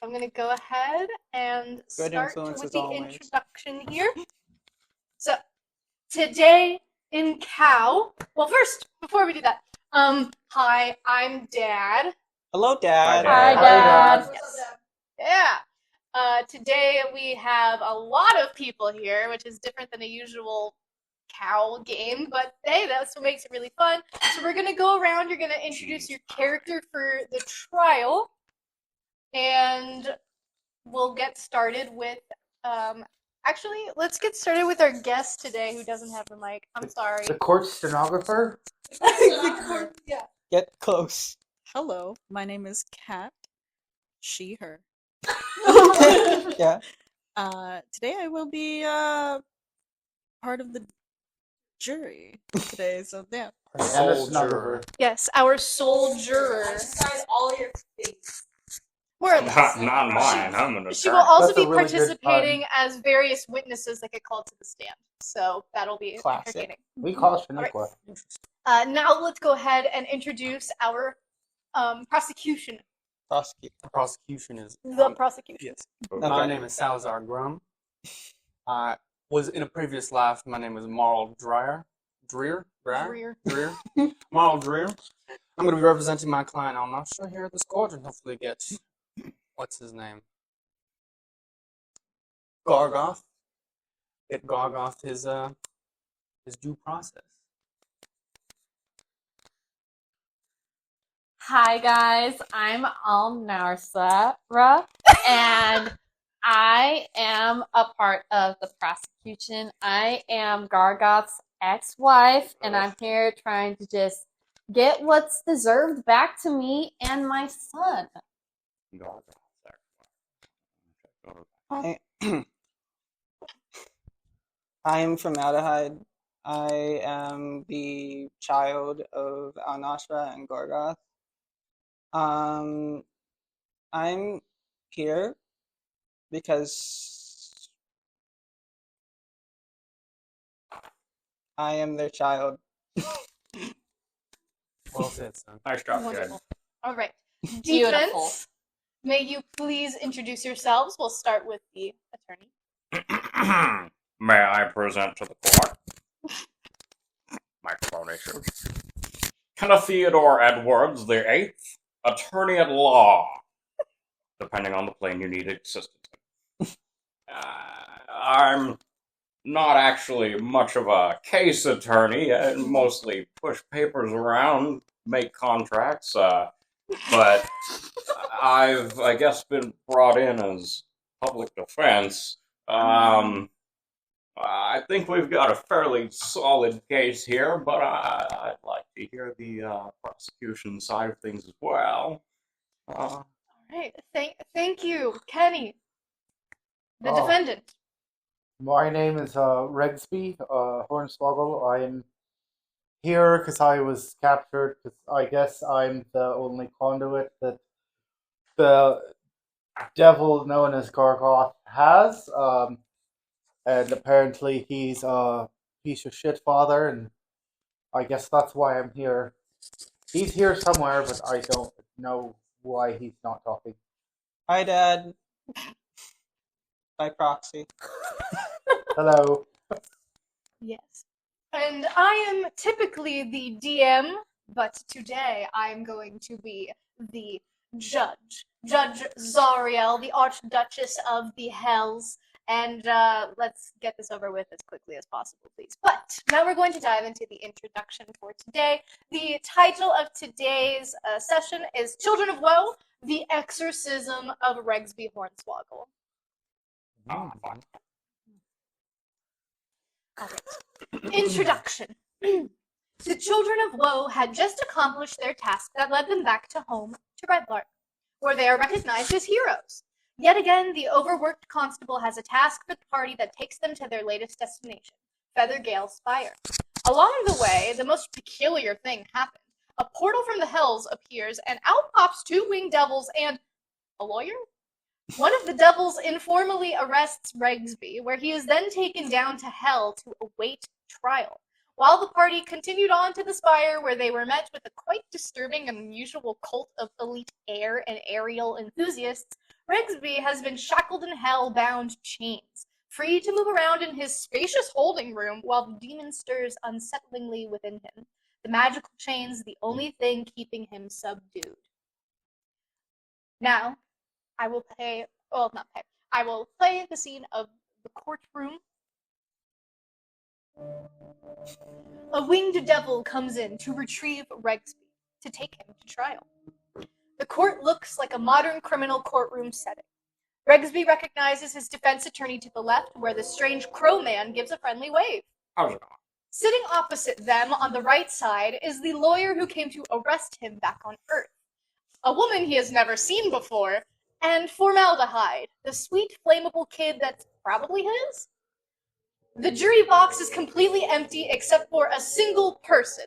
I'm going to go ahead and Good start influence with as the always. introduction here. So, today in Cow, well, first, before we do that, hi, I'm Dad. Hello, Dad. Hi, Dad. Yes. Yeah. Today we have a lot of people here, which is different than a usual cow game, but hey, that's what makes it really fun. So we're going to go around, you're going to introduce your character for the trial, and we'll get started with, actually, let's get started with our guest today who doesn't have the mic. I'm sorry. The court stenographer? Yeah. Get close. Hello, my name is Kat. She, her. Yeah. Today I will be part of the jury today, so yeah. And a Soldier. stenographer. Yes, our sole juror. Exercise all your faith. More or less. Not mine. I'm an She will also That's a be really good participating as various witnesses that get called to the stand. So that'll be Classic. entertaining. We call it Shaniqua. Now let's go ahead and introduce our prosecution. Prosecute. The prosecution is. The prosecution. Yes. Okay. My name is Salazar Grum. I was in a previous life. My name was Marl Dreyer. Dreer. Marl Dreer. I'm going to be representing my client on Nostra here at this court and hopefully get. What's his name? Gargauth. Get Gargauth his due process. Hi guys, I'm Narsara, and I am a part of the prosecution. I am Gargauth's ex-wife, and I'm here trying to just get what's deserved back to me and my son. I am formaldehyde. I am the child of Al-Nashra and Gargauth. I'm here because I am their child. Well said, son. Nice job, Dad. Wonderful. All right. Beautiful. Defense, may you please introduce yourselves? We'll start with the attorney. May I present to the court my clonations? Kenneth Theodore Edwards, the eighth, attorney at law. Depending on the plane you need assistance in. I'm not actually much of a case attorney. I mostly push papers around, make contracts, but I've, I guess, been brought in as public defense. I think we've got a fairly solid case here, but I'd like to hear the prosecution side of things as well. All right. Thank you, Kenny, the Oh. defendant. My name is Regsby, Hornswoggle. I'm here because I was captured, because I guess I'm the only conduit that the devil known as Gargauth has. And apparently he's a piece of shit father, and I guess that's why I'm here. He's here somewhere, but I don't know why he's not talking. Hi, Dad. By proxy. Hello. Yes. And I am typically the DM, but today I am going to be the judge. Judge Zariel, the Archduchess of the Hells. And let's get this over with as quickly as possible, please. But now we're going to dive into the introduction for today. The title of today's session is Children of Woe, The Exorcism of Regsby Hornswoggle. Fine. Introduction. The Children of Woe had just accomplished their task that led them back to home to Redlark, where they are recognized as heroes. Yet again, the overworked constable has a task for the party that takes them to their latest destination, Feathergale Spire. Along the way, the most peculiar thing happens. A portal from the Hells appears, and out pops two winged devils and a lawyer? One of the devils informally arrests Regsby, where he is then taken down to Hell to await trial. While the party continued on to the Spire, where they were met with a quite disturbing and unusual cult of elite air and aerial enthusiasts, Regsby has been shackled in hell-bound chains, free to move around in his spacious holding room while the demon stirs unsettlingly within him. The magical chains the only thing keeping him subdued. Now, I will I will play the scene of the courtroom. A winged devil comes in to retrieve Regsby, to take him to trial. The court looks like a modern criminal courtroom setting. Regsby recognizes his defense attorney to the left, where the strange crow man gives a friendly wave. How's it going? Sitting opposite them on the right side is the lawyer who came to arrest him back on Earth. A woman he has never seen before, and Formaldehyde, the sweet, flammable kid that's probably his. The jury box is completely empty except for a single person.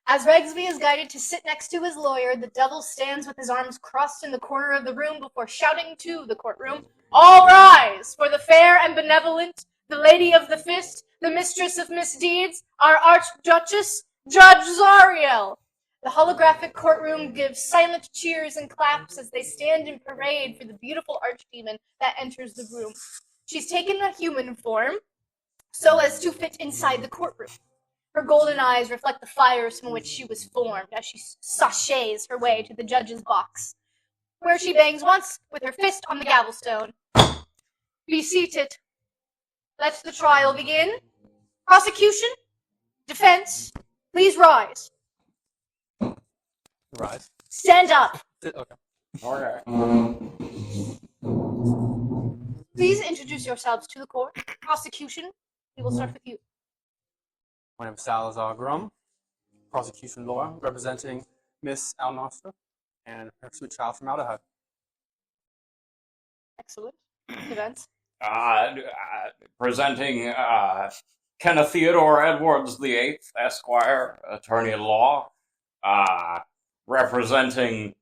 As Regsby is guided to sit next to his lawyer, the devil stands with his arms crossed in the corner of the room before shouting to the courtroom, "All rise for the fair and benevolent, the lady of the fist, the mistress of misdeeds, our Archduchess, Judge Zariel." The holographic courtroom gives silent cheers and claps as they stand in parade for the beautiful archdemon that enters the room. She's taken a human form so as to fit inside the courtroom. Her golden eyes reflect the fires from which she was formed as she sashays her way to the judge's box, where she bangs once with her fist on the gavelstone. Be seated. Let the trial begin. Prosecution, defense, please rise. Rise. Stand up. Okay. Okay. Please introduce yourselves to the court. Prosecution, we will start with you. My name is Salazar Grum, prosecution lawyer, representing Miss Al Nostra and her sweet child from Aldehyde. Excellent. Defense. Presenting Kenneth Theodore Edwards VIII, Esquire, attorney at law. Representing,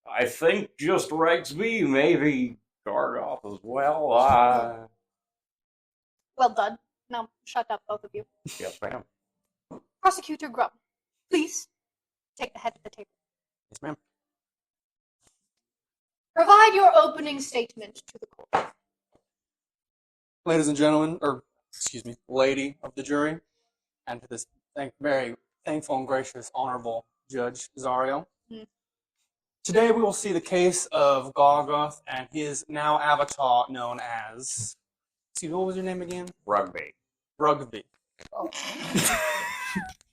I think, just Regsby, maybe Gargauth as well. Well done. Now shut up, both of you. Yes, ma'am. Prosecutor Grum, please take the head of the table. Yes, ma'am. Provide your opening statement to the court. Ladies and gentlemen, lady of the jury, and to this very thankful and gracious, honorable Judge Zariel. Today we will see the case of Gargauth and his now avatar known as... what was your name again? Rugby. Regsby.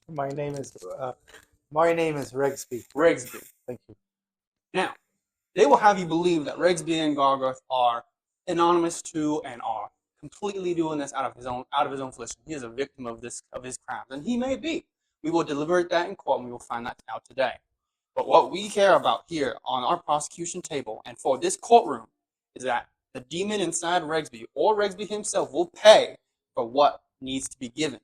My name is Regsby. Regsby. Thank you. Now, they will have you believe that Regsby and Gargauth are anonymous to and are completely doing this out of his own volition. He is a victim of his crimes, and he may be. We will deliberate that in court, and we will find that out today. But what we care about here on our prosecution table and for this courtroom is that the demon inside Regsby or Regsby himself will pay for what needs to be given,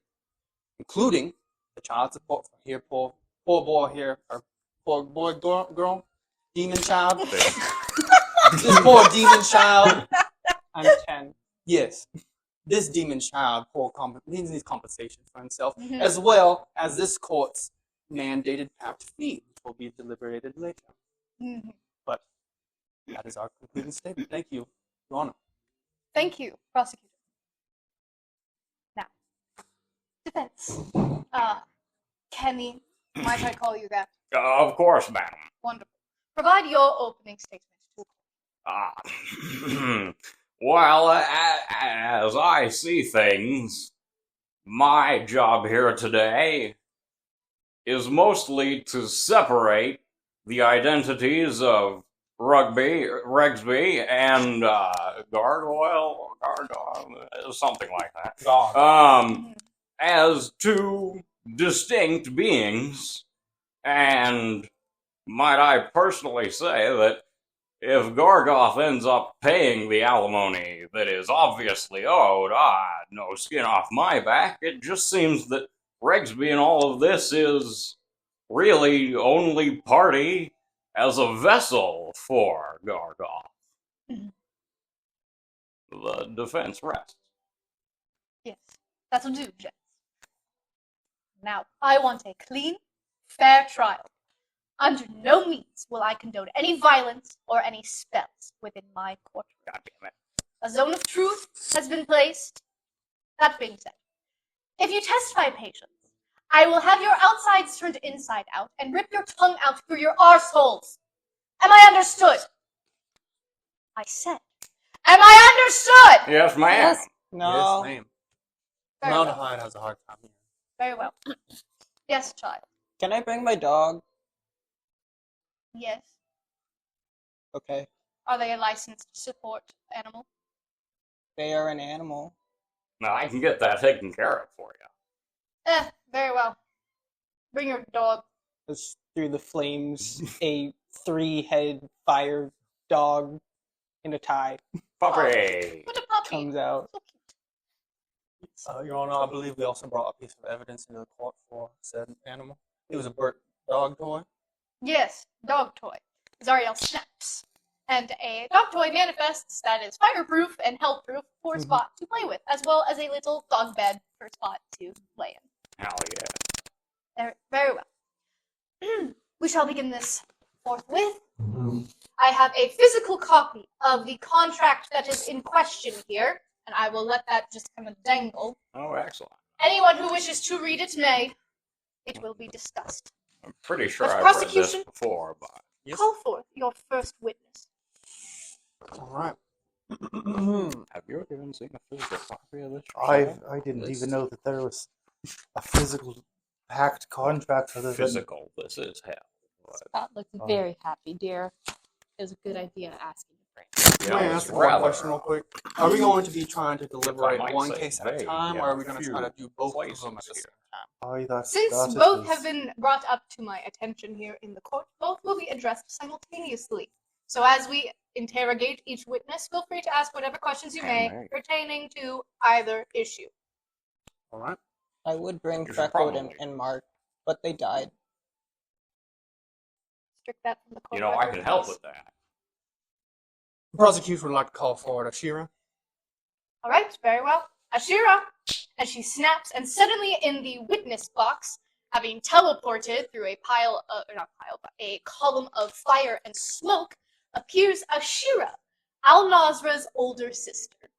including the child support for here, poor boy here, or poor boy girl, demon child. This poor demon child. I'm 10. Yes, this demon child he needs compensation for himself, as well as this court's mandated pact fee, which will be deliberated later. But that is our concluding statement. Thank you, Your Honor. Thank you, prosecutor. Now, defense. Kenny, might I call you that? Of course, madam. Wonderful. Provide your opening statement to the court. Well, as I see things, my job here today is mostly to separate the identities of Regsby, and Gargoyle, something like that. As two distinct beings, and might I personally say that if Gargauth ends up paying the alimony that is obviously owed, no skin off my back. It just seems that Regsby in all of this is really only party as a vessel for Gargauth. The defense rests. Yes, that'll do, gents. Now, I want a clean, fair trial. Under no means will I condone any violence or any spells within my courtroom. God damn it. A zone of truth has been placed. That being said, if you testify patience, I will have your outsides turned inside out and rip your tongue out through your arseholes. Am I understood? I said, am I understood? Yes, ma'am. Yes. No. Yes, ma'am. Very well. Formaldehyde has a hard time here. Very well. Yes, child. Can I bring my dog? Yes. Okay. Are they a licensed support animal? They are an animal. No, I can get that taken care of for you. Very well. Bring your dog. As through the flames, a 3-headed fire dog in a tie Puppy. What a puppy. comes out. So cute. Your Honor, I believe we also brought a piece of evidence into the court for said animal. It was a bird dog toy. Yes, dog toy. Zariel snaps. And a dog toy manifests that is fireproof and health-proof for Spot to play with, as well as a little dog bed for Spot to lay in. Hell yeah. Very well. We shall begin this forthwith. I have a physical copy of the contract that is in question here, and I will let that just kind of dangle. Oh, excellent. Anyone who wishes to read it may. It will be discussed. I'm pretty sure But I've read this prosecution- before, but Yes. Call forth your first witness. All right. have you ever even seen a physical copy of this? yourself? I didn't This even know that there was a physical packed contract other than physical. This is hell. But, Spot looked Oh. very happy, dear. It was a good idea asking your friend. you Can I know, ask it's one rather- question real quick? Are we going to be trying to deliberate might one say case at a they time, have or are we going to few try to do both of places them at the here. same time? Since that both is- have been brought up to my attention here in the court, both will be addressed simultaneously. So as we interrogate each witness, feel free to ask whatever questions you may May. pertaining to either issue. All right. I would bring You should Freckles probably- and Mark, but they died. Strict that from the court. You know, I record, can help please. with that. The prosecution would like to call forward Ashira. All right, very well. Ashira, as she snaps, and suddenly in the witness box, having teleported through a a column of fire and smoke, appears Ashira, Al-Nasra's older sister.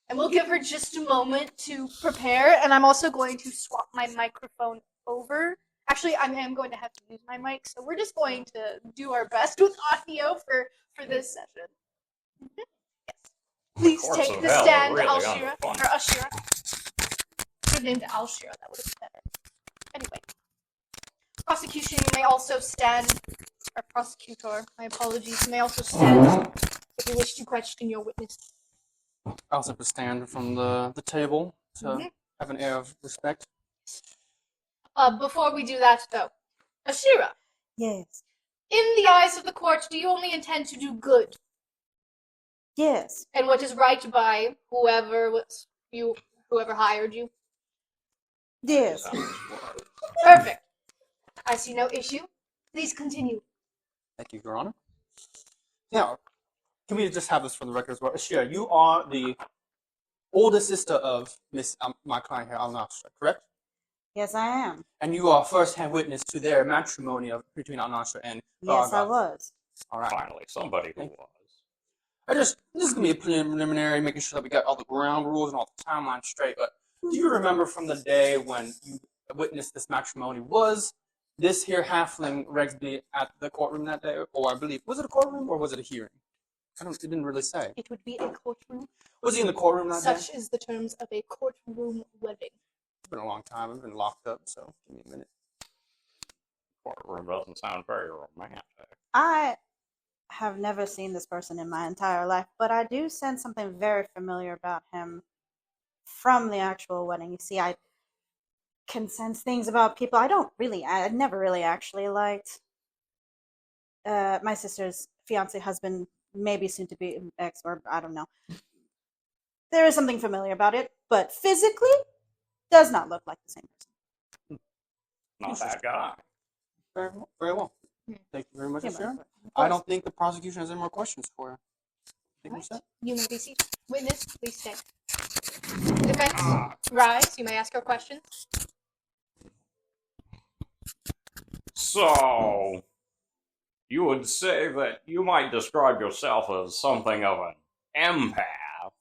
And we'll give her just a moment to prepare, and I'm also going to swap my microphone over. Actually, I am going to have to use my mic, so we're just going to do our best with audio for this session. Yes. Please Courts take of the hell are stand, really Alshira. unfun. Or Ashira. Good name to Alshira, that would have been better. Anyway. Prosecution, you may also stand, or prosecutor, my apologies, you may also stand if you wish to question your witness. I also have to stand from the table to Mhm. have an air of respect. Before we do that, though, Ashira, Yes. in the eyes of the court, do you only intend to do good Yes. and what is right by whoever hired you? Yes. Perfect. I see no issue. Please continue. Thank you, Your Honor. Now, can we just have this for the record as well? Ashira, you are the older sister of my client here, Al-Nasra, correct? Yes, I am. And you are first-hand witness to their matrimony between Al-Nasra and Yes, I Gargauth. was. All right. Finally, somebody who was. This is gonna be a preliminary, making sure that we got all the ground rules and all the timelines straight. But do you remember from the day when you witnessed this matrimony? Was this here halfling Regsby at the courtroom that day, or I believe was it a courtroom or was it a hearing? It didn't really say. It would be a courtroom. Was he in the courtroom that day? Such is the terms of a courtroom wedding. It's been a long time. I've been locked up, so give me a minute. Courtroom doesn't sound very romantic. I have never seen this person in my entire life, but I do sense something very familiar about him from the actual wedding. You see, I can sense things about people I never really actually liked. My sister's fiance, husband, maybe soon to be ex, or I don't know. There is something familiar about it, but physically does not look like the same person. Not that guy. Very well. Very well. Hmm. Thank you very much, Yeah, Ashira. but- I don't think the prosecution has any more questions for you. I think we're Right. set. You may be seated. Witness, please stand. Defense, rise. You may ask your questions. So, you would say that you might describe yourself as something of an empath,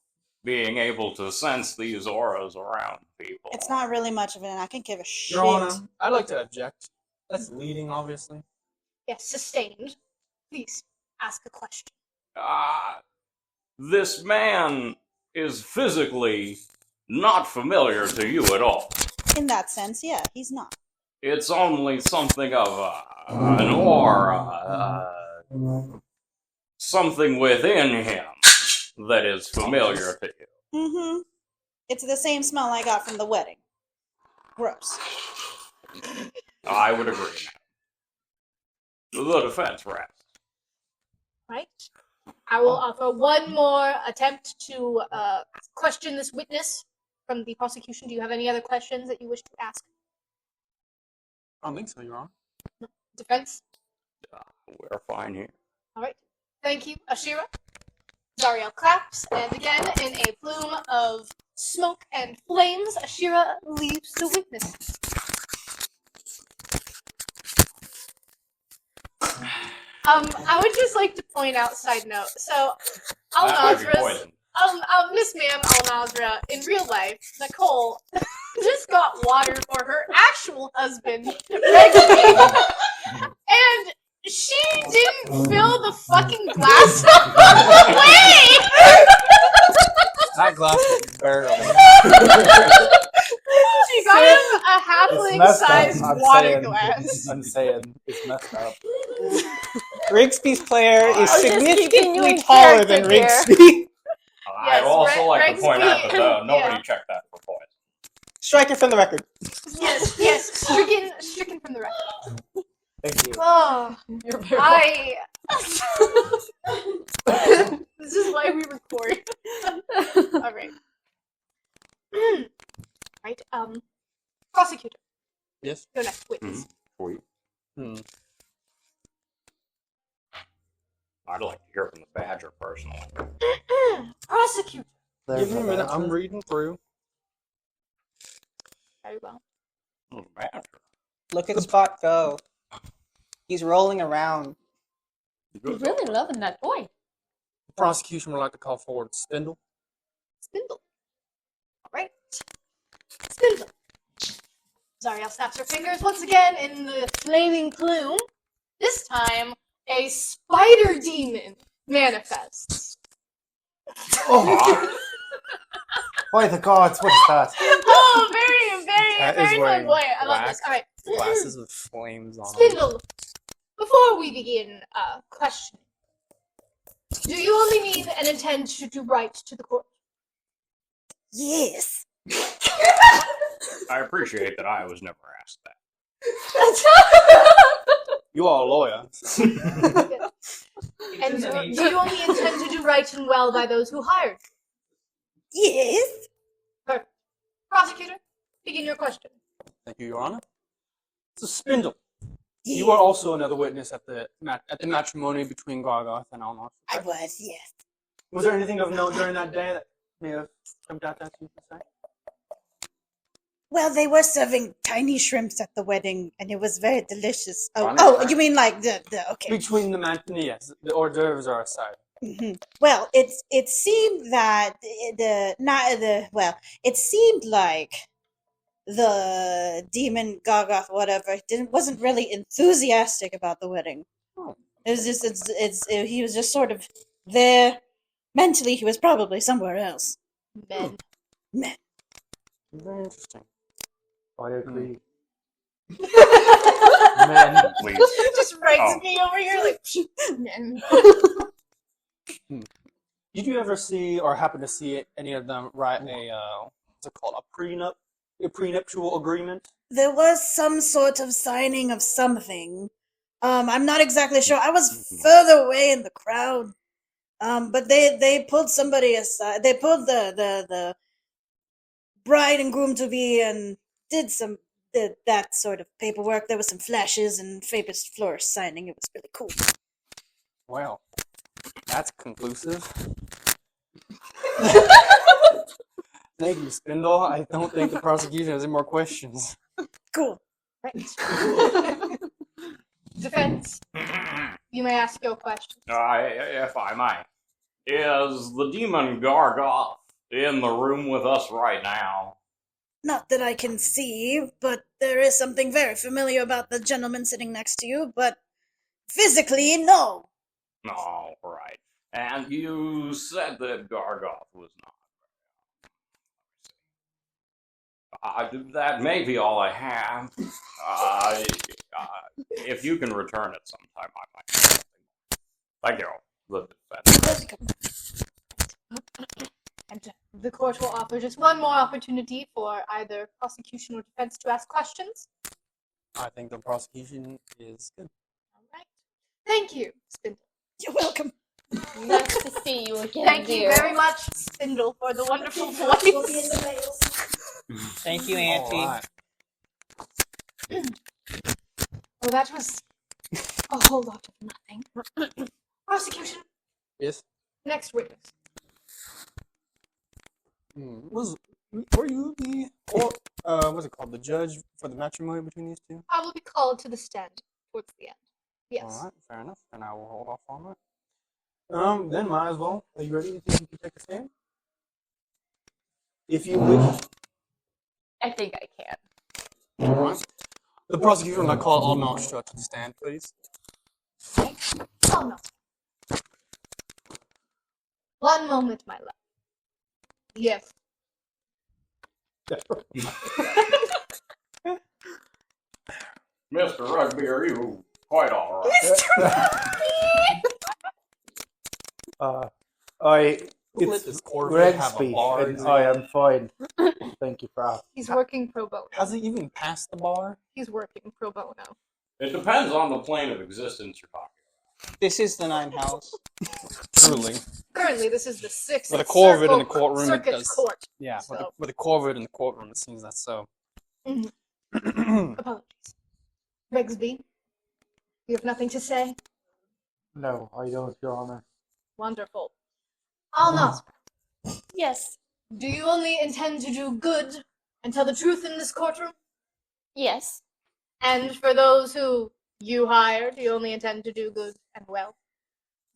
being able to sense these auras around people. It's not really much of it. I can give a shit. Your Honor, I'd like to object. That's leading, obviously. Yes, sustained. Please ask a question. This man is physically not familiar to you at all. In that sense, yeah, he's not. It's only something of an aura, something within him that is familiar to you. Mm-hmm. It's the same smell I got from the wedding. Gross. I would agree. The defense rests. Right? I will offer one more attempt to question this witness from the prosecution. Do you have any other questions that you wish to ask? I don't think so, Your Honor. Defense? We're fine here. All right. Thank you, Ashira. Zariel claps, and again, in a plume of smoke and flames, Ashira leaves the witness. I would just like to point out, side note, so Al-Nazra's, Miss Ma'am Al-Nazra, in real life, Nicole, just got water for her actual husband, Regsby, and she didn't fill the fucking glass up all the way! That glass is barely. She got him a halfling-sized water glass. I'm saying it's messed up. Rigsby's player is just significantly continuing taller than character Rigsby. I'd also like to point out that Regsby, nobody yeah. checked that for points. Strike it from the record. Yes, stricken from the record. Thank you. Oh, You're very this is why we record. All right. Right. Prosecutor. Yes? Go next, witness. Sweet. Hmm. I'd like to hear from the Badger personally. Prosecutor. Give me a minute. I'm reading through. Very well. Oh, Badger. Look at Spot go. He's rolling around. You're really loving that toy. The prosecution would like to call forward Spindle. Spindle. All right. Spindle. Zariel snaps her fingers once again in the flaming plume. This time, a spider demon manifests. Oh. By the gods, what is that? Oh, very, Cat is very wearing flamboyant. I love this. black All right. Glasses with flames on them. Spindle, before we begin questioning, do you only mean and intend to write to the court? Yes. I appreciate that I was never asked that. You are a lawyer. And do you only intend to do right and well by those who hired? Yes. Perfect. Prosecutor, begin your question. Thank you, Your Honor. So, Spindle, you are also another witness at the matrimony between Gargauth and Al-Nazra. I was, yes. Was there anything of note during that day that may have jumped out at you to say? Well, they were serving tiny shrimps at the wedding, and it was very delicious. Tiny Oh, shrimp? you mean like the okay. Between the matinee, yes, the hors d'oeuvres are aside. Well, it seemed that it seemed like the demon Gargauth wasn't really enthusiastic about the wedding. Oh. It was just he was just sort of there mentally. He was probably somewhere else. Men. Very interesting. I agree. Men. Please. Just writes Oh. me over here like men. Did you ever see or happen to see any of them write what's it called, a prenuptial agreement? There was some sort of signing of something. I'm not exactly sure. I was further away in the crowd. But they pulled somebody aside. They pulled the bride and groom to be and did that sort of paperwork. There was some flashes and famous flourish signing. It was really cool. Well, that's conclusive. Thank you, Spindle. I don't think the prosecution has any more questions. Cool. Right. Defense, you may ask your questions. If I might. Is the demon Gargauth in the room with us right now? Not that I can see, but there is something very familiar about the gentleman sitting next to you, but physically, no. All right. And you said that Gargauth was not. That may be all I have. If you can return it sometime, I might have something. Thank you. The defense. And the court will offer just one more opportunity for either prosecution or defense to ask questions. I think the prosecution is good. All right. Thank you, Spindle. You're welcome. Nice to see you again, Thank dear. you very much, Spindle, for the wonderful voice. Thank you, Auntie. All right. Well, that was a whole lot of nothing. Prosecution. Yes. Next witness. Were you the what's it called? The judge for the matrimony between these two? I will be called to the stand towards the end. Yes. All right, fair enough. And I will hold off on that. Then might as well. Are you ready? You think you can take a stand? If you wish. I think I can. All right. The prosecutor might call all Nostra to the stand, please. Oh, no. One moment, my love. Yes. Mr. Regsby, are you quite all right? Let this Corvette have a bar. Regsby, and I am fine. Thank you for asking. He's working pro bono. Has he even passed the bar? He's working pro bono. It depends on the plane of existence you're talking about. This is the Nine House. Truly. Currently, this is the sixth With a Corvette in the circle- courtroom, it circuit does. court. Yeah, So- with a Corvette in the courtroom, it seems that's so. Apologies. Regsby, you have nothing to say? No, I don't, Your Honor. Wonderful. Alnos, Yes. do you only intend to do good and tell the truth in this courtroom? Yes. And for those who you hired, you only intend to do good and well?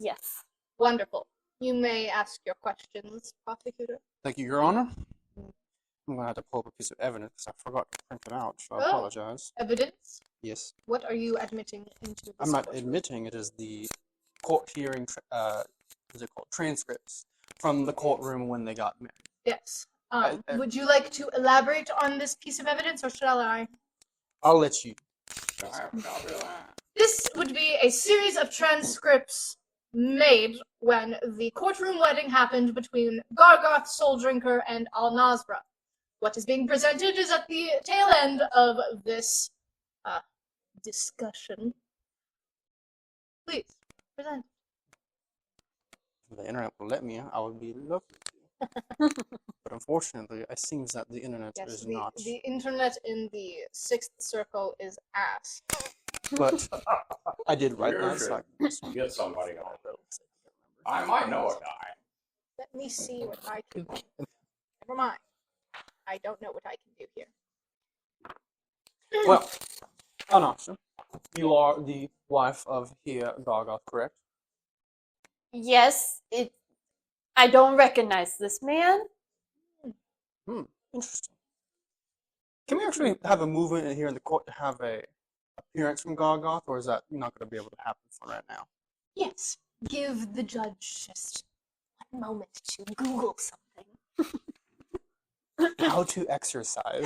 Yes. Wonderful. You may ask your questions, prosecutor. Thank you, Your Honor. I'm going to have to pull up a piece of evidence because I forgot to print it out, so I Oh. apologize. Evidence? Yes. What are you admitting into this I'm not courtroom? admitting it is the court hearing, what's it called, transcripts from the courtroom when they got married. Yes. I- Would you like to elaborate on this piece of evidence, or shall I? I'll let you. This would be a series of transcripts made when the courtroom wedding happened between Gargauth, Soul Drinker, and Al-Nazra. What is being presented is at the tail end of this discussion. Please, present. If the internet will let me, I would be lovely to. But unfortunately, it seems that the internet Yes, is the, not. the internet in the sixth circle is ass. But I did write You that, so I can Get somebody on it. I might know a guy. Let me see what I can do. Never mind. I don't know what I can do here. Well, Anasha, you are the wife of here Gargauth, correct? Yes. I don't recognize this man. Interesting. Can we actually have a movement in here in the court to have a appearance from Gargauth, or is that not going to be able to happen for right now? Yes, give the judge just one moment to Google something. How to exercise.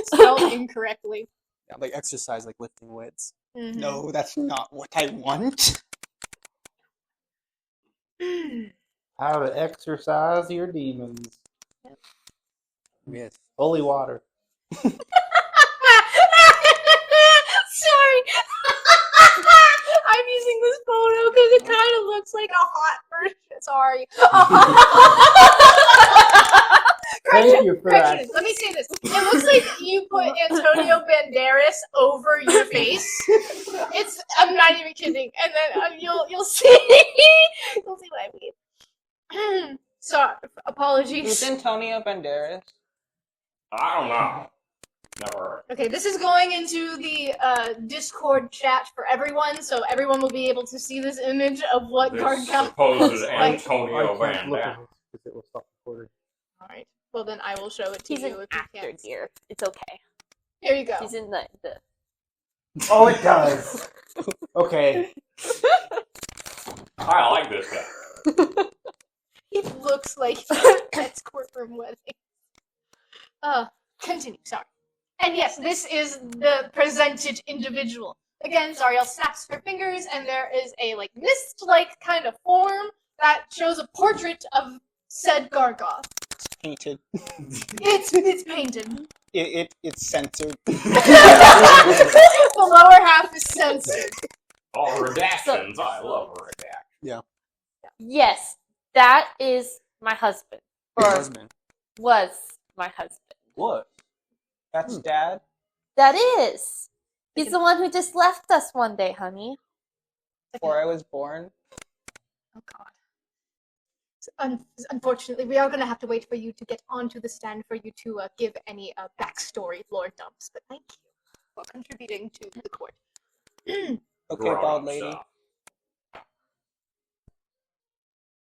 Spelled incorrectly. Yeah, like exercise, like lifting weights. Mhm. No, that's not what I want. How to exercise your demons. Yes. Holy water. Sorry. I'm using this photo because it kind of looks like a hot version. Sorry. Thank you for that. Correction. Let me say this. It looks like you put Antonio Banderas over your face. I'm not even kidding. And then you'll see. You'll see what I mean. So, Who's apologies. Antonio Banderas? I don't know. Never. Okay, this is going into the Discord chat for everyone, so everyone will be able to see this image of what This Gargauth supposed looks like. Antonio I Van can't look at Damme. it because it will stop recording. All right. Well, then I will show it to He's you an if you actor, can't. dear. It's okay. Here you go. He's in the Oh, it does. Okay. I like this guy. He looks like Pet's courtroom wedding. Continue, sorry. And yes, this is the presented individual. Again, Zariel snaps her fingers, and there is a mist-like kind of form that shows a portrait of said Gargauth. Painted. It's painted. It's censored. The lower half is censored. All redactions. I love redactions. Yes, that is my husband. Your Or husband. was my husband. What? That's Dad. That is. He's the one who just left us one day, honey. Before I was born. Oh God. Unfortunately, we are going to have to wait for you to get onto the stand for you to give any backstory, Lord Dumps. But thank you for contributing to the court. Okay, Grown-up bald lady. stuff.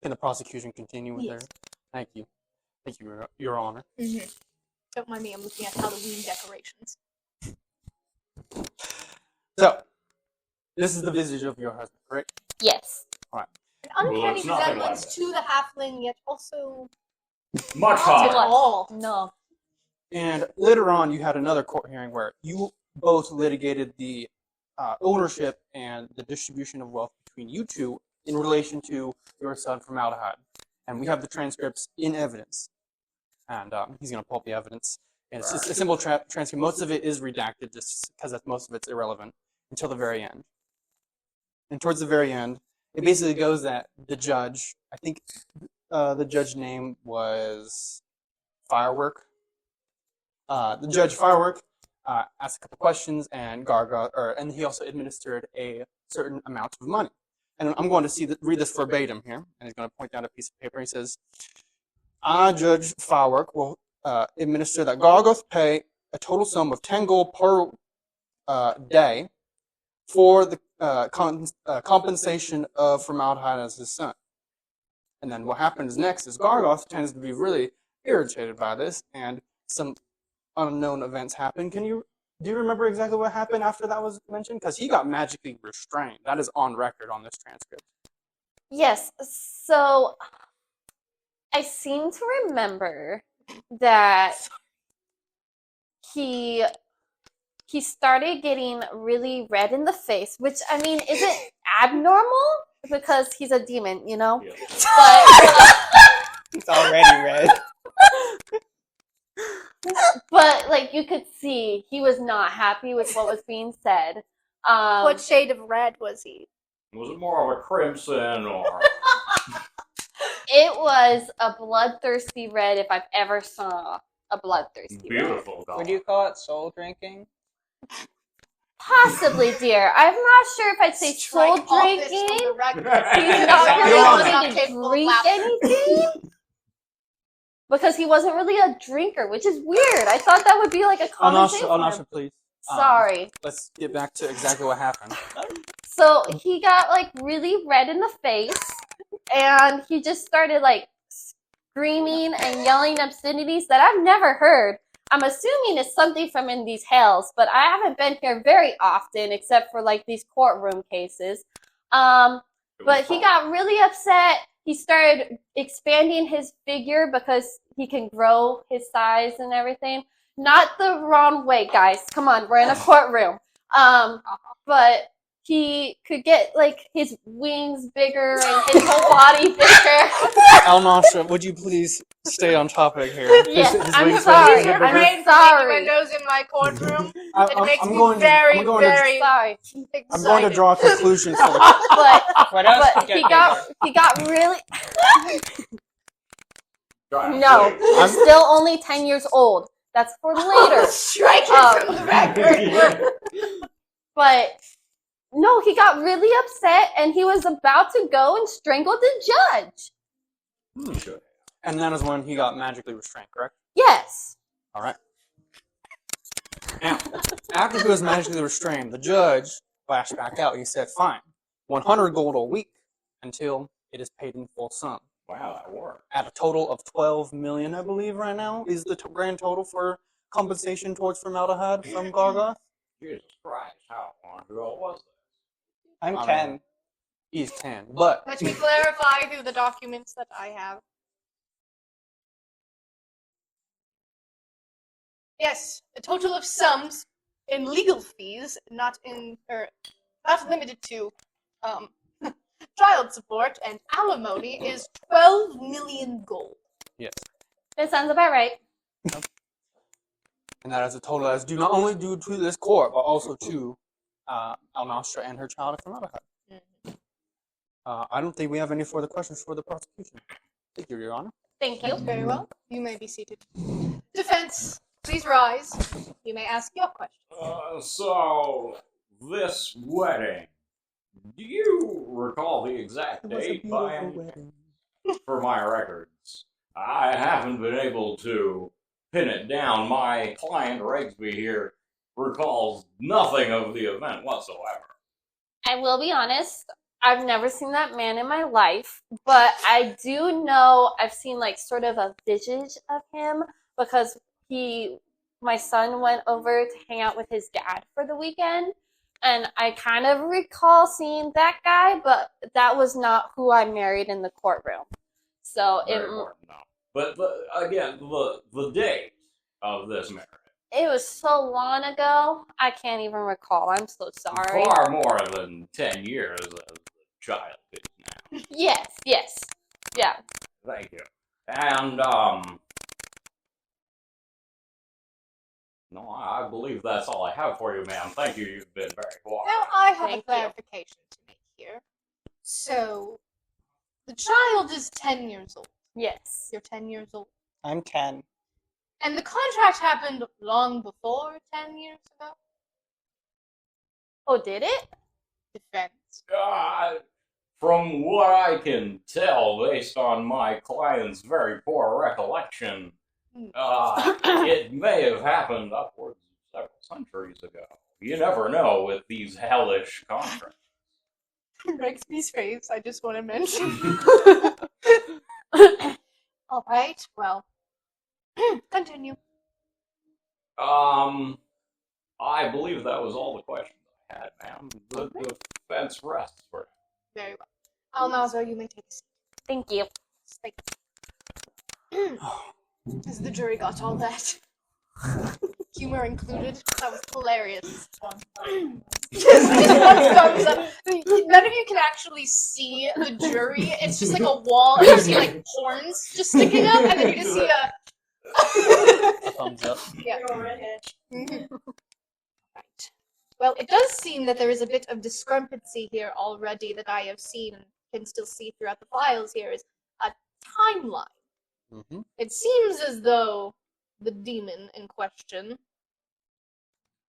Can the prosecution continue with Yes. her? Thank you. Thank you, Your Honor. Mm-hmm. Don't mind me, I'm looking at Halloween decorations. So, this is the visage of your husband, correct? Yes. An uncanny it's nothing resemblance like to the halfling, yet also Much not at hotter. all. No. And later on, you had another court hearing where you both litigated the ownership and the distribution of wealth between you two in relation to your son Formaldehyde. And we have the transcripts in evidence. And he's going to pull up the evidence. And it's just a simple transcript. Most of it is redacted just because most of it's irrelevant until the very end. And towards the very end, it basically goes that the judge, I think the judge's name was Firework. The judge Firework asked a couple questions, and Gargauth, and he also administered a certain amount of money. And I'm going to read this verbatim here, and he's going to point down a piece of paper. He says, "I, Judge Firework, will administer that Gargauth pay a total sum of 10 gold per day for the compensation of Formaldehyde as his son." And then what happens next is Gargauth tends to be really irritated by this, and some unknown events happen. Do you remember exactly what happened after that was mentioned? Because he got magically restrained. That is on record on this transcript. Yes. So I seem to remember that he started getting really red in the face, which, I mean, isn't abnormal because he's a demon, you know? Yeah. But, It's already red. but, like, you could see he was not happy with what was being said. What shade of red was he? Was it more of a crimson or? It was a bloodthirsty red if I've ever saw a bloodthirsty red. Beautiful. Would you call it soul drinking? Possibly, dear. I'm not sure if I'd say soul Strike all this from drinking. the record. He's not Sorry, really I was wanting not to capable of drink laughter. anything. Because he wasn't really a drinker, which is weird. I thought that would be like a common thing for him. Anasha, please. Sorry. Let's get back to exactly what happened. So he got like really red in the face, and he just started like screaming and yelling obscenities that I've never heard. I'm assuming it's something from in these hells, but I haven't been here very often except for like these courtroom cases. But he got really upset. He started expanding his figure because he can grow his size and everything. Not the wrong way, guys. Come on, we're in a courtroom. But he could get like his wings bigger and his whole body bigger. Alnasha, would you please stay on topic here? Yes, His I'm wings sorry. get bigger. I'm sorry. Windows in my courtroom. I'm It makes me going to- very, I'm going to- very Sorry. excited. I'm going to draw conclusions for the But What else? but he got really no. He's still only 10 years old. That's for later. Strike it from the record. But no, he got really upset and he was about to go and strangle the judge. And that is when he got magically restrained, correct? Yes. All right. Now, after he was magically restrained, the judge flashed back out. He said, fine, 100 gold a week until it is paid in full sum. Wow, that worked. At a total of 12 million, I believe, right now, is the grand total for compensation towards formaldehyde from Gargauth. Jesus Christ, how long ago was this? I'm I don't 10. know. He's 10. But Let me clarify through the documents that I have. Yes, a total of sums in legal fees, not limited to child support and alimony, is 12 million gold. yes. That sounds about right. And that is a total that's due not only due to this court, but also to Al-Nasra and her child of formaldehyde. I don't think we have any further questions for the prosecution. Thank you, Your Honor. Thank you. Very well. You may be seated. Defense, please rise. You may ask your question. So, this wedding, do you recall the exact date by any chance? For my records, I haven't been able to pin it down. My client, Regsby, here, recalls nothing of the event whatsoever. I will be honest, I've never seen that man in my life, but I do know I've seen like sort of a visage of him because my son went over to hang out with his dad for the weekend, and I kind of recall seeing that guy, but that was not who I married in the courtroom. So Very important, no. But again, the date of this marriage. it was so long ago, I can't even recall. I'm so sorry. Far more than 10 years as the child is now. Yes. Yeah. Thank you. And, no, I believe that's all I have for you, ma'am. Thank you. You've been very cooperative. Now I have Thank a you. clarification to make here. So, the child is 10 years old. Yes. You're 10 years old. I'm 10. And the contract happened long before 10 years ago? Oh, did it? Defense. From what I can tell, based on my client's very poor recollection, it may have happened upwards of several centuries ago. You never know with these hellish contracts. Regsby's face, I just want to mention. All right, well, continue. I believe that was all the questions I had, ma'am. The defense rests for now. Very well. Al-Nazar, you may take a seat. Thank you. Thank you. As the jury got all that. Humor included. That was hilarious. None of you can actually see the jury. It's just like a wall, and you see like horns just sticking up, and then you just see a Thumbs up. yeah. Mhm. Right. Well, it does seem that there is a bit of discrepancy here already that I have seen and can still see throughout the files here is a timeline. Mm-hmm. It seems as though the demon in question,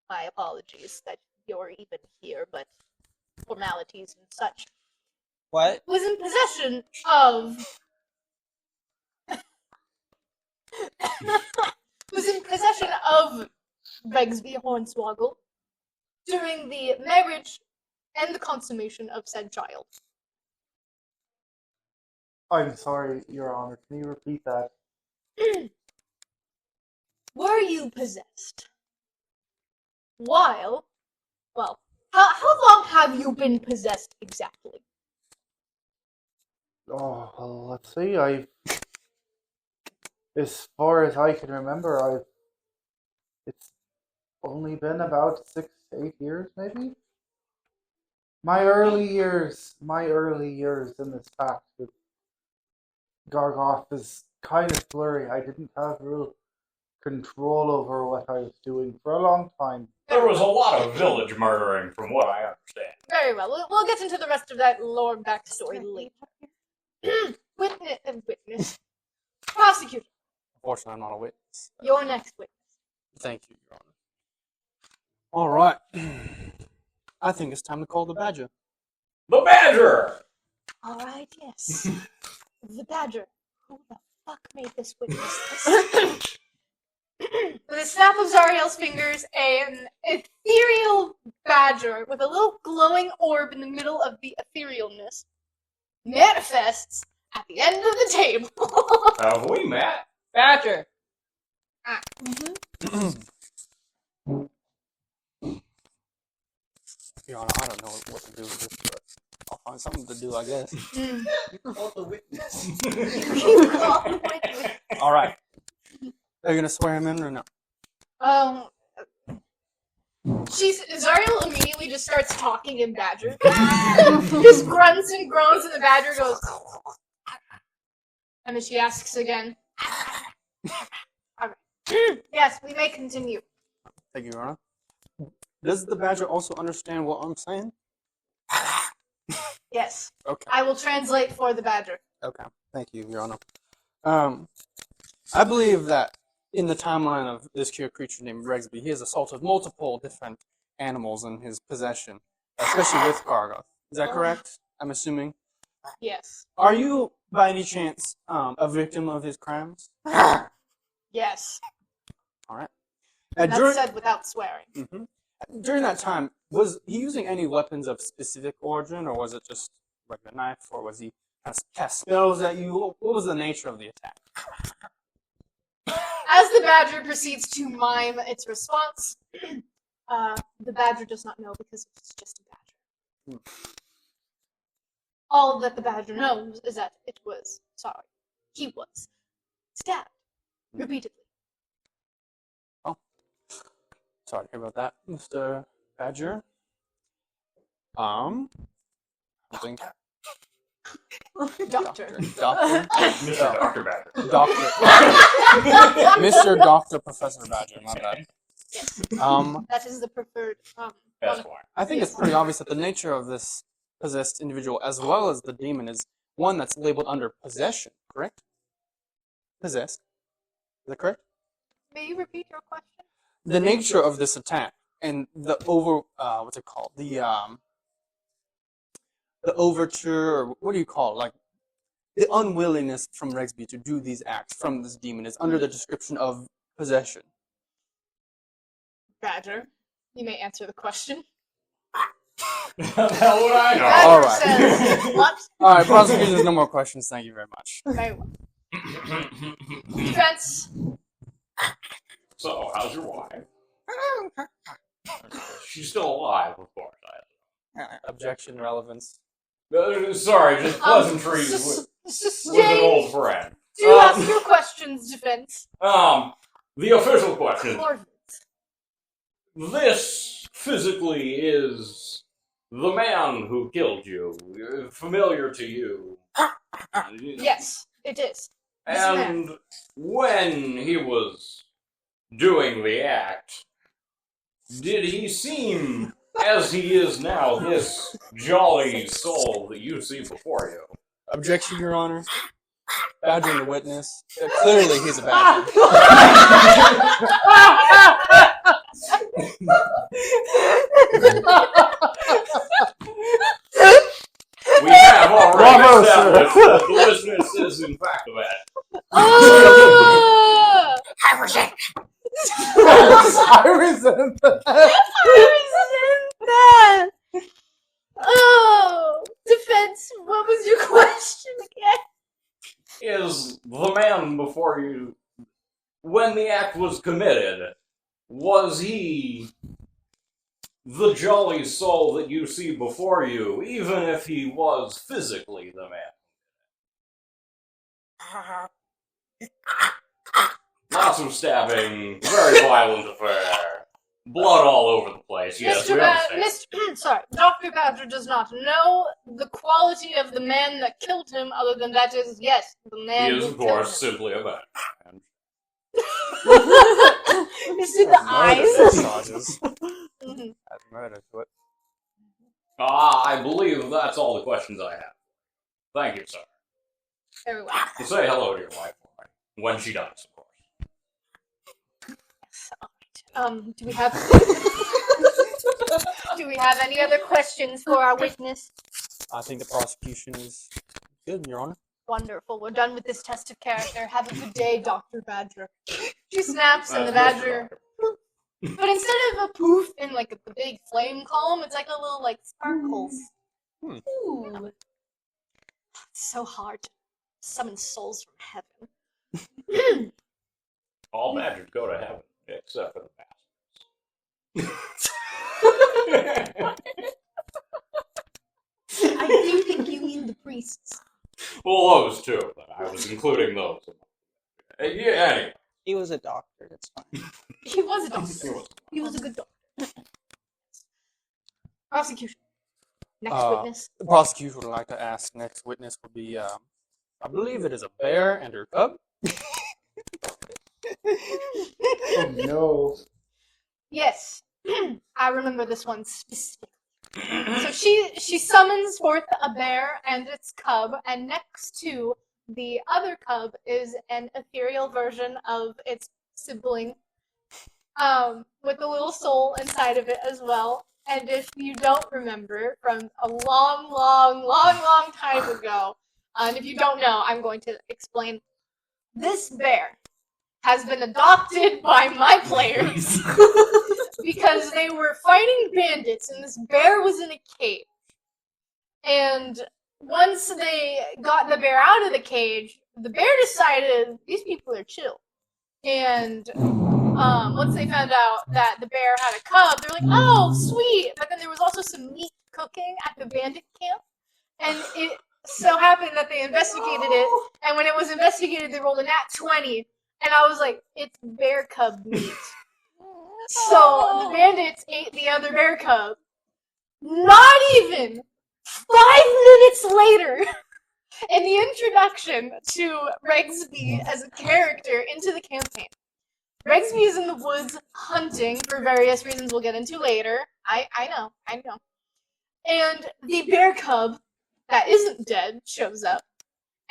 my apologies that you're even here, but formalities and such, What? was in possession of Regsby Hornswoggle during the marriage and the consummation of said child. I'm sorry, Your Honor. Can you repeat that? Were you possessed? While, well, how long have you been possessed exactly? Oh, well, let's see. As far as I can remember, it's only been about 6 to 8 years, maybe. My early years in this pact with Gargauth is kind of blurry. I didn't have real control over what I was doing for a long time. There was a lot of village murdering, from what I understand. Very well. We'll get into the rest of that lore backstory later. Witness. Prosecutor, Unfortunately, I'm not a witness. your next witness. Thank you, Your Honor. All right. I think it's time to call the badger. The Badger! All right, yes. The Badger. Who the fuck made this witness list? With a snap of Zariel's fingers, an ethereal badger with a little glowing orb in the middle of the etherealness manifests at the end of the table. Have we met? Badger. Your Honor, I don't know what to do with this, but I'll find something to do, I guess. You can call the witness. All right. Are you gonna swear him in or no? Zariel immediately just starts talking in badger. Just grunts and groans, and the badger goes. And then she asks again. Alright. Yes, we may continue. Thank you, Your Honor. Does the badger also understand what I'm saying? Yes. Okay. I will translate for the badger. Okay. Thank you, Your Honor. I believe that in the timeline of this creature named Regsby, he has assaulted multiple different animals in his possession, especially with Gargauth. Is that correct? I'm assuming. Yes. Are you, by any chance, a victim of his crimes? Yes. All right. And that's said without swearing. Mhm. During that time, was he using any weapons of specific origin, or was it just like a knife, or was he cast spells at you? What was the nature of the attack? As the badger proceeds to mime its response, the badger does not know because it's just a badger. All that the badger knows is that he was stabbed repeatedly. Oh, sorry to hear about that, Mr. Badger. I think Doctor. Mr. Dr. Badger. Mr. Doctor Professor Badger, my bad. That is the preferred. Esquire. I think it's pretty obvious that the nature of this possessed individual, as well as the demon, is one that's labeled under possession, correct? Possessed. Is that correct? May you repeat your question? The nature of this attack and the what's it called? The overture, or what do you call it? Like, the unwillingness from Regsby to do these acts from this demon is under the description of possession. Badger, you may answer the question. How the hell would I know? Badger All right. says, what? All right, prosecutor, there's no more questions. Thank you very much. Very well. Defense. So, how's your wife? She's still alive, of course. Objection, relevance. Sorry, just pleasantries with an Sustain. old friend. Do ask your questions, defense. The official question. Or- This physically is the man who killed you, familiar to you. Yes, it is. And when he was doing the act, did he seem, as he is now, this jolly soul that you see before you? Objection, Your Honor. Badgering the witness. Clearly, he's a badger. We have already Bravo, established sir. that the witness is in fact a bad. Oh! I resent that. I resent that. Oh, defense. What was your question again? Is the man before you, when the act was committed, was he the jolly soul that you see before you, even if he was physically the man? Lots of stabbing, very violent affair, blood all over the place. Yes, we understand. Dr. Badger does not know the quality of the man that killed him, other than that is, yes, the man He is, who of course, killed simply a man. him. You see the eyes? Massages. Mhm. Add murder to it. I believe that's all the questions I have. Thank you, sir. Very well. Say hello to your wife for me, when she does, of course. Do we have do we have any other questions for our witness? I think the prosecution is good, Your Honor. Wonderful. We're done with this test of character. Have a good day, Dr. Badger. She snaps, and the badger. But instead of a poof in like the big flame column, it's like a little like sparkles. Ooh, it's so hard to summon souls from heaven. All badgers go to heaven, except for the bastards. I do think you mean the priests. Well, those too, but I was including those. Yeah, anyway. He was a doctor. It's fine. He was a doctor. He was a good doctor. Prosecution. Next witness. The prosecution would like to ask next witness would be, I believe it is a bear and her cub. Oh no. Yes, I remember this one specifically. So she summons forth a bear and its cub, and next to the other cub is an ethereal version of its sibling, with a little soul inside of it as well. And if you don't remember from a long time ago, and if you don't know, I'm going to explain. This bear has been adopted by my players because they were fighting bandits, and this bear was in a cage. And once they got the bear out of the cage, the bear decided these people are chill. And once they found out that the bear had a cub, they're like, oh, sweet. But then there was also some meat cooking at the bandit camp. And it so happened that they investigated it. And when it was investigated, they rolled a nat 20. And I was like, it's bear cub meat. So the bandits ate the other bear cub. Not even 5 minutes later, in the introduction to Regsby as a character into the campaign, Regsby is in the woods hunting for various reasons we'll get into later. I know. And the bear cub that isn't dead shows up.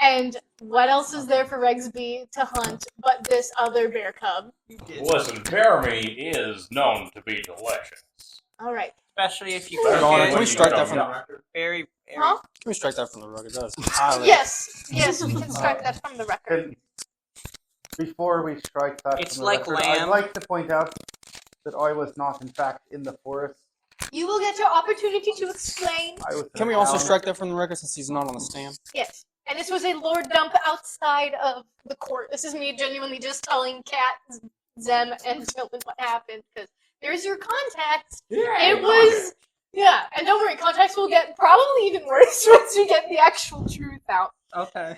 And what else is there for Regsby to hunt but this other bear cub? Listen, bear meat is known to be delicious. All right. Especially if you Can we strike that from the record? very. Huh? Can we strike that from the record? That is Yes, we can strike that from the record. And before we strike that It's from the like record, lamb. I'd like to point out that I was not, in fact, in the forest. You will get your opportunity to explain. I was. Can we also strike that from the record since he's not on the stand? Yes. And this was a lord dump outside of the court. This is me genuinely just telling Kat, Zem, and Dylan what happened, because there's your contacts. It was, yeah, and don't worry, contacts will get probably even worse once you get the actual truth out. Okay.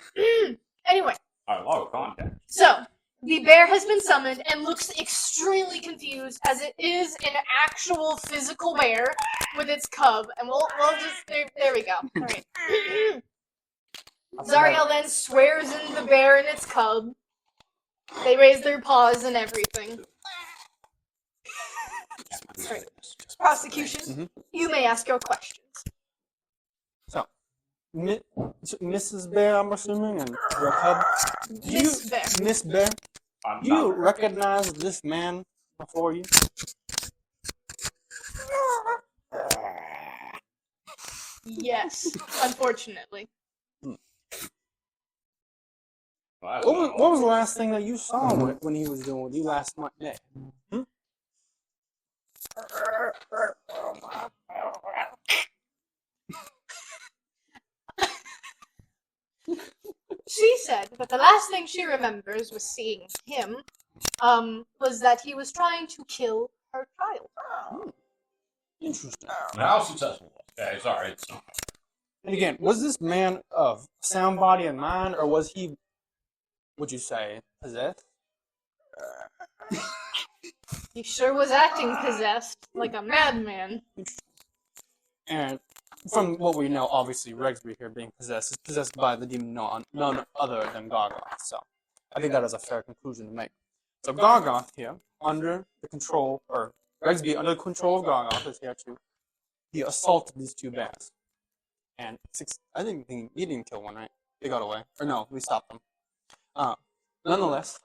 Anyway, I love contact. so the bear has been summoned and looks extremely confused, as it is an actual physical bear with its cub. And we'll just, there we go. All right. Zariel then swears in the bear and its cub. They raise their paws and everything. Right. Prosecution, you may ask your questions. So, Mrs. Bear, I'm assuming, and your cub. Miss Bear. Miss Bear, I'm do you not- recognize this man before you? Yes, unfortunately. What was the last thing that you saw when he was doing with you last Monday? She said that the last thing she remembers was seeing him, was that he was trying to kill her child. Interesting. How successful? Okay, sorry. It's not. And again, was this man of sound body and mind, or was he, would you say, possessed? He sure was acting possessed, like a madman. And from what we know, obviously, Regsby here being possessed is possessed by the demon none other than Gargauth. So I think that is a fair conclusion to make. So Gargauth here, under the control, or Regsby under the control of Gargauth, is here to, he assaulted these two bears. And I think he didn't kill one, right? They got away. Or no, we stopped them. Nonetheless,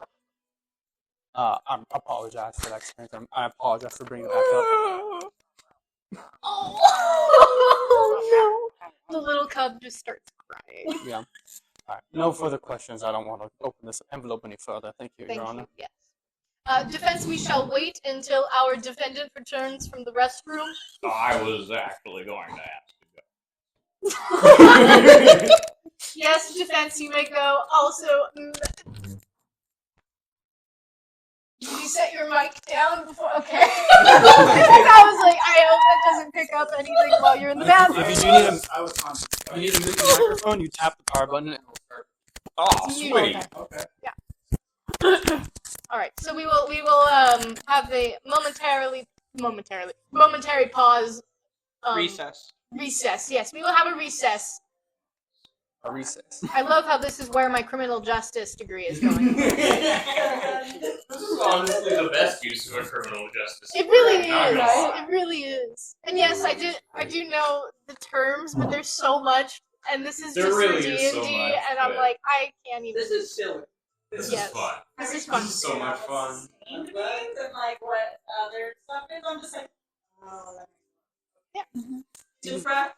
I apologize for that experience. I apologize for bringing it back up. Oh no! The little cub just starts crying. Yeah. All right. No further questions. I don't want to open this envelope any further. Thank you, Thank Your you. Honor. Yes. Defense, we shall wait until our defendant returns from the restroom. I was actually going to ask. Yes, defense, you may go. Also, did you set your mic down before? Okay. I was like, I hope that doesn't pick up anything while you're in the bathroom. If you need to mute the microphone, you tap the power button and it will start. Oh, You sweet. Okay. All right, so we will have a momentary pause. Recess. Recess. Yes, we will have a recess. A recess. I love how this is where my criminal justice degree is going. This is honestly the best use of a criminal justice. It really is. Not gonna lie. It really is. And yes, I do know the terms, but there's so much, and this is There just really for is D&D, so much, and I'm but- like, I can't even. This is silly. This Yes. is fun. This is fun. This is so much fun. And like what other stuff is, I'm just like, oh, Yeah. too frat.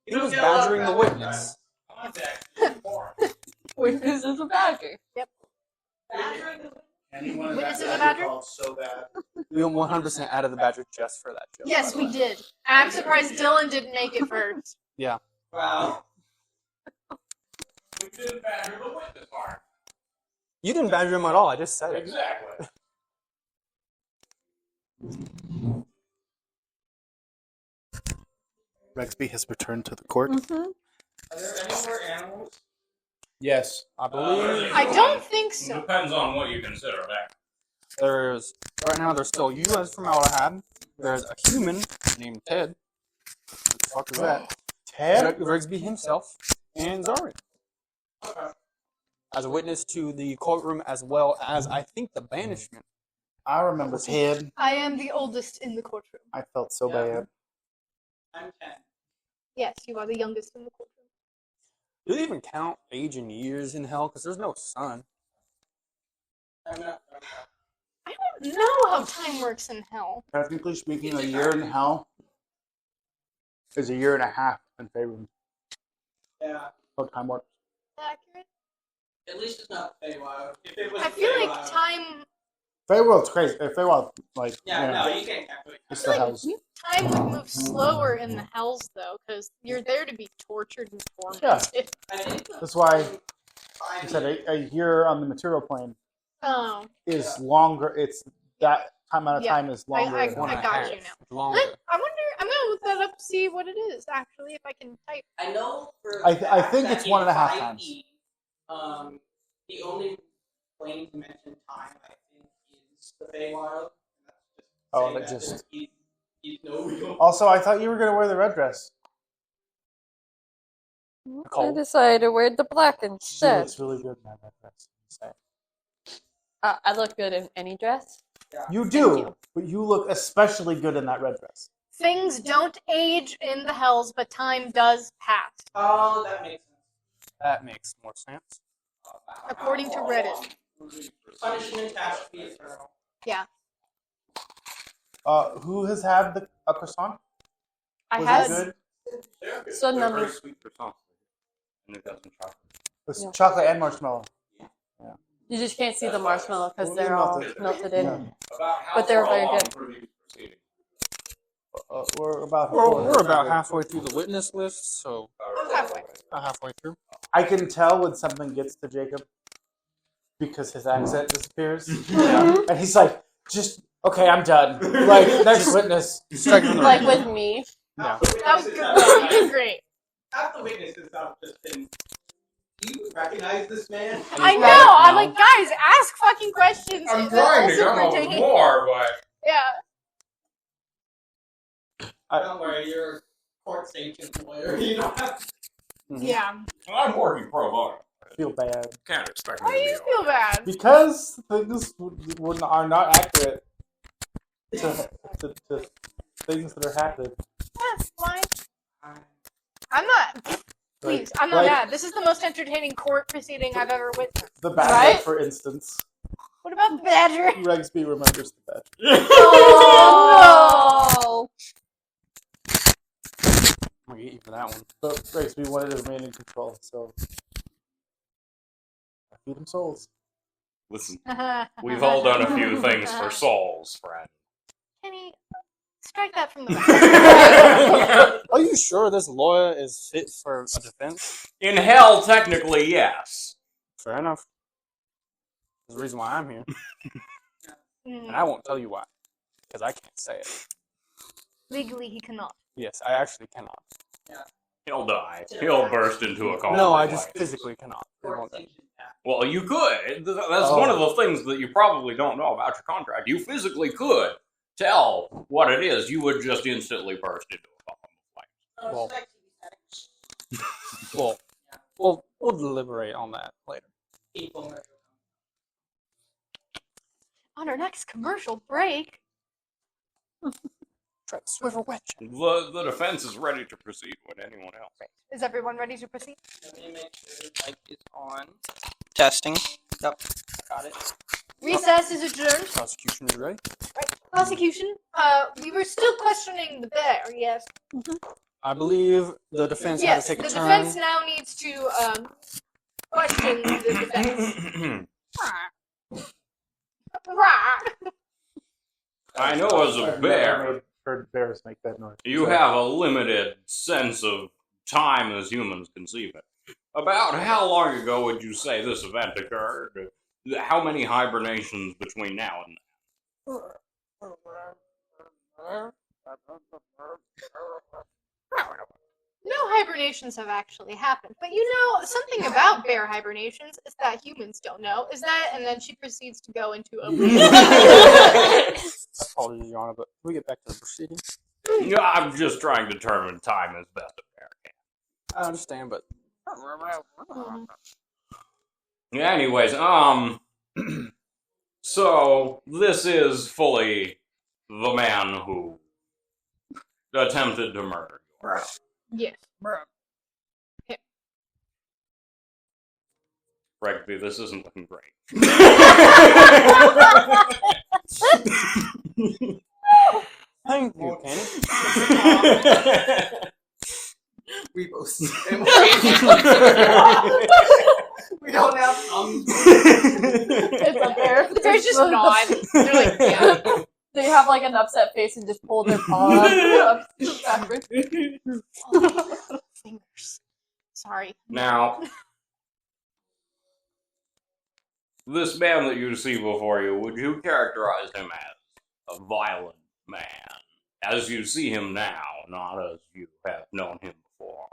He was badgering the witness. Witness is a badger. Anyone Witness that is a badger? called so bad. We 100% added the badger just for that joke. Yes, by the we way. did. I'm surprised Dylan didn't make it first. Wow. We didn't badger the witness part. You didn't badger him at all. I just said it. Exactly. Regsby has returned to the court. Mm-hmm. Are there any more animals? Yes. I believe I don't think so. Depends on what you consider that. there's right now. There's still you as formaldehyde. There's a human named Ted. What the fuck is that? Ted? Regsby himself and Zari. As a witness to the courtroom, as well as I think the banishment. I remember Ted. I am the oldest in the courtroom. I felt so bad. I'm 10. Yes, you are the youngest in the courtroom. Do they even count age in years in hell? Because there's no sun. I'm not. I don't know how time works in hell. Technically speaking, a year in hell is a year and a half in favor Yeah. of time works. Accurate? At least it's not Feywild. If it was I feel like Feywild- time Feyworld's crazy. Feywild, like, Yeah, yeah, no, you can't calculate. it's feel the like hells. time would move slower in the hells, though, because you're there to be tortured and tormented. I think That's why I I said a year on the material plane Oh, is longer. It's that amount of Yeah, time is longer. I One and a got half you now. longer. I wonder. I'm gonna look that up, see what it is actually, if I can type. I know for I a fact think that it's in 1.5 5e, times. The only plane to mention time, I think, is the Feywild. Oh, Saying that just- he's no real. Also, I thought you were gonna wear the red dress. I Nicole. decided to wear the black She instead. looks really good in that red dress. I look good in any dress. You do, you. but you look especially good in that red dress. Things don't age in the hells, but time does pass, Oh, that makes sense. That makes more sense. according to Reddit. Punishment has to be eternal. Yeah. Who has had a croissant? I Was had it good? So They're nummy. very sweet croissants. And they've got some chocolate. It was Yeah. chocolate and marshmallow. You just can't see the marshmallow because Well, they're they're all melted. melted in. Yeah. About how But they're far very along good. through these proceedings? We're about. We're about halfway through the witness list, so Halfway. about halfway through. I can tell when something gets to Jacob because his accent disappears, Yeah. and he's like, "Just okay, I'm done." Like next witness. Strike from the Like right. with me. Yeah. That was good. You did great. Half the witnesses have just been. Do you recognize this man? I know. I'm like, guys, ask fucking questions. I'm It trying to also come up with pertains- more, but Yeah. Don't worry, you're a court sanctioned lawyer. You don't have to. Yeah. I'm working pro bono. I feel bad Can't expect Why me do to you be all feel bad? because things are not accurate to things that are happening. That's fine. I'm not. Please, I'm not Like- mad. This is the most entertaining court proceeding I've ever witnessed. The badger, Right? for instance. What about the badger? Regsby remembers the badger. Oh I'm gonna get you for that one. But Regsby wanted to remain in control, so I feed him souls. Listen, we've all done a few things for souls, friend. Kenny, strike that from the record. Are you sure this lawyer is fit for a defense? In hell, technically, yes. Fair enough. There's a reason why I'm here. Mm, And I won't tell you why. Because I can't say it. legally, he cannot. Yes, I actually cannot. He'll die. He'll burst into a coma. No, I just physically cannot. It won't do. Well, you could. That's one of the things that you probably don't know about your contract. You physically could tell what it is. You would just instantly burst into a coma. Well, we'll deliberate on that later. On our next commercial break. Try to swivel wedge. The defense is ready to proceed with anyone else. Is everyone ready to proceed? Let me make sure the mic is on. Testing. Yep. Got it. Recess is adjourned. Prosecution is ready. Prosecution. We were still questioning the bear. Yes. I believe the defense had Yes. to The take a turn. defense now needs to question the defense. I know as a bear, Heard bears make that noise. you have a limited sense of time as humans conceive it. About how long ago would you say this event occurred? How many hibernations between now and then? No hibernations have actually happened, but you know something about bear hibernations is that humans don't know. Is that? And then she proceeds to go into a. Apologies, Your Honor, but can we get back to the proceedings? Yeah, I'm just trying to determine time as best a bear can. I understand, but Anyways, so this is fully the man who attempted to murder you. Yes. Regsby, this isn't looking great. thank you, Kenny. We both. We don't have thumbs. It's a bear. The bears just nod. They're like, yeah. They have like an upset face and just pull their paw up backwards. Fingers. Sorry. Now, this man that you see before you, would you characterize him as a violent man? As you see him now, not as you have known him before.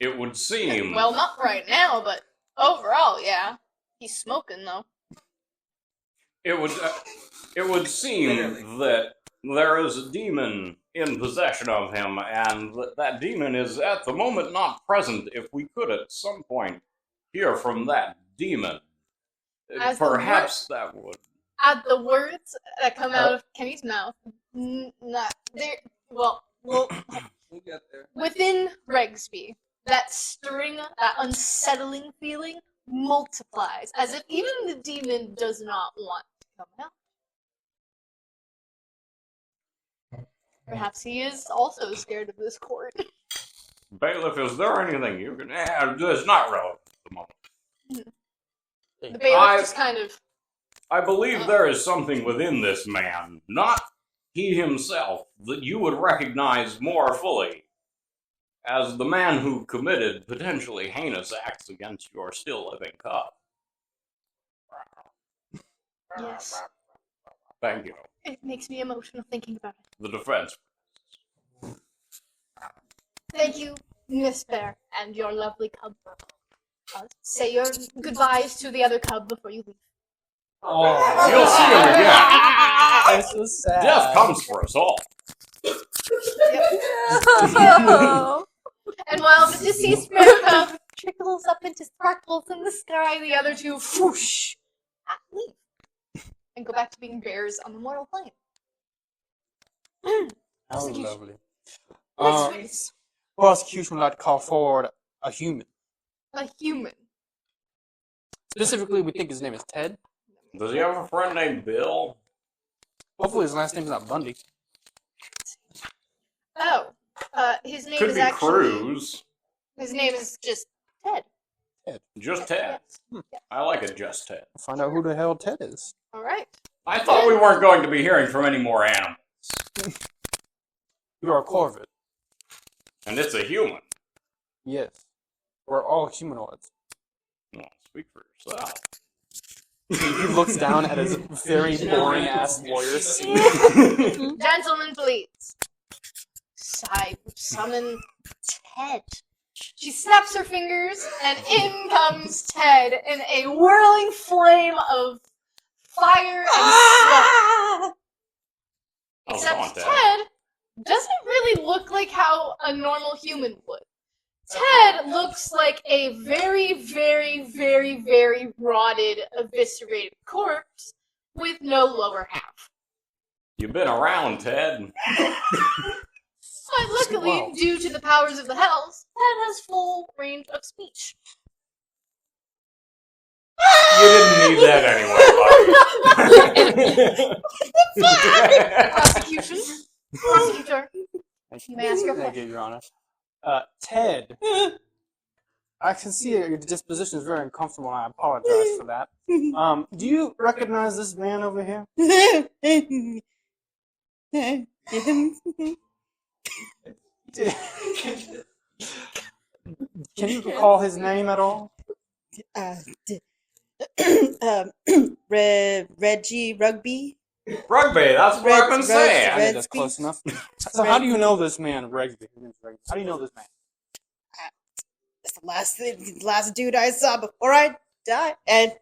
It would seem... Well, not right now, but overall, yeah. He's smoking though. It would seem that there is a demon in possession of him, and that demon is at the moment not present. If we could at some point hear from that demon, As perhaps that would... At the words that come out of Kenny's mouth, well, We'll get there. within Regsby, that stirring, that unsettling feeling multiplies, as if even the demon does not want to come out. Perhaps he is also scared of this court. Bailiff, is there anything you can... it's not relevant at the moment. The bailiff just kind of... I believe there is something within this man, not he himself, that you would recognize more fully as the man who committed potentially heinous acts against your still living cub. Yes. Thank you. It makes me emotional thinking about it. The defense. Thank you, Miss Bear, and your lovely cub. Say your goodbyes to the other cub before you leave. You'll see him again. This is sad. Death comes for us all. And while the deceased bear cub trickles up into sparkles in the sky, the other two whoosh leave and go back to being bears on the mortal plane. How Prosecution. lovely. Next witness, Prosecution would like to call forward a human. a human. Specifically, we think his name is Ted. Does he have a friend named Bill? Hopefully his last name is not Bundy. Oh, his name Could is be actually Cruz. his name is just Ted. Ted. Just Ted. I like it, just Ted. Find out who the hell Ted is. All right. I thought we weren't going to be hearing from any more animals. You're a Corvid. And it's a human. Yes. We're all humanoids. Well, speak for yourself. He looks down at his very boring ass lawyer seat. Gentlemen, please. I summon Ted. She snaps her fingers, and in comes Ted in a whirling flame of fire and smoke. Except Ted doesn't really look like how a normal human would. Ted looks like a very, very, very, very rotted, eviscerated corpse with no lower half. You've been around, Ted. But luckily, due to the powers of the hells, Ted has full range of speech. You didn't need that anyway, Prosecution. Prosecutor. You may ask your Thank question. you, Your Honor. Ted. I can see your disposition is very uncomfortable, and I apologize for that. Do you recognize this man over here? Can you recall his name at all? Reggie Rugby. Rugby, that's what I've been saying. I think that's close enough. So how do you know this man, Regsby? How do you know this man? That's the last dude I saw before I died. And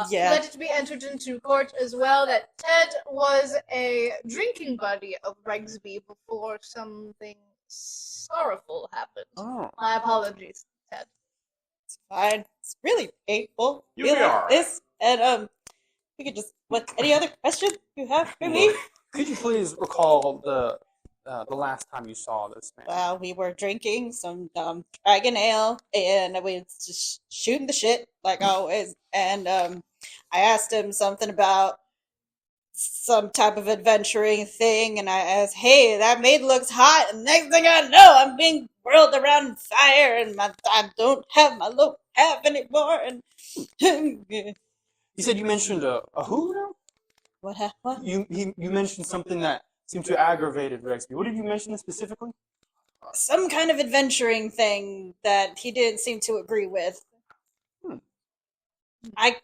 yeah. Let it be entered into court as well that Ted was a drinking buddy of Regsby before something sorrowful happened. Oh. My apologies, Ted. it's fine. It's really painful. You'll be feeling alright. this. And we could just any other question you have for me? Could you please recall the last time you saw this man? Well, we were drinking some dragon ale, and we was just shooting the shit like always. And I asked him something about some type of adventuring thing, and I asked, "Hey, that maid looks hot." And next thing I know, I'm being whirled around in fire, and I don't have my low half anymore. And You said you mentioned a who now? what? You mentioned something that seemed to have aggravated Regsby. What did you mention specifically? Some kind of adventuring thing that he didn't seem to agree with. I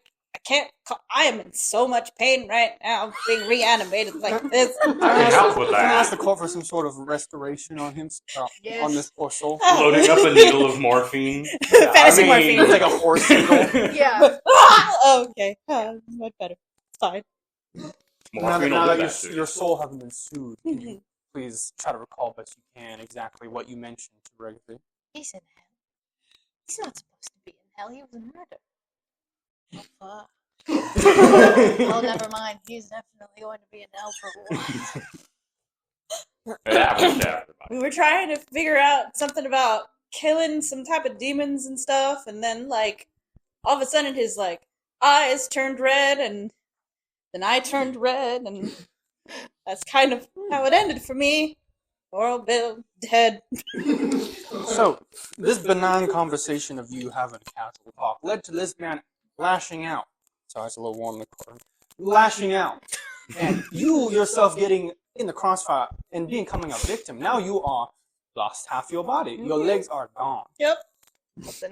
can't. I am in so much pain right now, being reanimated like this. I can help with Can I ask that. the court for some sort of restoration on him, Yes. on this poor soul? Loading up a needle of morphine. Fantasy I mean- morphine. It's like a horse sickle. Yeah. Okay, much better. It's fine. Morphine Now will that do that to you. your soul hasn't been soothed, can you please try to recall best you can exactly what you mentioned to Regsby? He's in hell. He's not supposed to be in hell. He was a murderer. Oh, oh, never mind. He's definitely going to be in hell for a while. It happens to everybody. We were trying to figure out something about killing some type of demons and stuff, and then all of a sudden his eyes turned red, and then I turned red, and that's kind of how it ended for me. Poor old Bill, dead. So, this benign conversation of you having casual talk led to this man lashing out. Sorry, it's a little warm in the corner. Lashing out. And you yourself getting in the crossfire and becoming a victim. Now you are lost half your body. Your legs are gone. Yep.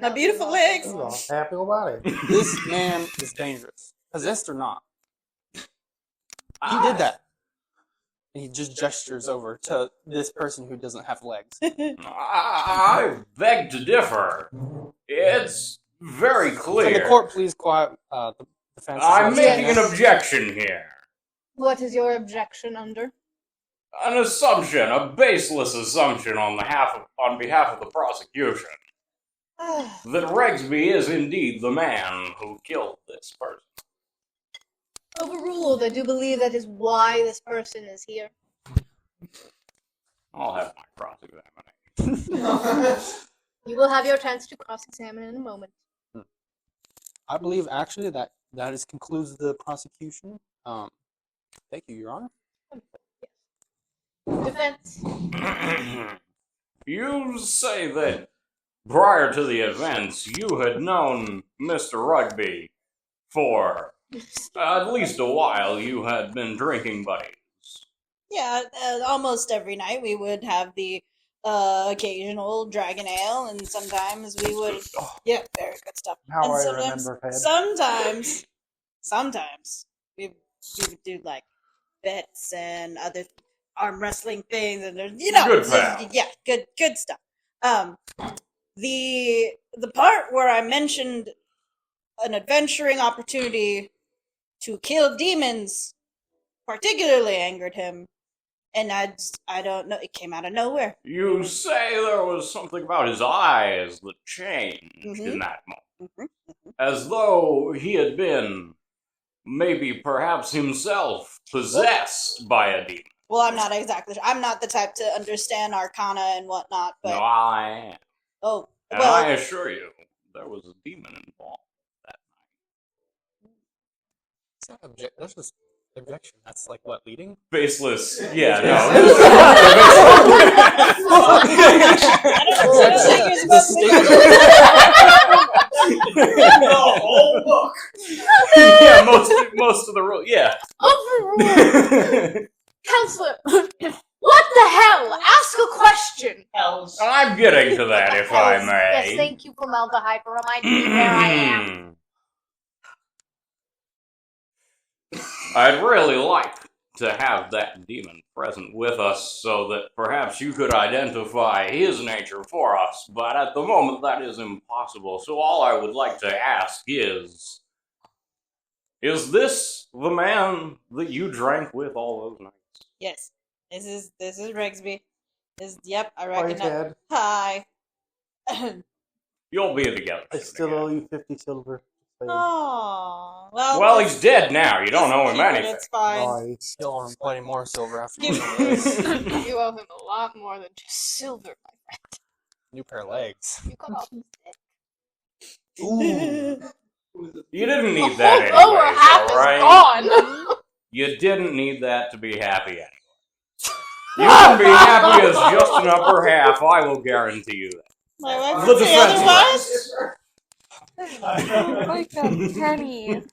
My beautiful legs. You lost half your body. This man is dangerous. Possessed or not. He did that. And he just gestures over to this person who doesn't have legs. I beg to differ. It's very Can clear. the court please quiet the defense? I'm making an objection here. What is your objection under? An assumption, a baseless assumption on behalf of the prosecution. That Regsby is indeed the man who killed this person. Overruled. I do believe that is why this person is here. I'll have my cross-examination. You will have your chance to cross-examine in a moment. I believe actually that concludes the prosecution. Thank you, Your Honor. Defense. You say that prior to the events, you had known Mr. Rugby for at least a while. You had been drinking buddies. Yeah, almost every night we would have the occasional dragon ale, and sometimes we would. Yeah, very good stuff. Now and I sometimes, remember, Ted. sometimes we would do like bets and other arm wrestling things, and there's Good pal. yeah, good stuff. The part where I mentioned an adventuring opportunity to kill demons particularly angered him, and I don't know, it came out of nowhere. You say there was something about his eyes that changed in that moment. As though he had been, maybe perhaps himself, possessed by a demon. Well, I'm not exactly sure. I'm not the type to understand arcana and whatnot, but... No, I am. Oh, And well... I assure you, there was a demon involved that night. That's just objection. That's like what, leading? Baseless. Yeah, no. The whole book. Yeah, most of the rules. Yeah. Overruled. Counselor, what the hell? Ask a question. I'm getting to that, if I may. Yes, thank you, Formaldehyde, for reminding me where I am. I'd really like to have that demon present with us so that perhaps you could identify his nature for us, but at the moment that is impossible. So all I would like to ask is this the man that you drank with all those nights? Yes, this is Regsby. Yep, I Hi, recognize. Ted. Hi. You'll be together. I soon still again. owe you 50 silver. Oh, Well, he's dead now. You don't owe him keep it, anything. It's fine. Right. Still owe him plenty more silver after Give this. You owe him a lot more than just silver, my friend. New pair of legs. You got off his dick. Ooh. You didn't need The that whole lower half anyways, is alright? gone. You didn't need that to be happy anyway. You can be happy as just an upper half, I will guarantee you that. My wife The would say defense otherwise. Like a penny.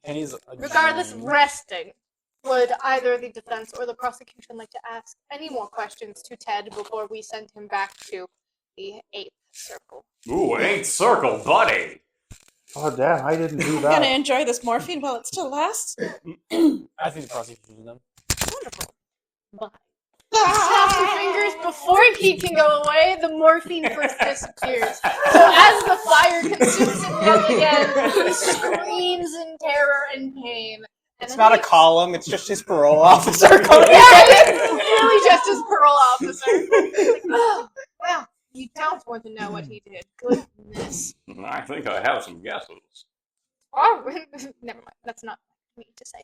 And he's Regardless, resting. Would either the defense or the prosecution like to ask any more questions to Ted before we send him back to the 8th circle? Ooh, 8th circle, buddy! Oh, damn, I didn't do I'm gonna that. enjoy this morphine while it still lasts. I think the prosecution done. Wonderful. Bye. Snaps your fingers before he can go away. The morphine first disappears. So as the fire consumes him yet again, he screams in terror and pain. And It's then not a he- column, it's just his parole officer. Yeah, it's really just his parole officer. Like, oh, well, you don't want to know what he did. Goodness. I think I have some guesses. Oh, never mind. That's not me to say.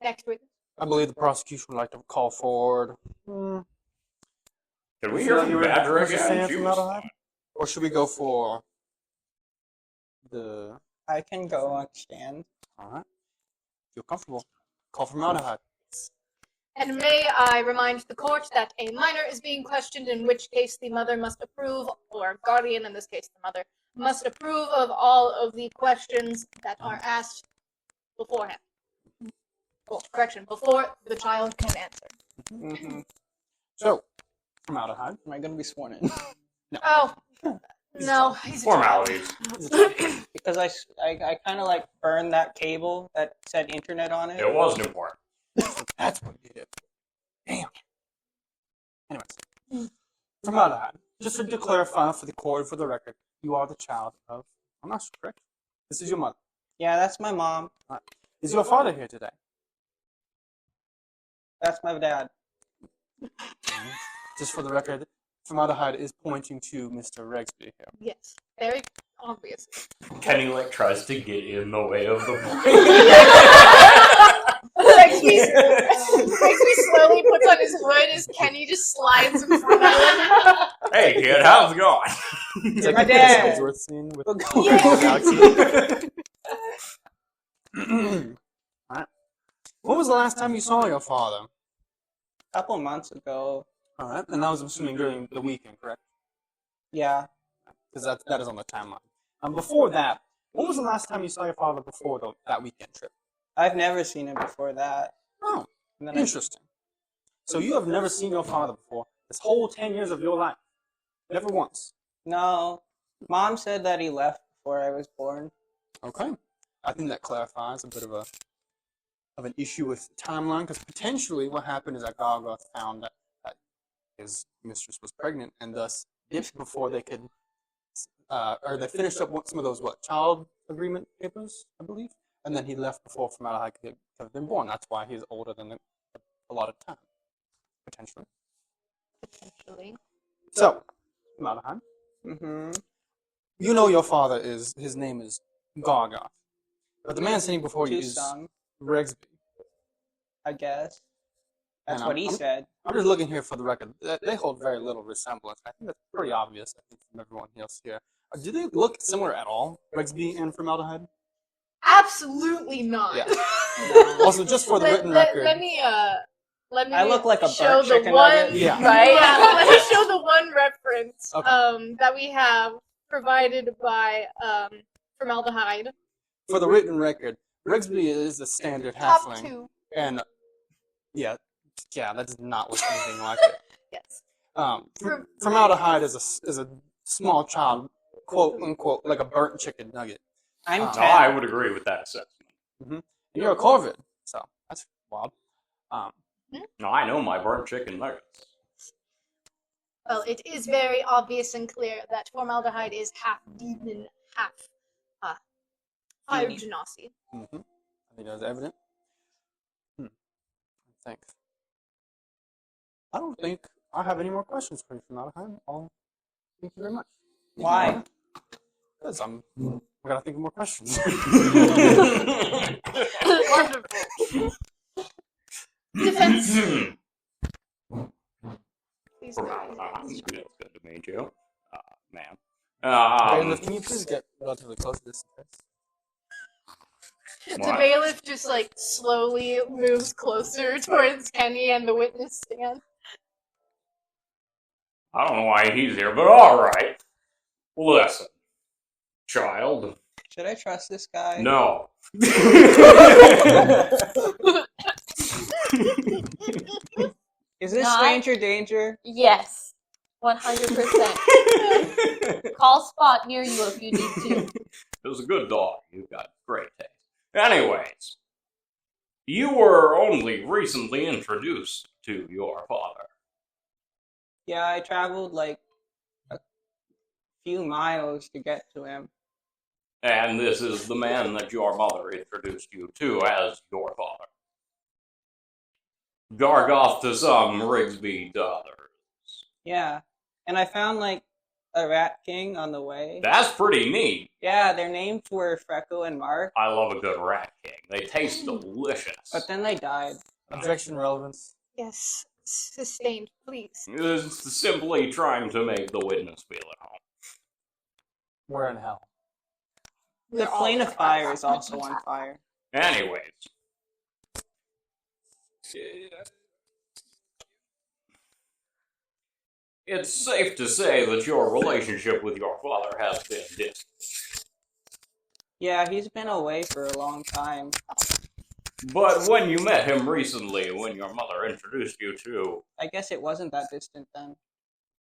Next week. I believe the prosecution would like to call forward. Can we hear from Badger again? She was fine. Or should we go for the... I can go on stand. Alright. Feel comfortable. Call formaldehyde. And may I remind the court that a minor is being questioned, in which case the mother must approve, or guardian, in this case the mother, must approve of all of the questions that are asked beforehand. Oh, correction, before the child can answer. Mm-hmm. So, formaldehyde. Am I going to be sworn in? Oh, no, he's a Formalities. Because I kind of like burned that cable that said internet on it. It wasn't important. That's what you did. Damn. Anyways. Formaldehyde. Just to clarify for the court and for the record, you are the child of... I'm not sure, correct? This is your mother. Yeah, that's my mom. Is your father here today? That's my dad. Just for the record, formaldehyde is pointing to Mr. Regsby here. Yes, very obvious. Kenny tries to get in the way of the Regsby slowly puts on his hood as Kenny just slides in front of him. Hey kid, how's it going? It's My like the dad. Ellsworth scene with Yeah. Galaxy. Alright. When was the last time you saw your father? A couple months ago, All right, and that was assuming during the weekend, correct? Yeah. Because that is on the timeline. Before that, when was the last time you saw your father before that weekend trip? I've never seen him before that. Oh, And then interesting. So you have never seen your father before this whole 10 years of your life? Never once? No. Mom said that he left before I was born. Okay. I think that clarifies a bit of an issue with timeline, because potentially what happened is that Gargauth found that his mistress was pregnant, and thus dipped before they could, or they finished up some of those child agreement papers, I believe, and then he left before formaldehyde could have been born. That's why he's older than a lot of time, potentially. Potentially. So, formaldehyde. Mm-hmm. You know your father his name is Gargauth, but the man sitting before you is Tucson, Regsby. I guess. That's And what he said. I'm just looking here for the record. They hold very little resemblance. I think that's pretty obvious, I think, from everyone else here. Do they look similar at all, Regsby and formaldehyde? Absolutely not. Yeah. Also, just for the written record. Let me I look like a show burnt the chicken one. nugget. Yeah. Right. Yeah. Let me show the one reference Okay. that we have provided by formaldehyde. For the written record, Regsby is a standard Top halfling. 2. And, yeah, that does not look anything like it. Yes. Formaldehyde is a small child, quote unquote, like a burnt chicken nugget. I'm No, 10. No, I would agree with that assessment. And you're a Corvid, so that's wild. No, I know my burnt chicken nuggets. Well, it is very obvious and clear that formaldehyde is half demon, half fire genasi. I think that's evident. Thanks. I don't think I have any more questions for you, formaldehyde. Thank you very much. Why? Because I gotta think of more questions. Wonderful. Defense. Please, It's good to meet you, ma'am. Bailiff, can you please get relatively close to this? The What? bailiff just slowly moves closer towards Kenny and the witness stand. I don't know why he's here, but all right. Listen, child. Should I trust this guy? No. Is this Not- stranger danger? Yes, 100%. Call spot near you if you need to. It was a good dog. You've got great taste. Anyways, you were only recently introduced to your father. Yeah, I traveled a few miles to get to him. And this is the man that your mother introduced you to as your father. Gargauth to some, Regsby to others. Yeah. And I found a rat king on the way. That's pretty neat. Yeah, their names were Freckle and Mark, I love a good rat king. They taste delicious. but then they died. Objection relevance. Yes, sustained, please. It's simply trying to make the witness feel at home. We're in hell. The plane of fire is also on fire. Anyways. It's safe to say that your relationship with your father has been distant. Yeah, he's been away for a long time. But when you met him recently, when your mother introduced you to... I guess it wasn't that distant then.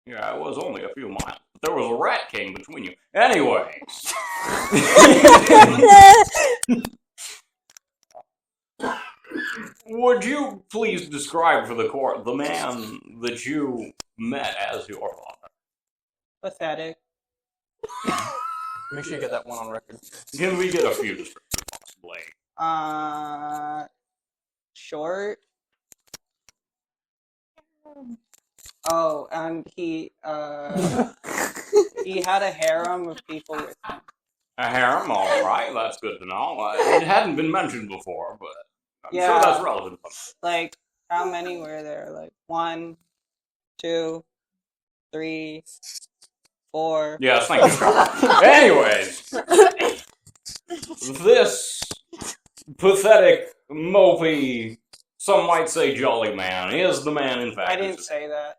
Yeah, it was only a few miles. But there was a rat king between you. Anyways. Would you please describe for the court the man that you met as your father? Pathetic. Make sure you get that one on record. Can we get a few descriptions, possibly? Short. Oh, and he had a harem of people with him. A harem, all right, that's good to know. It hadn't been mentioned before, but I'm Yeah. sure that's relevant. How many were there? 1, 2, 3, 4. Yes, thank you. Anyways, this pathetic, mopey, Some might say jolly man, is the man in fact. I didn't say that.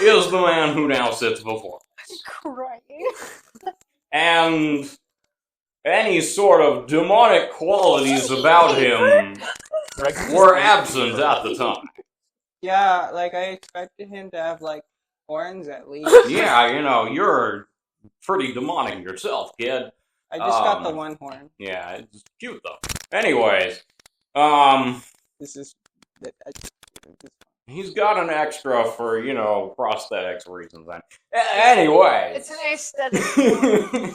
Is the man who now sits before us. Crying. And any sort of demonic qualities about him were absent at the time. Yeah, like I expected him to have like horns at least. Yeah, you know, you're pretty demonic yourself, kid. I just got the one horn. Yeah, it's cute though. Anyways, This is. he's got an extra for, you know, prosthetics reasons. Anyway. It's an aesthetic.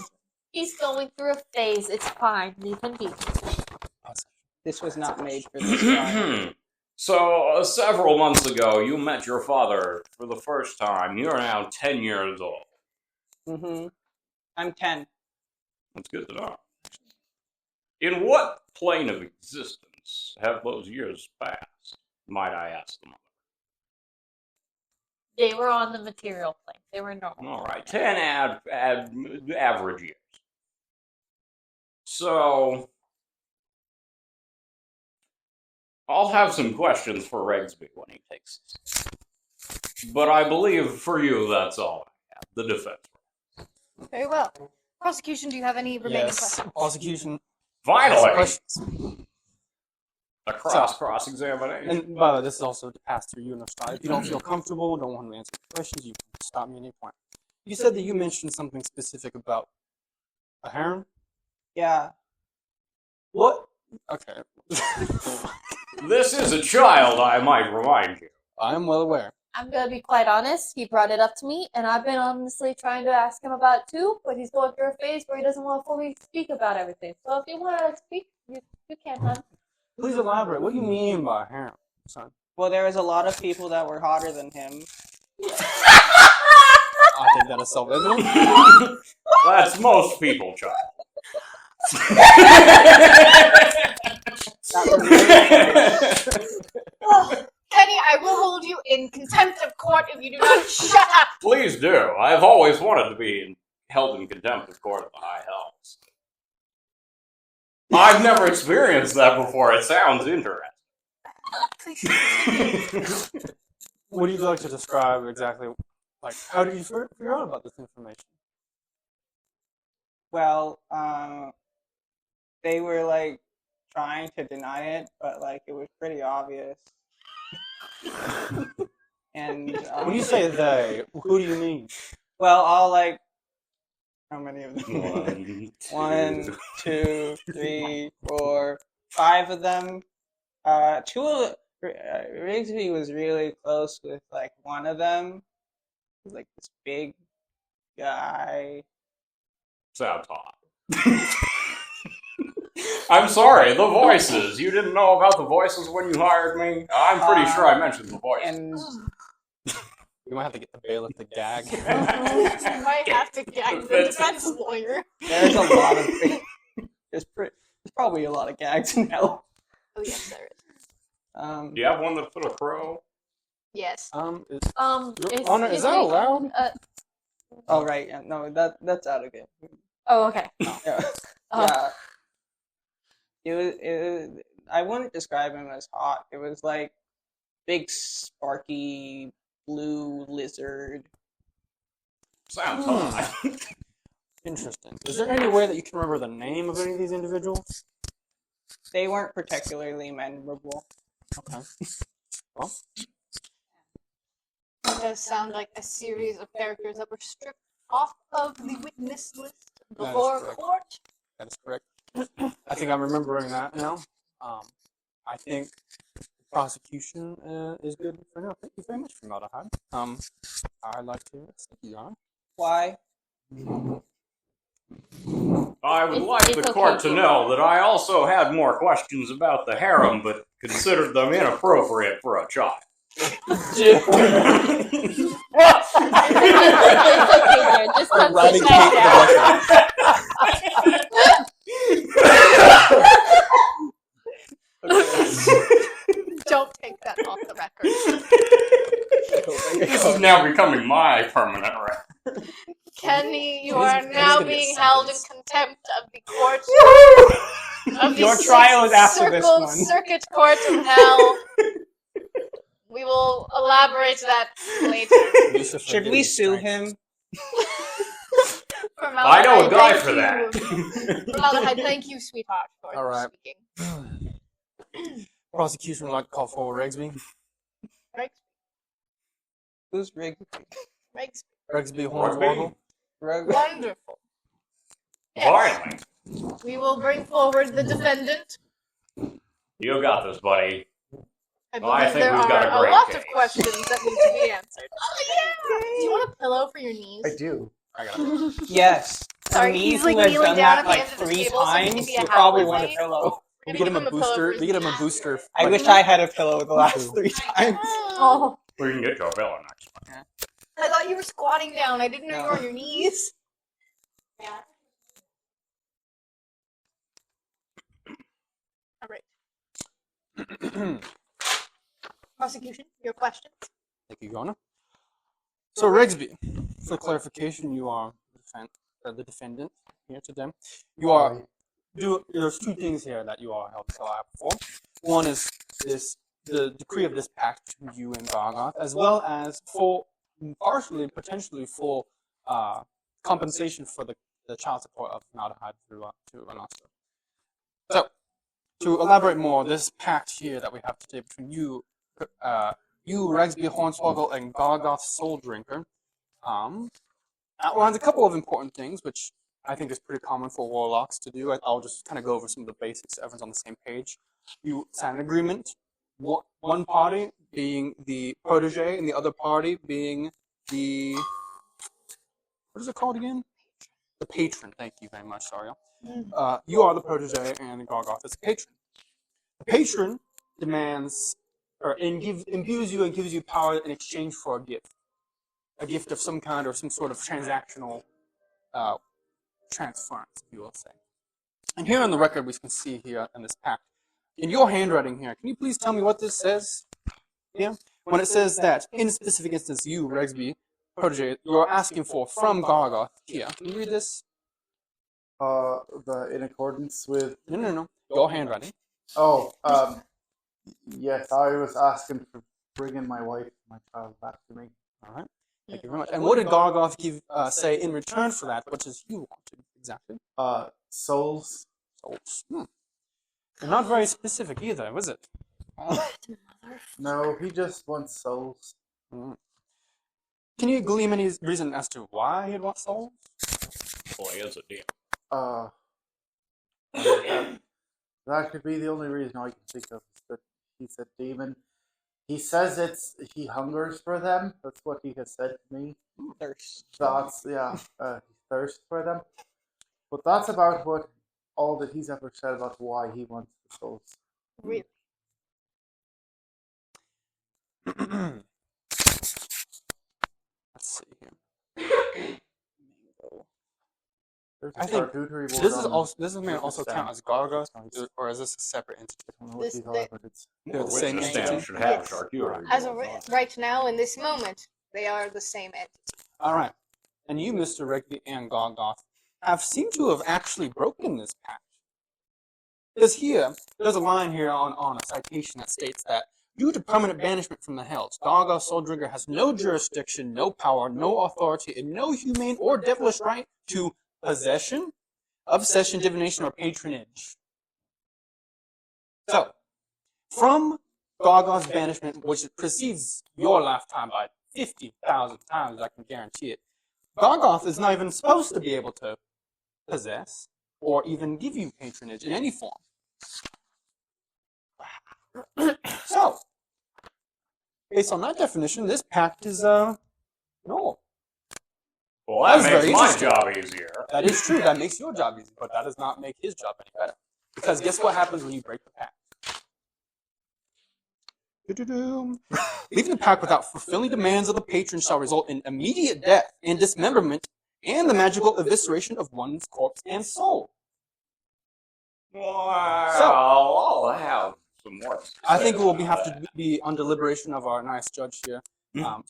He's going through a phase. It's fine. Leave him be. This was not made for this guy. So, several months ago, you met your father for the first time. You're now 10 years old. Mm-hmm. I'm 10. That's good to know. In what plane of existence have those years passed, might I ask the mother? They were on the material plane. They were normal. All right, 10 average years. So, I'll have some questions for Regsby when he takes this. But I believe for you, that's all I have. The defense. Very well. Prosecution, do you have any remaining questions? Prosecution. Finally! Questions. A cross-examination. And by the way, this is also to pass through you and If you don't feel comfortable, don't want to answer questions, you can stop me at any point. You said that you mentioned something specific about a harem? Yeah. What? Okay. This is a child, I might remind you. I'm well aware. I'm gonna be quite honest. He brought it up to me, and I've been honestly trying to ask him about it too, but he's going through a phase where he doesn't want to fully speak about everything. So if you want to speak, you can, hon. Please elaborate. What do you mean by harem, son? Well, there was a lot of people that were hotter than him. I think that is self-evident. That's most people, child. Kenny, I will hold you in contempt of court if you do not shut up. Please do. I've always wanted to be held in contempt of court at the High Hells. I've never experienced that before. It sounds interesting. Please. Would you like to describe exactly, like, how did you figure out about this information? Well, they were like trying to deny it, but like it was pretty obvious. And When you say they, who do you mean? well, I'll like how many of them? 1, 2, 3, 4, 5 of them. Two of Regsby was really close with like one of them. He was like this big guy. Sounds hot. I'm sorry, the voices. You didn't know about the voices when you hired me? I'm pretty sure I mentioned the voices. And We might have to get the bailiff to gag. You might have to gag the defense lawyer. there's a lot of there's probably a lot of gags in hell. Oh yes, there is. Do you have one that put a crow? Yes. Your Is, Honor, is that allowed? Oh right, yeah, no, that's out again. Oh, okay. Yeah. Yeah. It was, I wouldn't describe him as hot. It was like big sparky blue lizard. Sounds hot. Interesting. Is there any way that you can remember the name of any of these individuals? They weren't particularly memorable. Okay. Well, It does sound like a series of characters that were stripped off of the witness list before correct. court. that is correct. I think I'm remembering that now. I think the prosecution is good for now. Thank you very much, Formaldehyde. I'd like to thank you, Your Honor. Why? I would It's- like it's the okay court to to- know that I also had more questions about the harem, but considered them inappropriate for a child. It's okay, dear. Just come sit back down. Don't take that off the record. This is now becoming my permanent record. Kenny, you Kenny's- are Kenny's now gonna get being held in sentenced. contempt of the court. Of the Your trial is Sixth after this Circle one. Circuit Court of Hell. We will elaborate that later. Should we sue him? I know a Formaldehyde, guy thank for you. that. Formaldehyde, thank you, sweetheart, for All right. speaking. Prosecution would like to call forward Regsby. Who's Regsby? Regsby Hornswoggle. Wonderful. Finally. We will bring forward the defendant. You got this, buddy. I I believe think there we've got a are a great lot case. of questions that need to be answered. Oh yeah! Do you want a pillow for your knees? I do. I got it. Yes. Sorry, For me, he's, like, who has kneeling done down that at the like end of the 3 table so he can times, be a you hat probably with want a me. pillow. We get him a pillow booster. for his We get him a knees. booster. I wish I had a pillow the last 3 times. Oh, We can get you a pillow next time. I thought you were squatting down. I didn't know you were on your knees. All right. Prosecution, your questions. Thank you, Your Honor. So, Regsby, for clarification, you are the defendant here today. You are. There's 2 things here that you are held liable for. One is the decree of this pact between you and Gargauth, as well as partially, potentially full compensation for the child support of Formaldehyde to Anasta. So, to elaborate more, this pact here that we have today between you, Regsby Hornswoggle, and Gargauth Soul Drinker, outlines a couple of important things, which I think is pretty common for warlocks to do. I'll just kind of go over some of the basics so everyone's on the same page. You sign an agreement, one party being the protege, and the other party being the... What is it called again? The patron. Thank you very much, sorry. You are the protege, and Gargauth is the patron. The patron demands, or imbues you and gives you power in exchange for a gift of some kind or some sort of transactional transference, if you will say. And here on the record, we can see here in this pact, in your handwriting here, can you please tell me what this says? Yeah, when it says that in a specific instance, you, Regsby, protege, you're asking for from Gargauth here. Can you read this? In accordance with... No. Your handwriting. Oh, yes, I was asking for bringing my wife and my child back to me. All right. Thank you very much. And what did Gargauth say in return for that? What does he want exactly? Souls. Souls. And not very specific either, was it? No, he just wants souls. Can you glean any reason as to why he'd want souls? Boy, is a deal. That could be the only reason I can think of, is that he's a demon. He says he hungers for them. That's what he has said to me. Thirst. He thirsts for them. But that's about all that he's ever said about why he wants the souls. Really? Let's see here. I think this may also count as Gargauth, or is this a separate entity? I don't know what This- these are, but it's... They're the same Witness entity. stand should have Yes. charcuterie. As of right now, in this moment, they are the same entity. All right. And you, Mr. Regsby and Gargauth, seem to have actually broken this pact. Because there's a line here on a citation that states that due to permanent banishment from the Hells, Gargauth Soulbringer has no jurisdiction, no power, no authority, and no humane or devilish right to possession, obsession, divination, or patronage. So, from Gargauth's banishment, which precedes your lifetime by 50,000 times, I can guarantee it, Gargauth is not even supposed to be able to possess or even give you patronage in any form. So, based on that definition, this pact is null. Well, That was that very makes my interesting. job easier. That is true. That makes your job easy, but that does not make his job any better. Because guess what happens when you break the pact? Leaving the pact without fulfilling demands of the patron shall result in immediate death and dismemberment and the magical evisceration of one's corpse and soul. Well, I'll have some more. I think it will have to be on deliberation of our nice judge here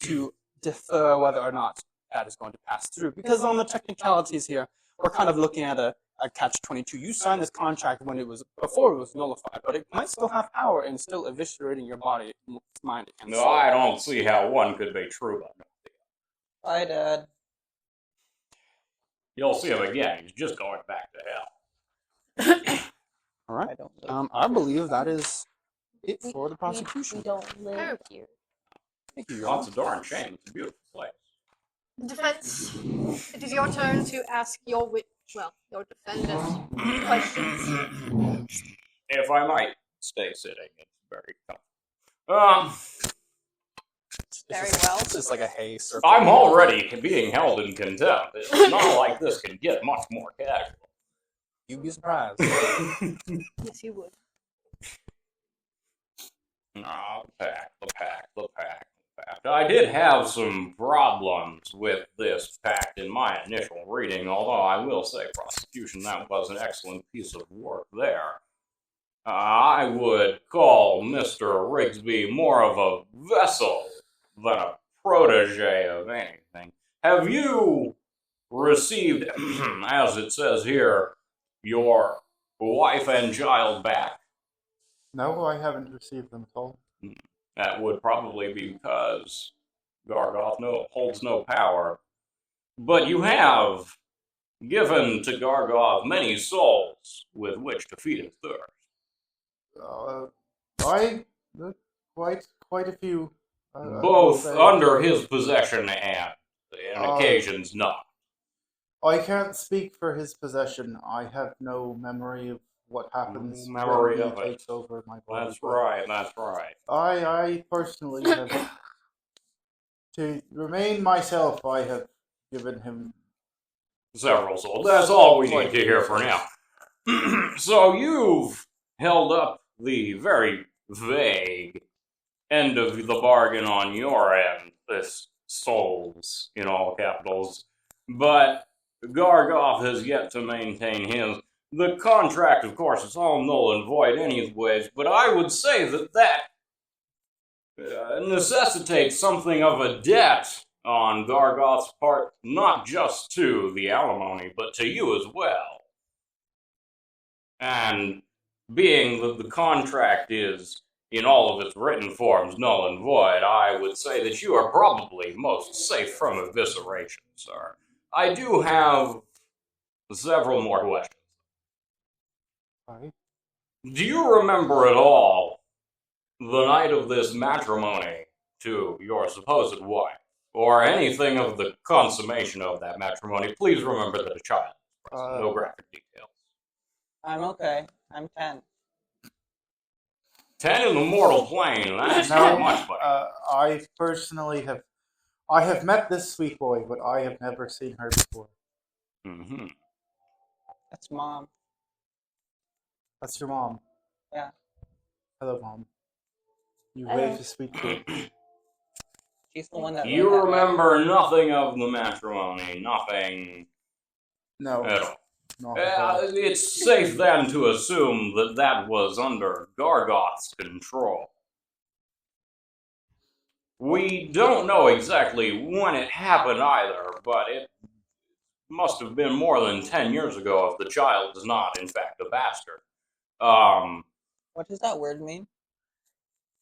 to defer whether or not, that is going to pass through. Because on the technicalities here, we're kind of looking at a catch-22. You signed this contract before it was nullified, but it might still have power and still eviscerating your body, mind, and No, soul. I don't see how one could be true. Bye, Dad. You'll see him again. He's just going back to hell. All right. I don't know. I believe that is it We- for the prosecution. We don't live here. Thank you, Well, Your it's a darn shame. It's a beautiful place. Defense, it is your turn to ask your defendant questions. If I might stay sitting, it's very comfortable. Very well. It's just like a hay circle. I'm already being held in contempt. It's not like this can get much more casual. You'd be surprised. Yes, you would. Oh, the pact. I did have some problems with this pact in my initial reading, although I will say, prosecution, that was an excellent piece of work there. I would call Mr. Regsby more of a vessel than a protege of anything. Have you received, as it says here, your wife and child back? No, I haven't received them at all. That would probably be because Gargauth holds no power. But you have given to Gargauth many souls with which to feed his thirst. Quite a few. Both under his possession and on occasions not. I can't speak for his possession. I have no memory of what happens memory when of he it. takes over my body. That's right. I personally have, to remain myself, I have given him Several souls. That's all we need to hear for now. So you've held up the very vague end of the bargain on your end, this souls in all capitals, but Gargauth has yet to maintain his. The contract, of course, is all null and void anyways, but I would say that necessitates something of a debt on Gargauth's part, not just to the alimony, but to you as well. And being that the contract is, in all of its written forms, null and void, I would say that you are probably most safe from evisceration, sir. I do have several more questions. Sorry. Do you remember at all the night of this matrimony to your supposed wife, or anything of the consummation of that matrimony? Please remember that a child is present. No graphic details. I'm okay. I'm 10. 10 in the mortal plane. That's not much, buddy. I personally have met this sweet boy, but I have never seen her before. Mm-hmm. That's Mom. That's your mom. Yeah. Hello, Mom. You wave to sweet kid. She's the one that. You remember nothing of the matrimony, nothing No. at all. Not at all. It's safe then to assume that that was under Gargauth's control. We don't know exactly when it happened either, but it must have been more than 10 years ago if the child is not, in fact, a bastard. What does that word mean?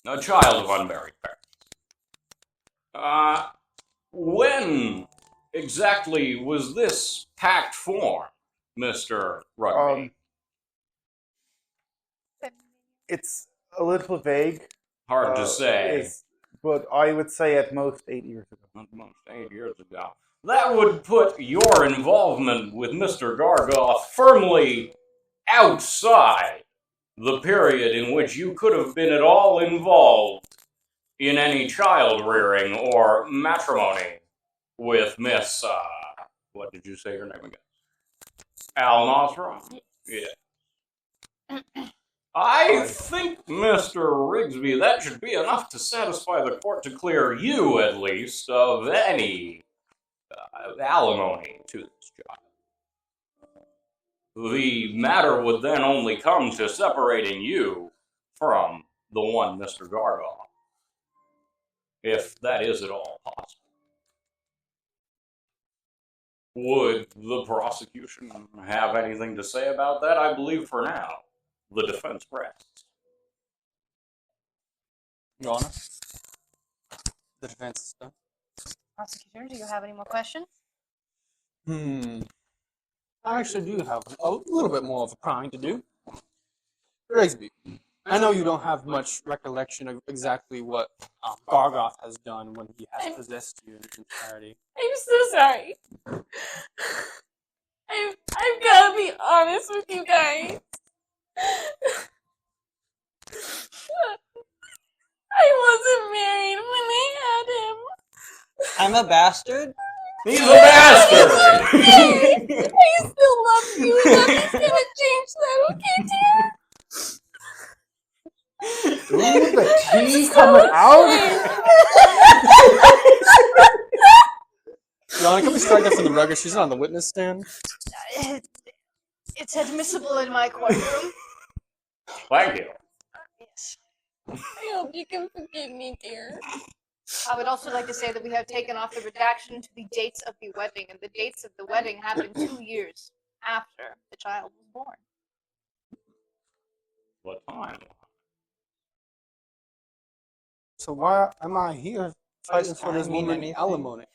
A child of unmarried parents. When exactly was this pact formed, Mr. Rugby? It's a little vague. Hard to say. But I would say at most 8 years ago. At most 8 years ago. That would put your involvement with Mr. Gargauth firmly outside the period in which you could have been at all involved in any child rearing or matrimony with Miss, what did you say her name again? Al Nasra? Yeah. I think, Mr. Regsby, that should be enough to satisfy the court to clear you, at least, of any alimony to this child. The matter would then only come to separating you from the one Mr. Gargauth, if that is at all possible. Would the prosecution have anything to say about that? I believe for now, the defense rests. Your Honor, the defense is done. Prosecutor, do you have any more questions? I actually do have a little bit more of a prying to do. Regsby, I know you don't have much recollection of exactly what Gargauth has done when he has possessed you in its entirety. I'm so sorry. I've gotta be honest with you guys. I wasn't married when I had him. I'm a bastard. He's a bastard! Okay. I still love you. Nothing's gonna change that, okay, dear? Ooh, the tea coming out. Your Honor, can we strike that from the record? She's not on the witness stand. It's admissible in my courtroom. Thank you. Yes. I hope you can forgive me, dear. I would also like to say that we have taken off the redaction to the dates of the wedding, and the dates of the wedding happened 2 years after the child was born. What time? So why am I here fighting for this Does time mean woman anything? alimony?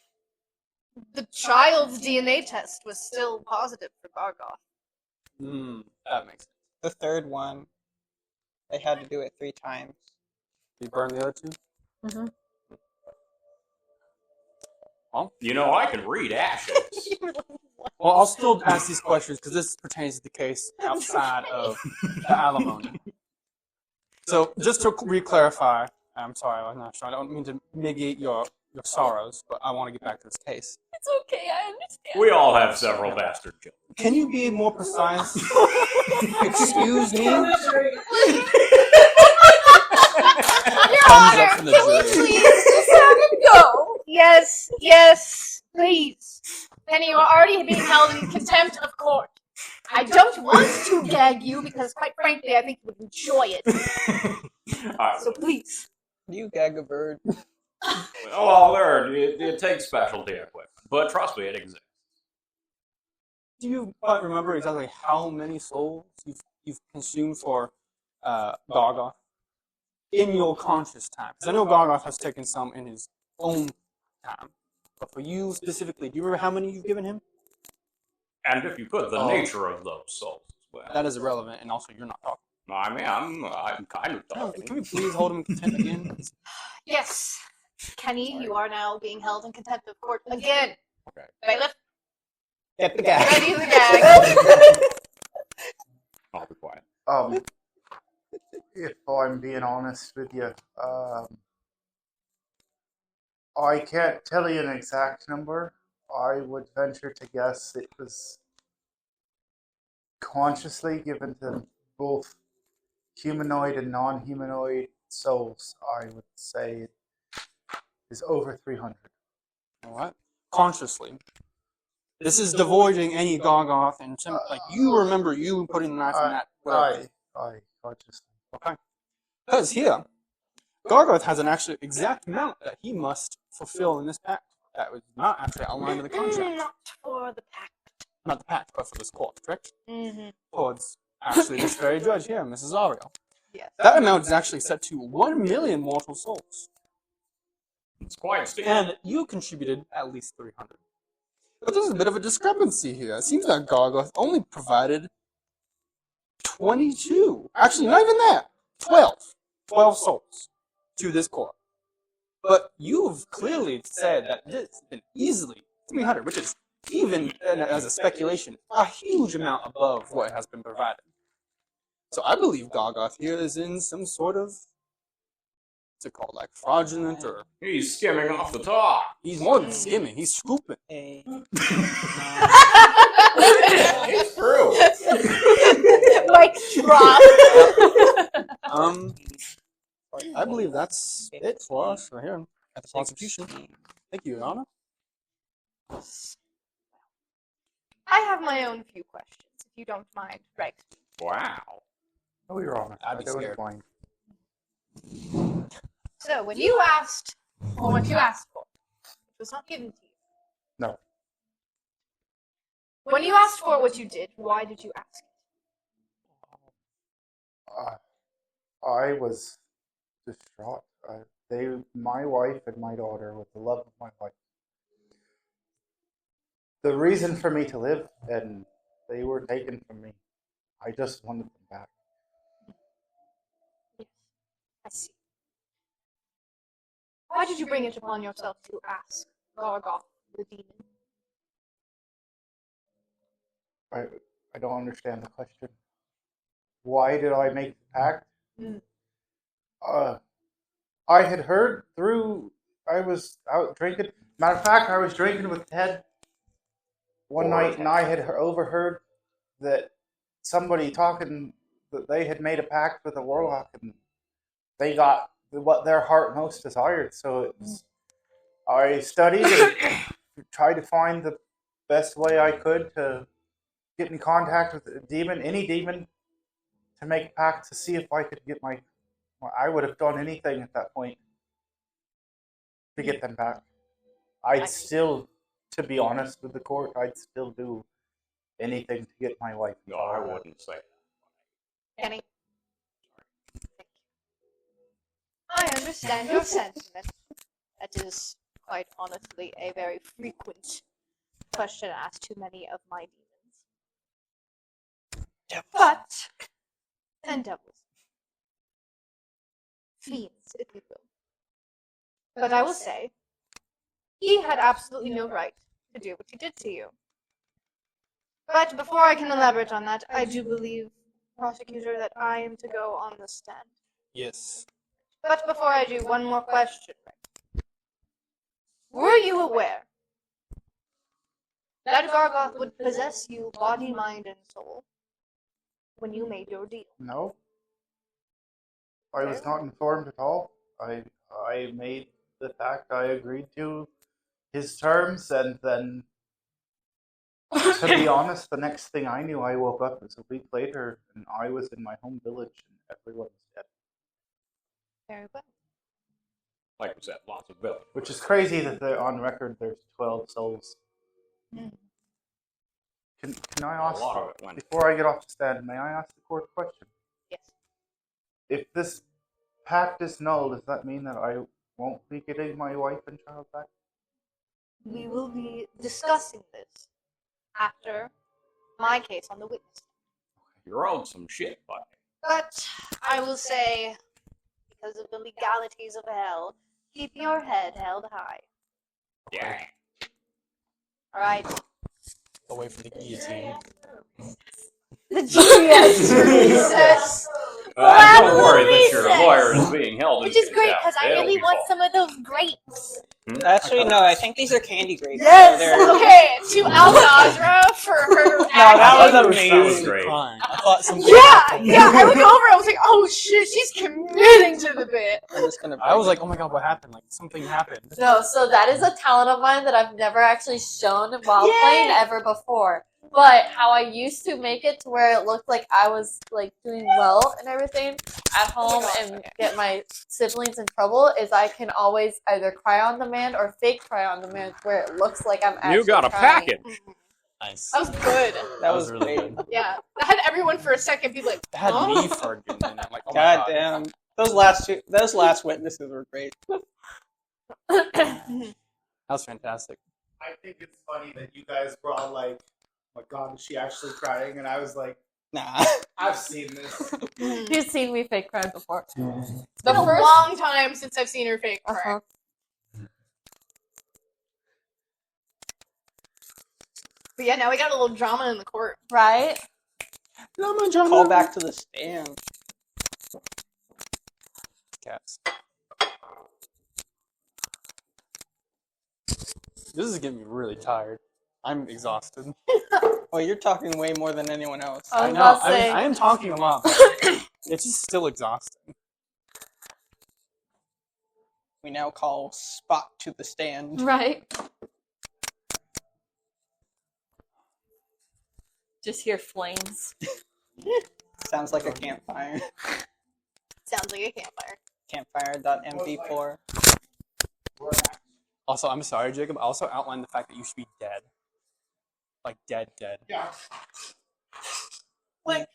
The child's DNA test was still positive for Gargauth. That makes sense. The third one, they had to do it 3 times. You burn the other two? Well, you know, I can read ashes. Well, I'll still ask these questions because this pertains to the case outside of the alimony. So, just to re-clarify, I'm sorry, I'm not sure. I don't mean to negate your sorrows, but I want to get back to this case. It's okay, I understand. We all have several bastard children. Can you be more precise? Excuse me? Your Thumbs Honor, up from the can we jury. please just have him go? Yes, yes, please. Penny, you are already being held in contempt of court. I don't want to gag you because, quite frankly, I think you would enjoy it. Alright. So please. You gag a bird. Well, it takes specialty equipment, but trust me, it exists. Do you quite remember exactly how many souls you've consumed for Gargauth in your conscious time? Because I know Gargauth has taken some in his own time, but for you specifically, do you remember how many you've given him? And if you could, the nature of those souls as well. That is irrelevant, and also you're not talking. I mean, I'm kind of talking. Can we please hold him in contempt again? Yes. Kenny, you are now being held in contempt of court again. Okay. Bailiff, Get the gag. ready the gag. I'll be quiet. If I'm being honest with you, I can't tell you an exact number. I would venture to guess it was consciously given to both humanoid and non-humanoid souls. I would say it is over 300. All right. Consciously. This is devoiding any Gargauth and like you remember you putting the knife in that. Whatever. I consciously. Okay. Because here, Gargauth has an actual exact amount that he must fulfill in this pact. That was not actually outlined in the contract. Not for the pact. Not the pact, but for this court, correct? Mm-hmm. Towards actually this very judge here, Mrs. Ariel. Yes. That amount is actually set to 1 million mortal souls. It's quite steep. And you contributed at least 300. But there's a bit of a discrepancy here. It seems that Gargauth only provided 22. Actually, not even that. 12. 12 souls to this court. But you've clearly said that this has been easily 300, which is even as a speculation, a huge amount above what has been provided. So I believe Gargauth here is in some sort of, what's it called, like fraudulent or... He's skimming off the top. He's more than skimming, he's scooping. Hey. It's true. Mic drop. I believe that's it for us right here at the prosecution. Thank you, Your Honor. I have my own few questions, if you don't mind, Rex. Wow. Oh, Your Honor. I'd be I don't scared. mind. So, when you asked for what you asked for, it was not given to you. No. When you asked for what you did, why did you ask I was distraught. My wife and my daughter, was the love of my life. The reason for me to live, and they were taken from me. I just wanted them back. it? I see. Why did you bring it upon yourself to ask Gargauth, the demon? I don't understand the question. Why did I make the pact? Mm. I had heard through. I was out drinking. Matter of fact, I was drinking with Ted one night, and I had overheard that somebody talking that they had made a pact with a warlock, and they got what their heart most desired. So it was, I studied and tried to find the best way I could to get in contact with a demon, any demon, to make a pact to see if I could get my. I would have done anything at that point to get them back. I'd still, to be honest with the court, I'd still do anything to get my wife. No, I wouldn't say that. Kenny? I understand your sentiment. That is quite honestly a very frequent question asked to many of my demons. And devils. Fiends, if you will. But I will say, he had absolutely no right to do what he did to you. But before I can elaborate on that, I do believe, prosecutor, that I am to go on the stand. Yes. But before I do, one more question. Were you aware that Gargauth would possess you body, mind, and soul when you made your deal? No, I was not informed at all. I made the fact I agreed to his terms, and then, to be honest, the next thing I knew, I woke up as a week later, and I was in my home village, and everyone was dead. Very well. Like we said, lots of villains. Which is crazy that they're on record. There's 12 souls. Mm. Can I A ask, lot of it went. before I get off the stand, may I ask the court a question? Yes. If this pact is null, does that mean that I won't be getting my wife and child back? We will be discussing this after my case on the witness. You're owed some shit, buddy. But I will say, because of the legalities of hell, keep your head held high. Yeah. All right. Away from the guillotine. The genius recess. Don't worry that your lawyer is being held. Which is great because I really want some of those grapes. Actually, no, I think these are candy grapes. Yes. So they're- Okay. To Al-Nazra for her. No, that was That amazing. was great. Fine. I thought something Yeah. happened. I look over. I was like, oh shit, she's committing to the bit. I'm just gonna. I was like, oh my god, what happened? Like, something happened. No, so that is a talent of mine that I've never actually shown while Yay! playing ever before. But how I used to make it to where it looked like I was like doing well and everything at home and get my siblings in trouble is I can always either cry on demand or fake cry on demand where it looks like I'm actually You got a crying. package. Nice. That was good. That was really great. good. Yeah. I had everyone for a second be like, It had huh? me for a good minute. I'm like, oh my God god. damn. Those last witnesses were great. That was fantastic. I think it's funny that you guys were all like, oh my god, is she actually crying? And I was like, Nah. I've seen this. You've seen me fake cry before. It's been a long time since I've seen her fake cry. Uh-huh. But yeah, now we got a little drama in the court. Right? Call back to the stand. Cats. This is getting me really tired. I'm exhausted. Well, you're talking way more than anyone else. I was I know. about to say. I am talking a lot, but it's just still exhausting. We now call Spot to the stand. Right? Just hear flames. Sounds like a campfire. Sounds like a campfire. Campfire.mp4. Also, I'm sorry, Jacob. I also outlined the fact that you should be dead. like dead. Yeah. Like,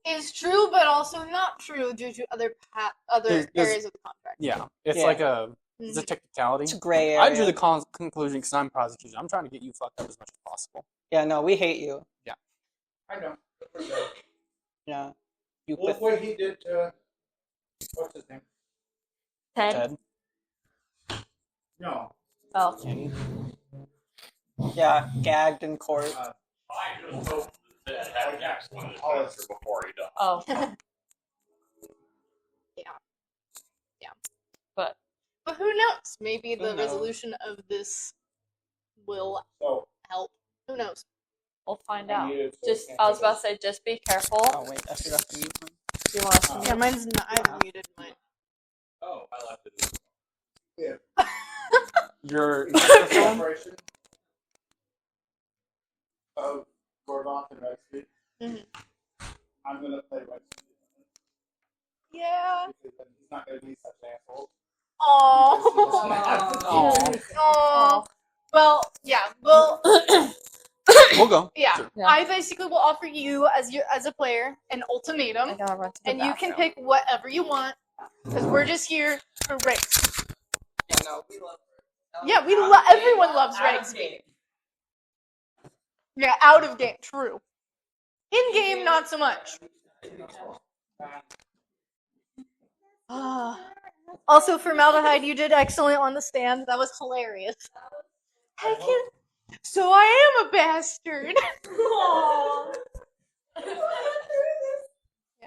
is true, but also not true due to other There's- areas of the contract. Yeah, it's Yeah. like it's a Mhm. technicality. It's a gray area. I drew the conclusion because I'm prosecution. I'm trying to get you fucked up as much as possible. Yeah, no, we hate you. I know. Yeah. You Look what he did to. What's his name? Ted. No. Oh. Yeah, gagged in court. I just hope that had an excellent adventure before he died. Oh. But who knows? Maybe Who the knows? resolution of this will So help. Who knows? We'll find I out. needed to- Just, I was about to say, just be careful. Oh wait, I forgot to mute mine. Do you want us to Yeah, mine's not. I haven't muted mine. Oh, I left it. Your microphone. Celebration of Gargauth and Regsby. Mhm. I'm gonna play Regsby Yeah. because then he's not gonna be such an asshole. Oh. Oh. Oh. Well, yeah. Well, We'll go. yeah. Sure. Yeah. I basically will offer you as a player an ultimatum, I gotta run to the and you can bathroom. pick whatever you want because we're just here for race. Yeah, no, we love her. Yeah, everyone loves Regsby. Yeah, out of game, true. In game, not so much. Also, Formaldehyde, you did excellent on the stand. That was hilarious. Heck yeah. So I am a bastard.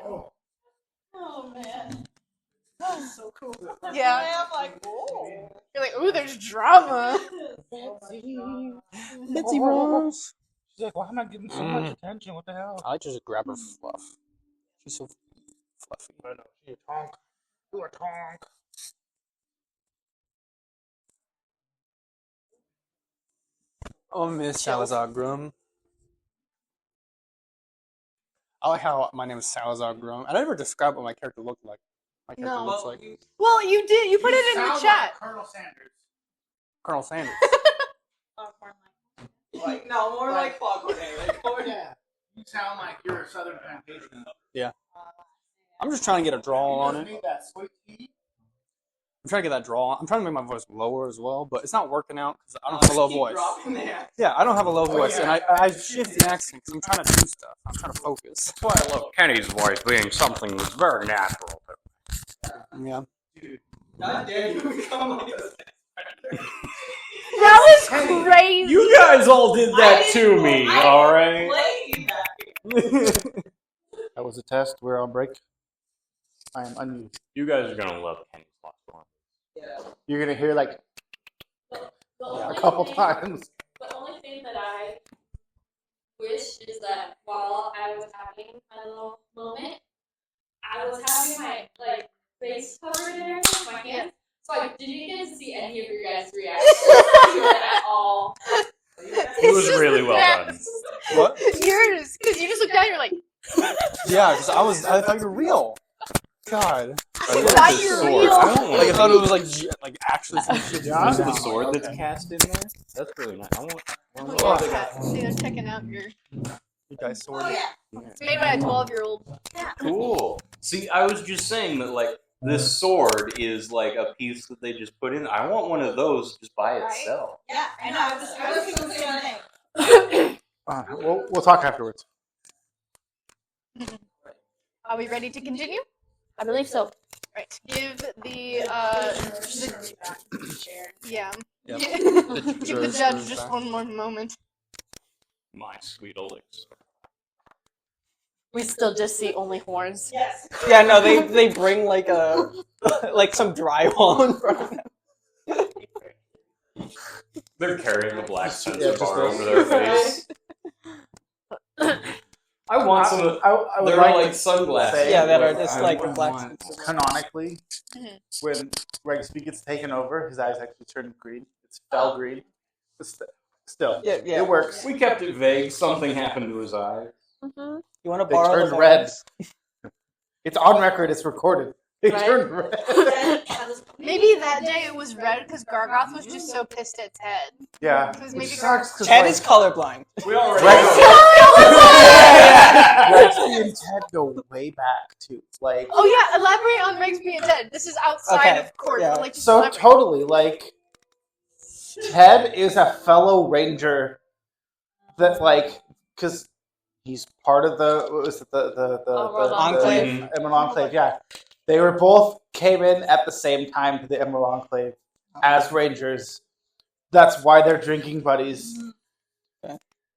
Oh, Oh man. So cool. Yeah. I'm like, oh. You're like, ooh, there's drama. Bitsy Rose. she's like, why am I giving so much attention? What the hell? I like to just grab her fluff. She's so fluffy. I know. She a tonk. You a tonk. Oh, Miss Salazar Grum. I like how my name is Salazar Grum. I never described what my character looked like. My character No. looks like Well, you did. You put it in the sound chat. like Colonel Sanders. Colonel Sanders. Like, no, more like Foghorn. Yeah. You sound like you're a Southern plantation. I'm just trying to get a draw on You it. need that sweet tea. I'm trying to get that draw. I'm trying to make my voice lower as well, but it's not working out because I don't have a low voice. Yeah, I don't have a low voice, and I shift the accent because I'm trying to do stuff. I'm trying to focus. That's why I love Kenny's voice being something that's very natural. Yeah. Not dare you come like this. That was crazy. You guys all did that to me, alright? That was a test. We're on break. I am unmuted. You guys are gonna love Kenny's last one. Yeah. You're gonna hear like The a only couple thing- times. The only thing that I wish is that while I was having my little moment, I was having my face covered and everything, my hands. So I didn't get to see any of your guys' reactions at all. It was really well done. What? Yours, because you just looked down. You're like, Yeah, because I thought you were real. God. I Not love this your sword. real- I don't Like I want thought it was like actually some shit. Yeah. the sword that's cast in there. That's really nice. I want oh, yeah, see, they're checking out your. You guys sword. It's made by a 12-year-old. Cool. See, I was just saying that like this sword is like a piece that they just put in. I want one of those just by itself. Yeah, I know. I was thinking the same thing. We'll talk afterwards. Are we ready to continue? I believe so. Right. Give the yeah. Yep. Give the judge just one more moment. My sweet elixir. We still just see only horns. Yes. Yeah, no, they bring like a like some drywall in front of them. They're carrying the black sensor just bar those. over their face. I want some of I would they're like like to sunglasses. say Yeah, that are what just I like would black want sensors. Canonically, Mhm. when Regsby gets taken over, his eyes actually turn green. It's fell green. Still, Yeah, yeah. it works. We kept it vague. Something happened to his eye. Mm-hmm. You want to They borrow turned the red. phones? It's on record. It's recorded. It Right. turned red. Maybe that day it was red because Gargauth was just so pissed at Ted. Yeah. Because Which maybe sucks 'cause, Ted like, is colorblind. We already Rex- know. Regsby and Ted go way back too. Like, Oh yeah, elaborate on Regsby and Ted. This is outside Okay, of court, yeah. but like just so elaborate. totally, like, Ted is a fellow ranger that, like, because he's part of the, what was it, the Enclave? Emerald Enclave, yeah. They were both came in at the same time to the Emerald Enclave as rangers. That's why they're drinking buddies.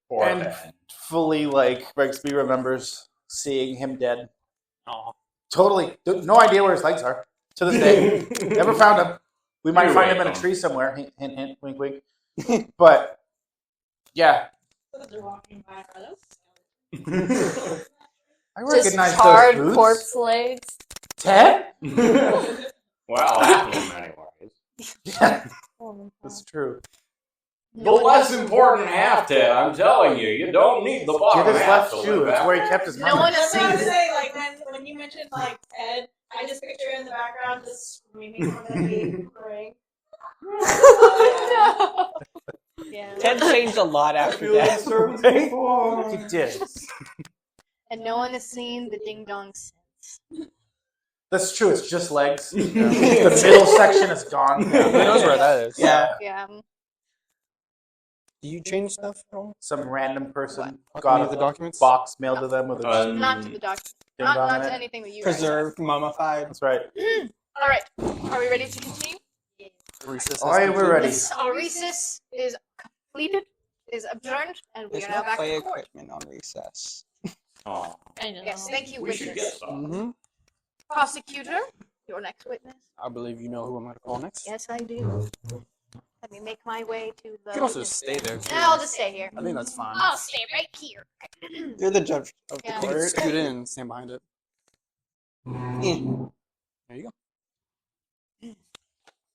Poor And Ted. fully, like, Regsby remembers seeing him dead. Aw. Totally. No idea where his legs are to this day. Never found him. We might You find him wait in a on. tree somewhere. Hint, hint, hint, wink, wink. But, yeah. I Just recognize charred those boots. corpse legs. Ted? Well, half of them anyways. Yeah, that's true. The less important half, Ted, I'm telling you. You don't need the Get bottom his half left to shoe. live That's out. where he kept his No money. one I was gonna assumes. say, like, when you mentioned, like, Ted, I just picture in the background just screaming from the gate, praying. No. Yeah. Ted changed a lot after that. He did. And no one has seen the ding dong since. That's true. It's just legs. The middle section is gone. Who knows where that is? Yeah. Yeah. Do you change stuff at all? Some random person Any got of the a documents? box mailed to them with a Not to the doc. ding Not, dong not in to it. anything that you guys Preserved, mummified. That's right. have. All right. Are we ready to continue? Recess. All right, we're ready. Yes. Our recess is completed, is adjourned, and we There's are now no back play to court. equipment on recess. Aw, I know. Yes. Thank you, we should get witness. some. Mm-hmm. Prosecutor, your next witness. I believe you know who I'm going to call next. Yes, I do. Let me make my way to the. You can also witness stay there, stand. too. No, I'll just stay here. I think that's fine. I'll stay right here. You're the judge of the Yeah. You can court. scoot in and stand behind it. Yeah. There you go.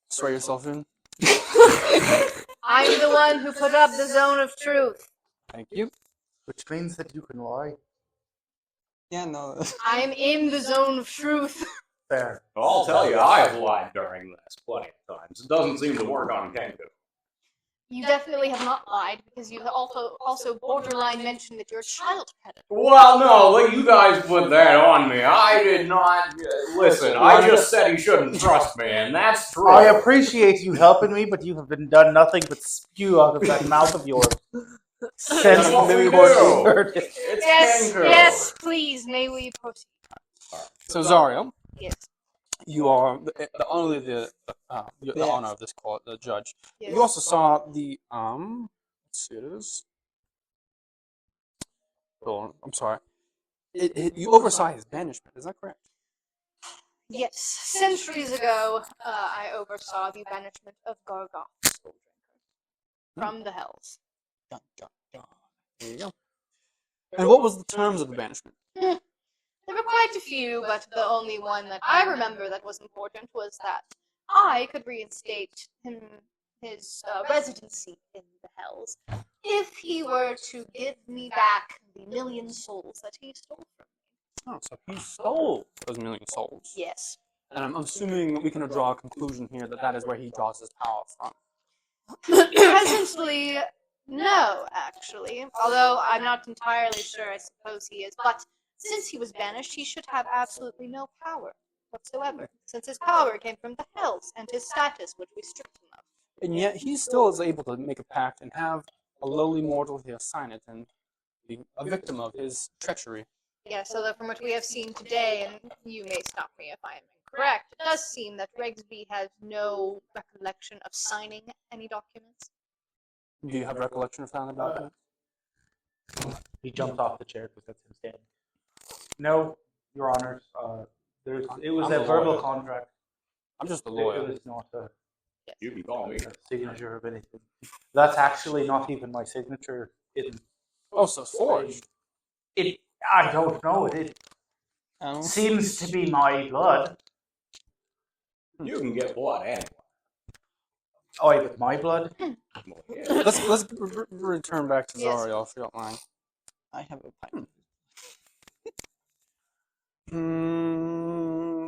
Swear yourself in. I'm the one who put up the zone of truth. Thank you. Which means that you can lie. Yeah, no. I'm in the zone of truth. Fair. I'll tell you, I've lied during this plenty of times. It doesn't seem to work on Kenku. You definitely have not lied because you also borderline mentioned that you're a child predator. Well, no, you guys put that on me. I did not. Listen, I just said he shouldn't trust me, and that's true. I appreciate you helping me, but you have been done nothing but spew out of that mouth of yours. Since That's what we before do. you heard it. It's Yes, Kenku. yes, please, may we proceed? So, Zario, Yes, you are only the Yes. honor of this court, the judge. yes. You also saw the let's see, it is. Oh, I'm sorry. You oversaw his banishment. Is that correct? Yes, centuries ago, I oversaw the banishment of Gargauth, Soul Drinker, from the Hells. Dun, dun, dun. There you go. And what was the terms of the banishment? There were quite a few, but the only one that I remember that was important was that I could reinstate his residency in the Hells if he were to give me back the 1,000,000 souls that he stole from me. Oh, so he stole those 1,000,000 souls. Yes. And I'm assuming that we can draw a conclusion here that that is where he draws his power from. Presently, no, actually. Although I'm not entirely sure, I suppose he is. But since he was banished, he should have absolutely no power whatsoever, since his power came from the Hells and his status, which we stripped him of. And yet he still is able to make a pact and have a lowly mortal here sign it and be a victim of his treachery. Yes, although from what we have seen today, and you may stop me if I am incorrect, it does seem that Regsby has no recollection of signing any documents. Do you have recollection of that about that? He jumped off the chair because that's him standing. No, Your Honors. It was I'm a the verbal lawyer. contract. I'm just a It lawyer. was not a You can call me. signature of anything. That's actually not even my signature. Oh, so it's forged. I don't know. It Oh. seems to be my blood. You can get blood anyway. Oh, yeah, with my blood? Well, yeah. Let's return back to Yes. Zario, if you don't mind. I have a pipe.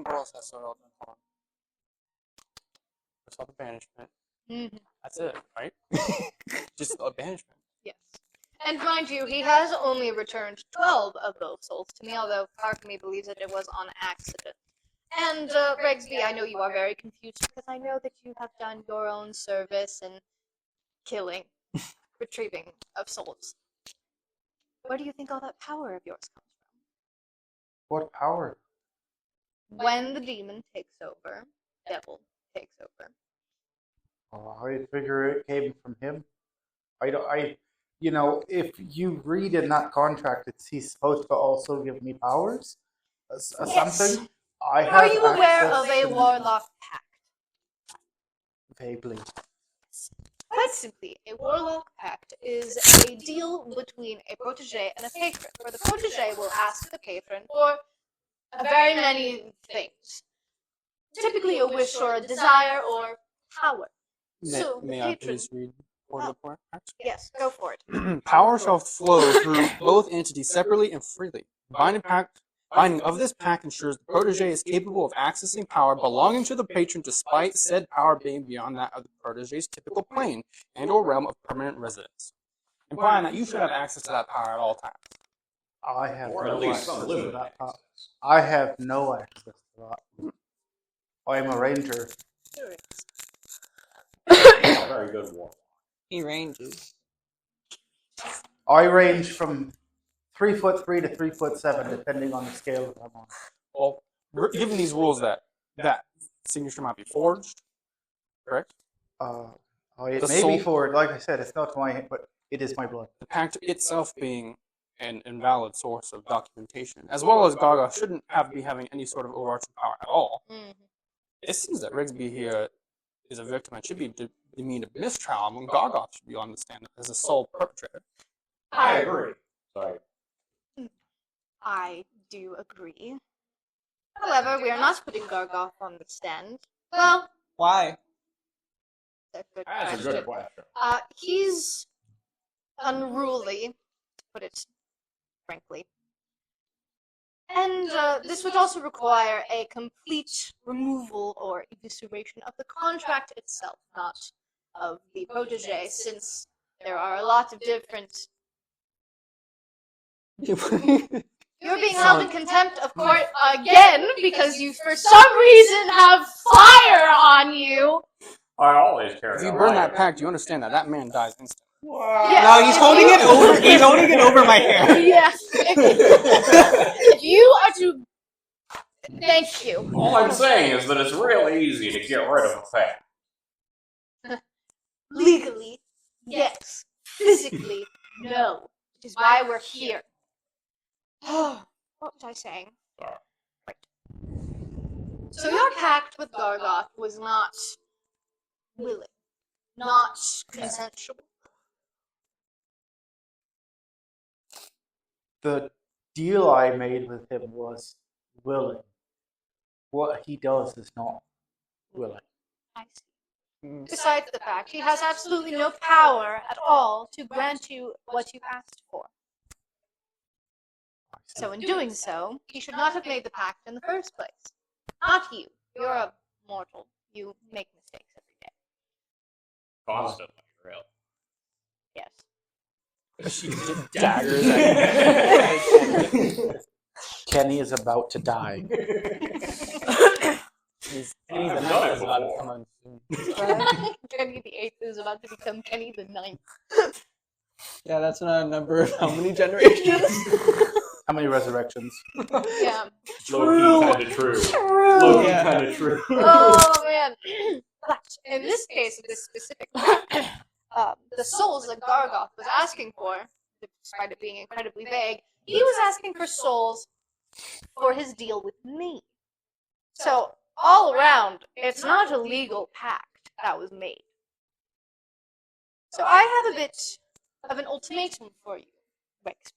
What else has to hold on? First off, the banishment. Mhm. That's it, right? Just a banishment. Yes. And mind you, he has only returned 12 of those souls to me, although part of me believes that it was on accident. And, Regsby, I know you are very confused because I know that you have done your own service and killing, retrieving of souls. Where do you think all that power of yours comes What power? from? When the demon takes over, devil takes over. Oh, I figure it came from him. If you read in that contract, he's supposed to also give me powers, Yes. something. I have Are you aware access of a to- warlock pact? Vaguely. Quite simply, a warlock pact is a deal between a protege and a patron, where the protege will ask the patron for very many things. Typically a wish or a desire or power. So, May the I patron... please read part of the part? Yes, go for it. Power shall flow through both entities separately and freely. Binding of this pact ensures the protege is capable of accessing power belonging to the patron despite said power being beyond that of the protege's typical plane and or realm of permanent residence. Implying that you should have access to that power at all times. I have Or no at least access some to limited that power. access. I have no access to that. I'm a ranger. Very good one. He ranges. I range from 3'3" to 3'7", depending on the scale that I'm on. Well, given these rules that signature might be forged, correct? It The may soul- be forward. Like I said, it's not my, but it is my blood. The pact itself being an invalid source of documentation, as well as Gargauth shouldn't be having any sort of overarching power at all. Mhm. It seems that Regsby here is a victim and should be demeaned of mistrial when Gargauth should be on the stand as the sole perpetrator. I agree. Sorry. I do agree. However, we are not putting Gargauth on the stand. Well, Why? that's a good That's a question. good question. He's unruly, to put it frankly. And this would also require a complete removal or evisceration of the contract itself, not of the protege, since there are a lot of different... You're being held in contempt of court again because you, for some reason, have fire on you. I always carry If you a burn that lighter. pact, you understand that man dies instantly. Yes, No, he's if holding you- it over. He's holding it over my hair. Yes. If you are to... Thank you. All I'm saying is that it's really easy to get rid of a fact. Legally, yes. Physically, no. Which is why we're here. What was I saying? Sorry. Right. So your pact with Gargauth was not willing, not consensual. The deal I made with him was willing. What he does is not willing. I see. Besides the fact, he has absolutely no power at all to grant you what you asked for. So in doing so, he should not have made the pact in the first place. Not you. You're a mortal. You make mistakes every day. Constantly, really. Yes. She daggers at him. Kenny is about to die. He's I've the done it ninth is about to before. come on soon. Kenny the Eighth is about to become Kenny the Ninth. Yeah, that's not a number of how many generations? How many resurrections? Yeah. Low-key kind of true. Low-key Yeah. kind of true. Oh man. But in this case, this specific pact, the souls that Gargauth was asking for, despite it being incredibly vague, he was asking for souls for his deal with me. So all around, it's not a legal pact that was made. So I have a bit of an ultimatum for you, Regsby.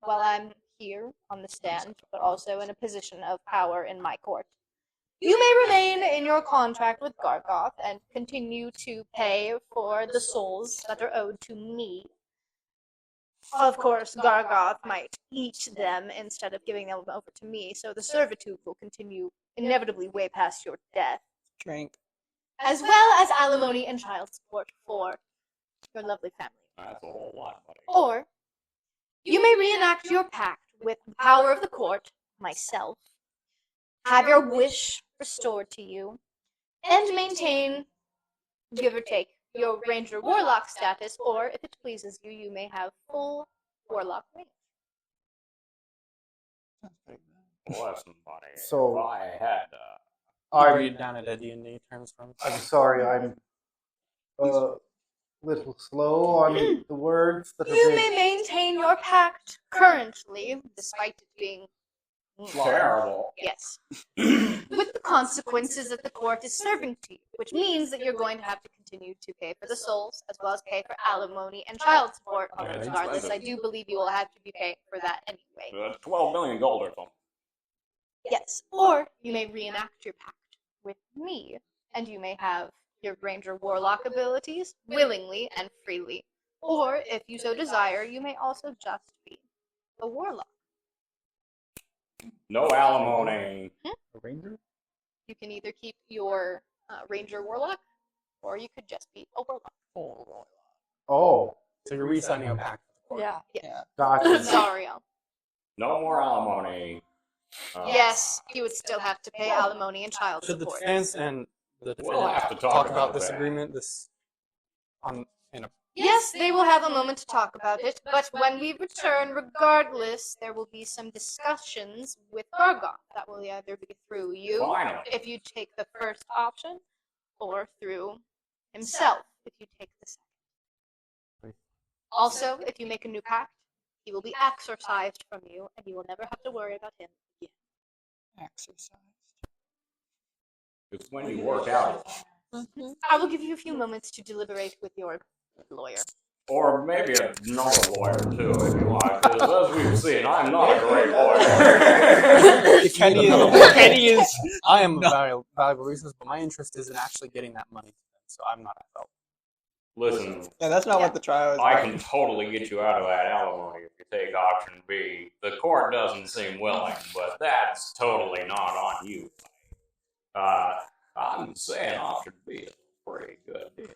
While I'm here on the stand, but also in a position of power in my court. You may remain in your contract with Gargauth and continue to pay for the souls that are owed to me. Of course, Gargauth might eat them instead of giving them over to me, so the servitude will continue inevitably way past your death, Drink. as well as alimony and child support for your lovely family. That's a whole lot, buddy. Or you may reenact your pact with the power of the court, myself, have your wish restored to you, and maintain, give or take, your ranger warlock status, or if it pleases you, you may have full warlock range. Listen, buddy. So- if I had I'm Read down at D&D terms from. sorry, I'm a little slow on the words that are You being. may maintain your pact currently, despite it being terrible. yes, with the consequences that the court is serving to you, which means that you're going to have to continue to pay for the souls as well as pay for alimony and child support. Although Yeah, it's regardless, I expensive. do believe you will have to be paying for that anyway. 12 million gold or something. Yes, or you may reenact your pact with me, and you may have your ranger warlock abilities willingly and freely. Or, if you so desire, you may also just be a warlock. No alimony. A ranger? You can either keep your ranger warlock, or you could just be a warlock. Oh, So you're re-signing a pact. Yeah. gotcha. Zariel. No more alimony. Yes, you would still have to pay alimony and child Should the support. defense and the We'll defendant have to talk talk about about this that. agreement? This on in a Yes, they will have a moment to talk about it, but when we return, regardless, there will be some discussions with Gargauth. That will either be through you, Finally. if you take the first option, or through himself, if you take the second. Also, if you make a new pact, he will be exorcised from you, and you will never have to worry about him again. Exercise. It's when you work out. I will give you a few moments to deliberate with your lawyer. Or maybe another lawyer, too, if you like. Because as we've seen, I'm not a great lawyer. Kenny is. I am a valuable resource, but my interest is in actually getting that money, so I'm not involved. Listen, Yeah, that's not what the trial is. I about. can totally get you out of that alimony if you take option B. The court doesn't seem willing, but that's totally not on you. I'm saying option B is a pretty good deal.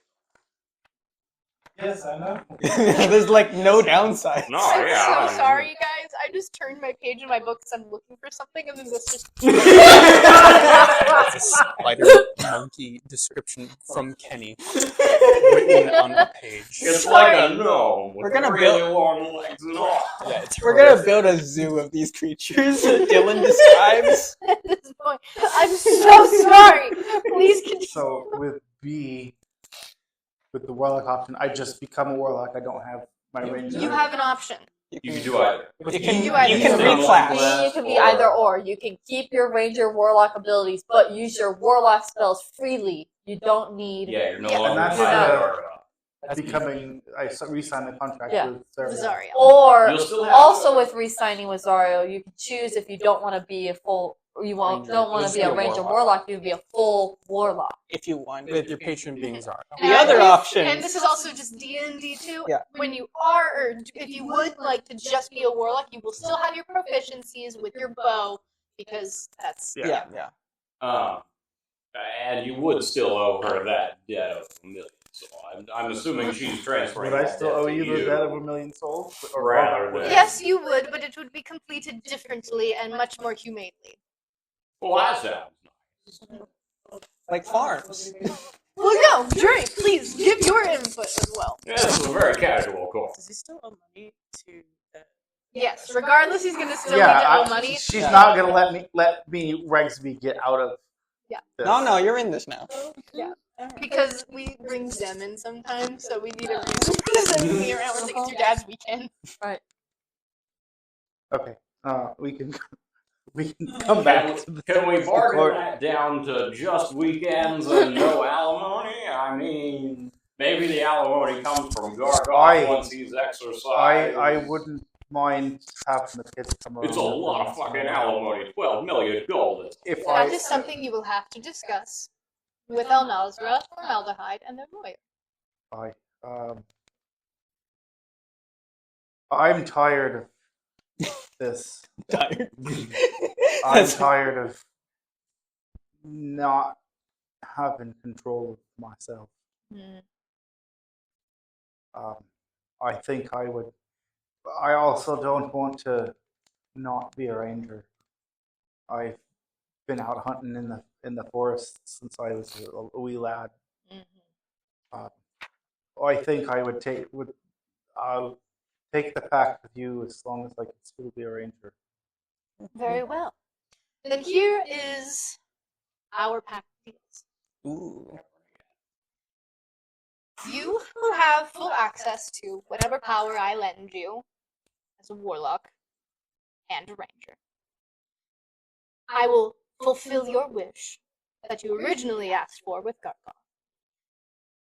Yes, I know. There's like no downside. No, I'm yeah. so I mean- sorry, you guys. I just turned my page in my book because I'm looking for something, and then this just. It's a spider monkey description from Kenny, written on a page. It's like a gnome with We're gonna really build- long legs and all. Yeah, it's We're gonna build a zoo of these creatures that Dylan describes. At this point, I'm so sorry. Please continue. So with B, with the warlock option, I just become a warlock. I don't have my ranger. You have an option. You can do either. You can, do either. you can reclass. You can be either or. You can keep your ranger warlock abilities, but use your warlock spells freely. You don't need. Yeah, you're no Yeah. longer And that's tied the- to That's becoming. I re-sign the contract Yeah. with Sarah. Zariel. Or You'll still have also to- with re-signing with Zario, you can choose if you don't want to be a full. Or you won't, Ranger. don't want to Just be be a a ranger warlock. warlock. You can be a full warlock. If you want. with your patron being Zara. The other option. And this is also just D&D too. Yeah. When you are, or if you would like to just be a warlock, you will still have your proficiencies with your bow, because that's. Yeah. And you would still owe her that debt of $1 million. So I'm assuming she's transferring Would I that still debt owe to you the debt of 1,000,000 souls? Or Rather than- Yes, you would, but it would be completed differently and much more humanely. Well, that sounds nice. Like farms. Well, no, Dre, please give your input as well. Yeah, this is a very casual call. Does he still owe money to the... Yes, regardless, he's gonna still Yeah, need to owe money. she's not gonna let me Regsby get out of. Yeah. this. No, you're in this now. Because we bring Zem in sometimes, so we need a reason to send me around with like your dad's weekend. Okay. We can come back to the. Can we bargain court. that down to just weekends and no alimony? I mean, maybe the alimony comes from Gargauth once he's exercised. I wouldn't mind having the kids come over. It's a lot of fucking alimony. 12 million gold. If That is something you will have to discuss with El Nazra, Formaldehyde, and their lawyer. I I'm tired of this. Tired. I'm tired of not having control of myself. Mm. I think I would. I also don't want to not be a ranger. I've been out hunting in the forest since I was a wee lad. I think I would I'll take the pack with you as long as I can still be a ranger. Very well. Then here is our pact of deals. Ooh. You will have full access to whatever power I lend you as a warlock and a ranger. I will fulfill your wish that you originally asked for with Gargauth.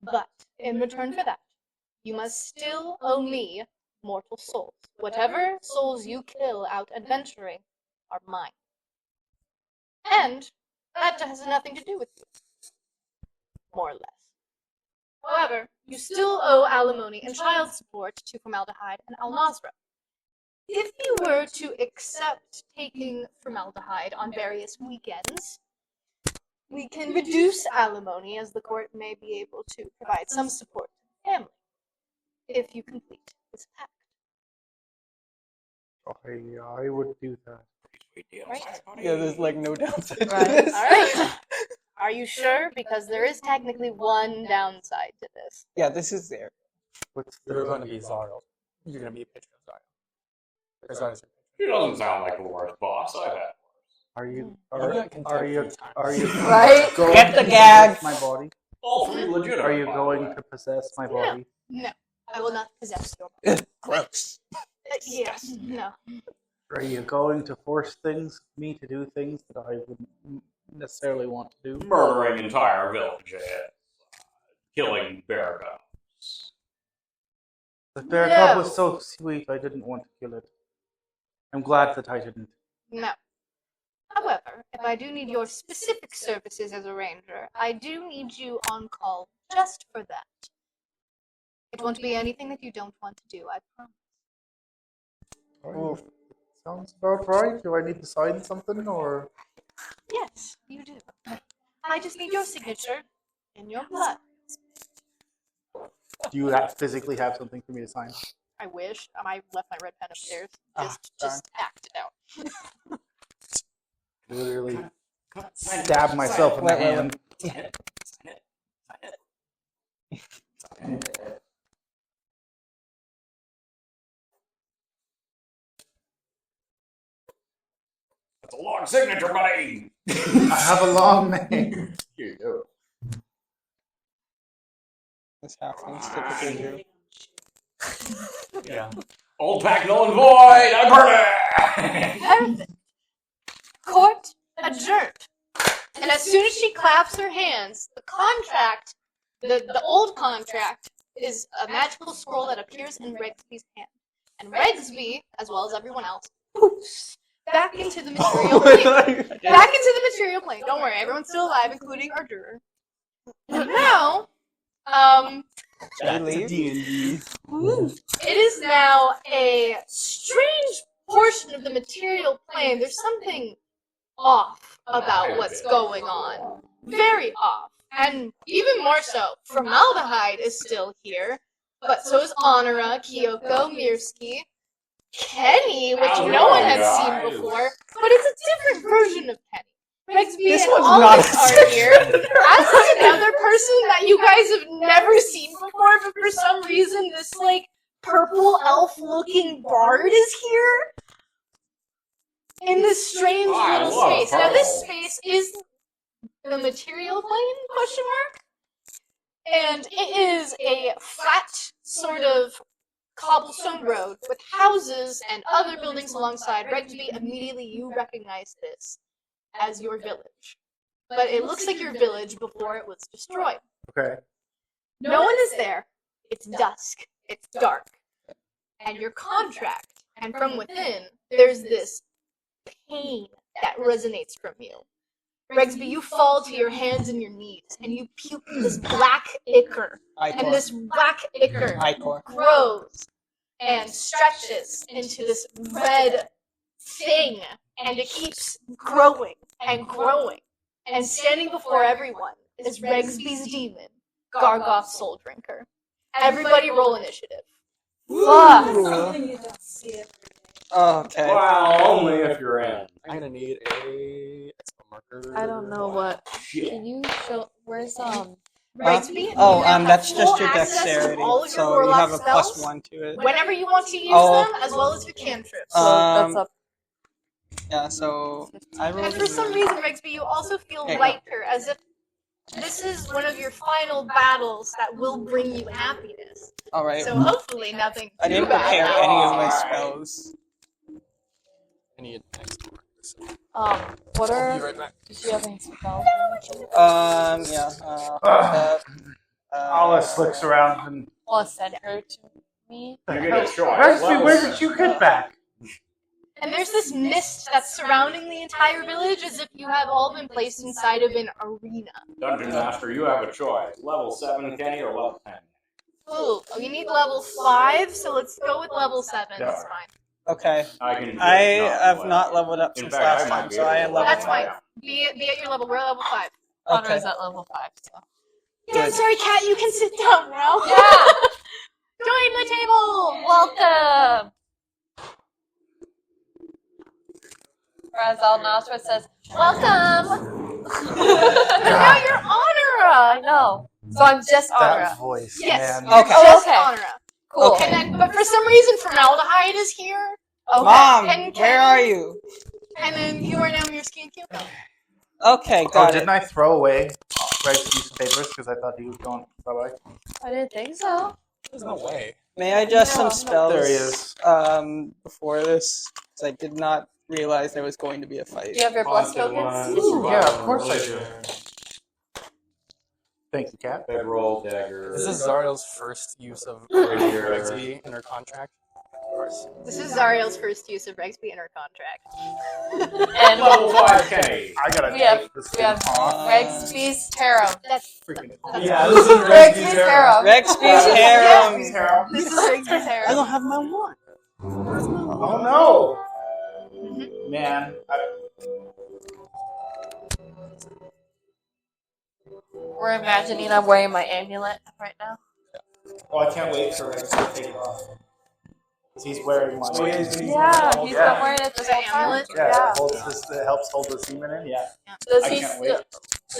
But in return for that, you must still owe me mortal souls. Whatever souls you kill out adventuring are mine. And that has nothing to do with you, more or less. However, you still owe alimony and child support to Formaldehyde and Al Nasra. If you were to accept taking formaldehyde on various weekends, we can reduce alimony as the court may be able to provide some support to the family if you complete this pact. I would do that. Right? Yeah, there's like no downside to Right. this. Alright. Are you sure? Because there is technically one downside to this. Yeah, this is there. What's You're the going to be Zariel. You're going to be a pitcher of Zariel. Zariel's He doesn't sound like the worst boss I've had. Are you You got contempt 3 times. Right? going Get the to gag. possess my body? All three legitimate. Are you by the going way. to possess my body? No, I will not possess your body. Gross. Yes, no. Are you going to force me to do things that I wouldn't necessarily want to do? Murdering entire villages, killing bear cubs. The bear cub was so sweet, I didn't want to kill it. I'm glad that I didn't. No. However, if I do need your specific services as a ranger, I do need you on call just for that. It won't be anything that you don't want to do, I promise. Sounds about right. Do I need to sign something or? Yes, you do. I just need your signature in your blood. Do you physically have something for me to sign? I wish. I left my red pen upstairs. darn. Just act it out. Literally stab myself in the hand. That's a long signature, buddy. I have a long name. Here you go. This happens typically do. Yeah. Old pack null and void. I burn it. Perfect. Court adjourned. And as soon as she claps her hands, the contract, the old contract, is a magical scroll that appears in Regsby's hand. And Regsby, as well as everyone else, poofs back into the material plane. Back into the material plane. Don't worry, everyone's still alive, including our juror. And now, Should we leave? it is now a strange portion of the material plane. There's something off about what's going on. Very off. And even more so, Formaldehyde is still here, but so is Honora, Kyoko, Mirsky, Kenny, which no one has seen before, but it's a different version of Kenny. Regsby This and one's Alex not are here, as is another person that you guys have never seen before, but for some reason this, like, purple elf-looking bard is here in this strange I little love space. Now, this purple. space is the material plane, question mark? And it is a flat, sort of cobblestone road with houses and other buildings alongside. Regsby, immediately you recognize this as your village. But it looks like your village before it was destroyed. Okay. No one is there. It's dusk. It's dark. And your contract, and from within, there's this pain that resonates from you. Regsby, you fall to your hands and your knees, and you puke this black ichor. And this black ichor Icor. grows. and stretches into this red thing, and it keeps growing and growing. And standing before everyone is Regsby's demon, Gargauth Soul Drinker. Everybody roll initiative. Fuck. Something you don't see every day. Okay. Well, only if you're in. I'm gonna need a expo marker. I don't know what. Can you show? Where's Regsby, Oh, you have that's full just your access to dexterity, all of your so you warlock have a spells +1 to it. whenever you want to use Oh. them, as well as your cantrips. So that's up. Yeah, so I rolled. And for some reason, Regsby, you also feel Okay. lighter, as if this is one of your final battles that will bring you happiness. All right. So hopefully nothing I didn't too bad prepare happens. any of my spells. I need expo markers. What I'll are? be right back. Does she have any spells? Yeah. Alice slicks around and. Well, send her to me. You get a choice. Regsby, where did you get back? And there's this mist that's surrounding the entire village, as if you have all been placed inside of an arena. Dungeon Master, you have a choice. Level 7 Kenny or level 10. Ooh, you need level 5, so let's go with level 7. Yeah. That's fine. Okay. I have not leveled up In since fact, I last might time, be so able I to am level level That's up. fine. Be at your level. We're at level 5. Connor Okay. is at level 5. So. Yeah, I'm sorry, Kat, you can sit down now. Yeah. Join the table! Welcome. Whereas Al-Nasra says, welcome! But now you're I Honora! know. So I'm just That Honora. voice, Yes, man. you're Okay. just Okay. Honora. Cool. Okay. And then, but for some reason, Formaldehyde is here. Okay. Mom, And where are you? And then you are now Mirsky and Kyoko. Okay, Oh, got it. didn't I throw away Regsby's papers because I thought he was going bye-bye? I didn't think so. There's no way. May I adjust No, some spells? There he is. Before this, because I did not realize there was going to be a fight. Do you have your bless tokens? Ooh, yeah, of course I do. Thank you, Kat. Bedroll, dagger. This is Zariel's first use of Rapier. Regsby in her contract. This is Zariel's first use of Regsby in her contract. And Level 5 Kenny. I gotta we have take this we thing have off. Regsby's Tarot. That's Freaking Yeah, this is Regsby's Tarot. Regsby's harem. harem. This is Regsby's I harem. don't have my one. Oh no! Man, We're imagining I'm wearing my amulet right now. I can't wait for Regsby to take it off. Because he's wearing my Yeah, he's been wearing it this whole time. Amulet? Yeah, it helps hold the semen in. Yeah. Does I he can't still,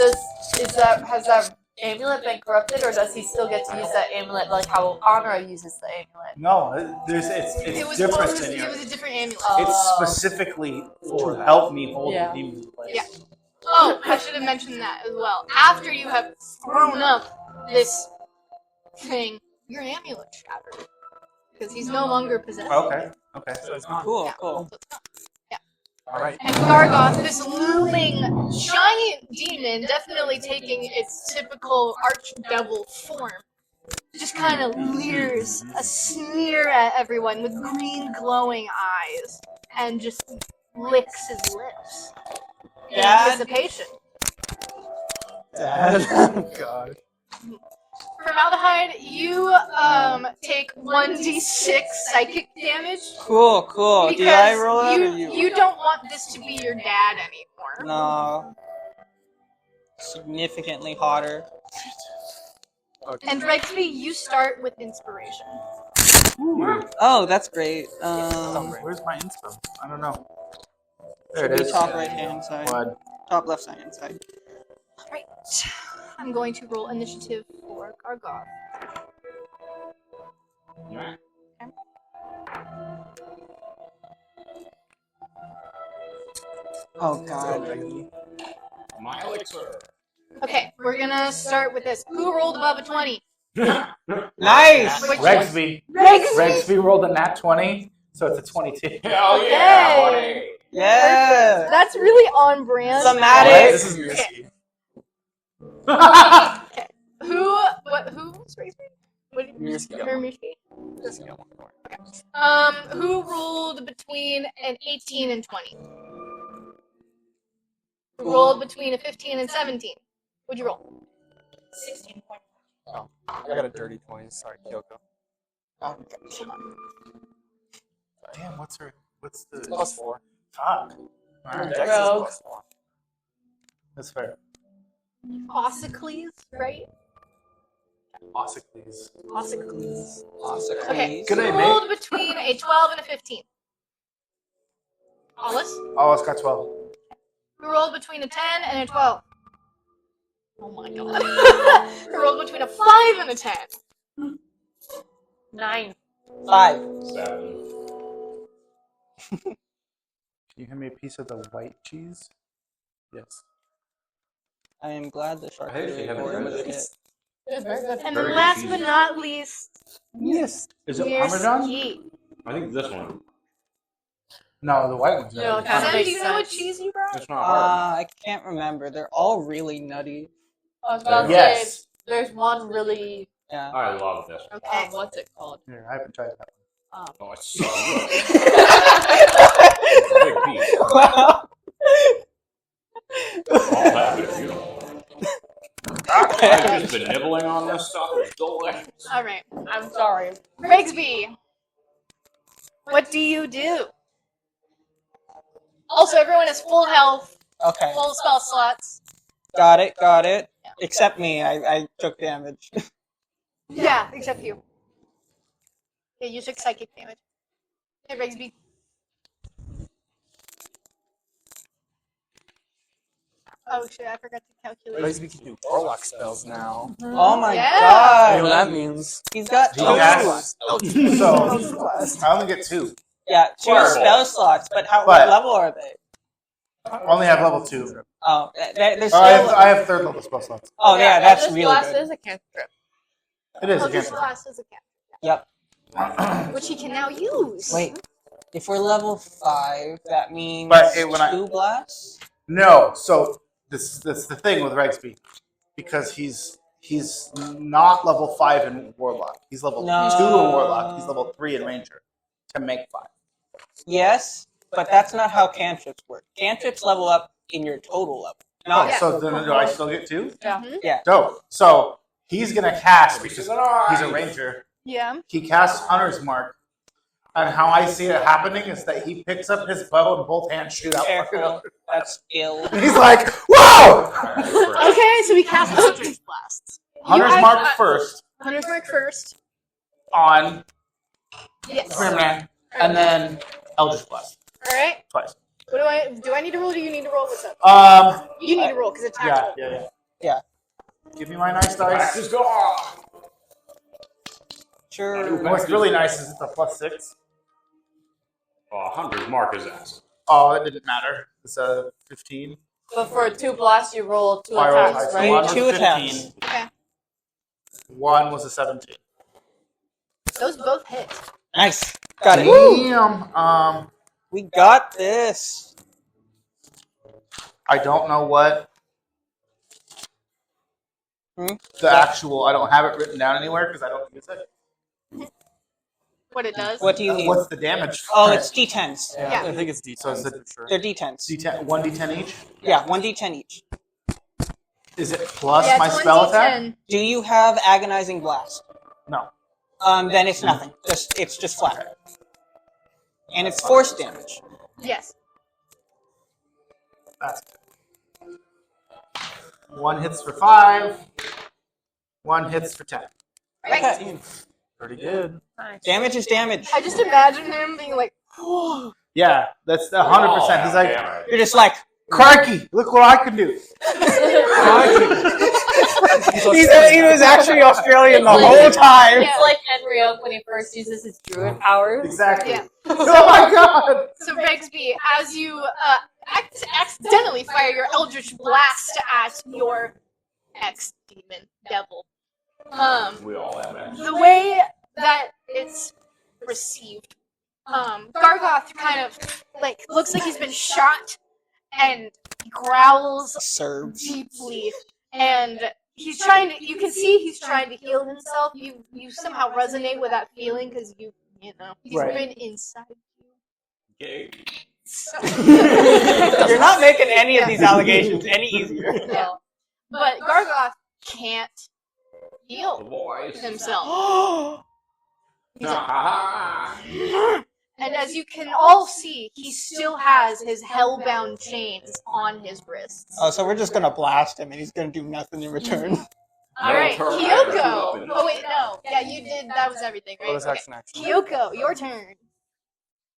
wait. has that amulet been corrupted, or does he still get to use that amulet like how Honora uses the amulet? No, it's It was different posed, than it yours. was a different amulet. It's specifically to help me hold Yeah. the demons in place. Yeah. Oh, I should have mentioned that as well. After you have thrown up this thing, your amulet shattered. Because he's no longer possessed. Okay. Okay. So it's gone. Cool, Yeah. cool. So it's gone. All right. And Gargauth, this looming giant demon, definitely taking its typical archdevil form, just kind of leers a sneer at everyone with green glowing eyes and just licks his lips in Dad? anticipation. Dad. Oh God. Formaldehyde, you take 1d6 psychic damage. Cool, cool. Because Do I roll it or you? you don't want this to be your dad anymore. No. Significantly hotter. And Regsby, you start with inspiration. Oh, that's great. Where's my inspo? I don't know. There Should it be is. top right hand side. What? Top left hand side. Alright. I'm going to roll initiative for Gargauth. Yeah. Oh god. My elixir. Okay, we're gonna start with this. Who rolled above a 20? Nice! Which Regsby. Regsby! Regsby rolled a nat 20, so it's a 22. Hell yeah! Okay. 1A. Yeah! That's really on brand. Thematic. This is Mirsky. Who was Regsby? What did you Mirsky. or Mirsky? Mirsky got one more. Who rolled between an 18 and 20? Who rolled between a 15 and 17? What'd you roll? 16 points. Oh, I got a dirty 20. Sorry, Kyoko. Oh, Damn, what's the +4. fuck? Alright, Dex Rogue. is +4. that's fair. Ossicles, right? Ossicles. Ossicles. Okay. Good You night, rolled between a 12 and a 15. Hollis? Oh, it's got 12. Who rolled between a 10 and a 12? Oh my god. Who rolled between a 5 and a 10? 9. 5. 7. Can you hand me a piece of the white cheese? Yes. I am glad the I hate if you charcuterie have board it was good. hit. Very good. And Very then last cheesy. but not least, Yes. Is it here's Parmesan? Skeet. I think this one. No, the white one's No, not. it kinda Sam, makes do you know what sense. cheese you brought? It's not hard. I can't remember. They're all really nutty. I was about to Yes. say, there's one really, Yeah. I love this. Okay. what's it called? Here, I haven't tried that one. Oh, it's so good. It's a big piece. All that is beautiful. I've just been nibbling on this stuff. It's delicious. All right. I'm sorry. Regsby, what do you do? Also, everyone is full health, Okay. full spell slots. Got it. Except me. I took damage. Yeah, except you. Yeah, you took psychic damage. Hey, Regsby. Oh shit, I forgot to calculate. Regsby can do warlock spells now. Oh my Yeah. You know god. what that means? He's got He two. has- So, I only get 2. Yeah, 2 Fireball. spell slots. But what But- level are they? I only have level 2. Oh, they're Oh, still. I have 3rd level spell slots. Oh yeah, that's Eldritch really Blast good. is a cantrip. It is, Eldritch again. Blast is a cat, Yep. which he can now use. Wait. If we're level 5, that means But when I- 2 blasts. No, so this is the thing with Regsby, because he's not level 5 in Warlock. He's level 2 in Warlock. He's level 3 in Ranger to make 5. Yes, but that's not how cantrips work. Cantrips level up in your total level. Oh, Not so then do I still get 2? Yeah. Dope. So he's gonna cast because he's a Ranger. Yeah. He casts Hunter's Mark, and how I see it happening is that he picks up his bow and both hands shoot out. careful. That's skill. He's like, "Whoa!" Okay, so we cast Eldritch Blast. Hunter's have- Mark first Hunter's Mark first. on Yes. Grimman, and then Eldritch Blast All right. twice. What do I need to roll? Or do you need to roll this up? You need to roll because it's Yeah, tactical. Yeah. Give me my nice dice. Just go on. Sure. What's really nice is it's a +6. Oh, 100 mark is excellent. Oh, it didn't matter. It's a 15. But for 2 blasts, you roll 2 I rolled attacks, high, right? so one was 2 attacks. 15. Okay. One was a 17. Those both hit. Nice. Got it. Damn. We got this. I don't know what the actual. I don't have it written down anywhere because I don't use it. What it does? What do you need? What's the damage? Oh, it's D10s. Yeah. I think it's D10 So is it- for sure. They're D10s. D10, 1d10 each. Yeah, 1D10 each. Is it plus Yeah, my it's spell 1d10. attack? Do you have Agonizing Blast? No. Then it's nothing. It's just flat. And it's force damage. Yes. That's good. One hits for 5. One hits for 10. Right. Pretty good. Damage is damage. I just imagine him being like, Yeah, that's 100%. He's like, Damn it. You're just like, crikey, look what I can do. he was actually Australian the whole time. It's like Enriok when he first uses his druid powers. Exactly. Yeah. Oh my god! so Regsby, as you accidentally fire your Eldritch Blast at your ex-demon devil, We all have it. the way that it's received, Gargauth kind of like looks like he's been shot and he growls Serves. deeply, and he's trying to. You can see he's trying to heal himself. You somehow resonate with that feeling because you know he's Right. been inside you. Yay. So, You're not making any of these allegations any easier. yeah. But Gargauth can't The heal voice. himself. And as you can all see, he still has his hellbound chains on his wrists. Oh, so we're just gonna blast him, and he's gonna do nothing in return. All right, Kyoko. Oh wait, no. Yeah, you did. That was everything, right? Bonus Okay. action action. Kyoko, your turn.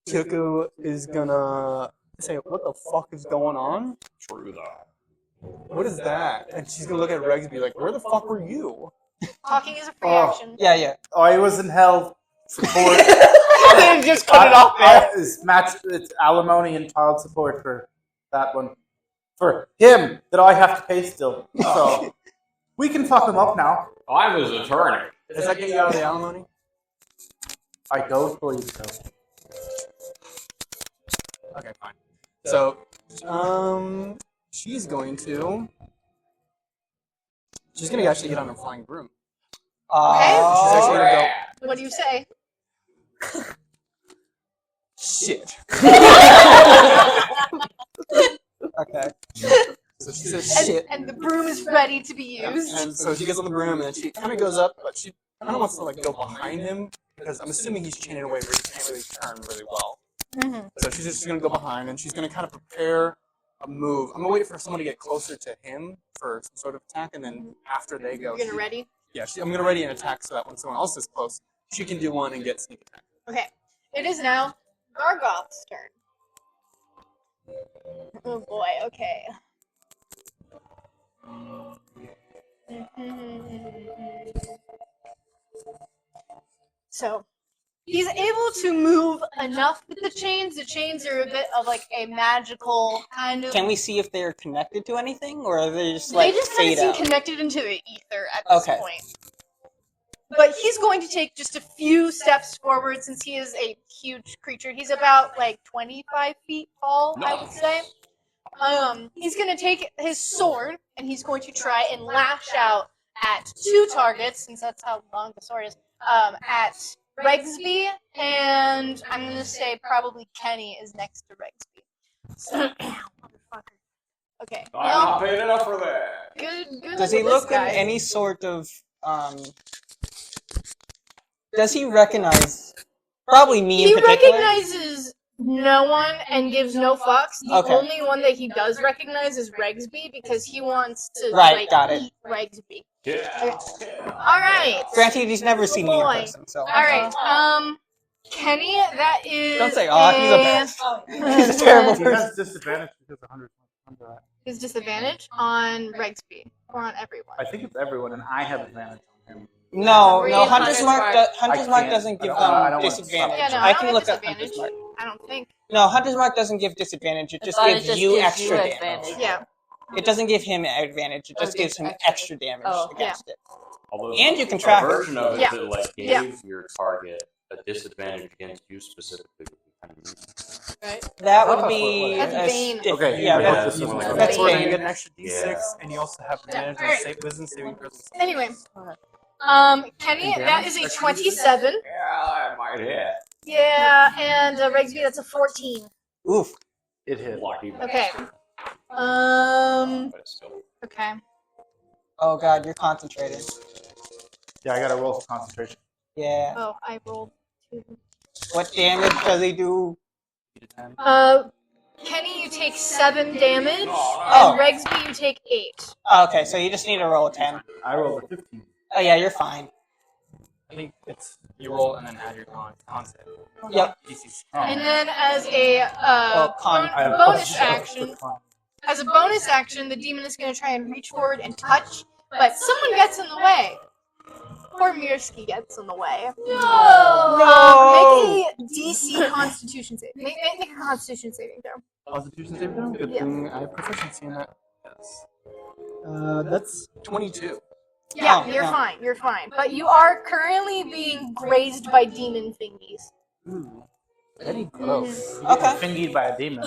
Kyoko is gonna say, "What the fuck is going on? True that. What is that?" And she's gonna look at Regsby like, "Where the fuck were you?" Talking is a free Oh. action. Yeah. I was in hell support. Just cut it off there. It's alimony and child support for that one. For him that I have to pay still. So we can fuck him up now. I'm his attorney. Does that get you out of the alimony? I don't believe so. Okay, fine. So, she's going to actually get on a flying broom. She's actually gonna go. What do you say? Shit. Okay. So she says shit. And the broom is ready to be used. And so she gets on the broom and then she kind of goes up, but she kind of wants to like go behind him because I'm assuming he's chaining away where he can't really turn really well. So she's just going to go behind and she's going to kind of prepare a move. I'm going to wait for someone to get closer to him for some sort of attack, and then after they go, You're gonna ready? yeah, I'm going to ready an attack so that when someone else is close, she can do one and get sneak attack. Okay. It is now Gargauth's turn. Oh boy, okay. So, he's able to move enough with the chains. The chains are a bit of like a magical kind of. Can we see if they're connected to anything, or are they just like They just kind fade of seem out? connected into the ether at this Okay. point. But he's going to take just a few steps forward since he is a huge creature. He's about like 25 feet tall, I would say. He's going to take his sword and he's going to try and lash out at two targets, since that's how long the sword is, at Regsby, and I'm going to say probably Kenny is next to Regsby. So, motherfucker. Okay. I'm not paying enough for that. Good. Does he with this look guy. in any sort of does he recognize probably me He in particular? recognizes no one and gives no fucks. The Okay. only one that he does recognize is Regsby because he wants to Right, got it. eat Regsby. Yeah. All right. Granted, he's never seen me in Boy. person, so All right. Kenny, that is. don't say, "Oh, he's a best." He's a terrible He person. has disadvantage because 100 under that. His disadvantage on Regsby or on everyone. I think it's everyone, and I have advantage on him. No, Read Hunter's Mark. Hunter's I Mark can't. doesn't give I don't them wanna disadvantage. Yeah, no, I I can don't look have up Hunter's disadvantage. Mark. I don't think. No, Hunter's Mark doesn't give disadvantage. It I just thought it gives just you gives extra you damage. advantage. Yeah. It doesn't give him advantage. It just Oh, gives him extra. extra damage Oh. against it. Although And you can track a it. version of it Yeah. that like gave Yeah. your target a disadvantage against you specifically would be kind of neat. Right? That Oh, would be that's a Bane. stiff. Okay, Yeah, yeah, that's, this is my- that's So we're going to Bane. get an extra d6, Yeah. and you also have advantage Alright. on wisdom saving throws. Anyway. Kenny, And that damage? is a 27. Yeah, I might hit. Yeah, and Regsby, that's a 14. Oof. It hit. Lucky Okay. bastard. Um. But it's still. Okay. Oh god, you're concentrated. Yeah, I gotta roll for concentration. Yeah. Oh, I rolled 2. What damage does he do? Kenny, you take 7 damage, Oh. and Regsby, you take 8. Oh, okay, so you just need to roll a 10. I rolled a 15. Oh yeah, you're fine. I think it's you roll and then add your con save. Yep. DC. And then as a con. I have bonus plus action, con. as a bonus action, the demon is going to try and reach forward and touch, but someone gets in the way. Poor Mirsky gets in the way. No! Make a DC Constitution save. Make a Constitution saving throw. Constitution saving throw? Good Yeah. thing I have proficiency in that. Yes. That's 22. Yeah, Oh, you're no. fine. You're fine. But you are currently being grazed by demon thingies. Ooh. Very gross. You get Okay. fingered by a demon.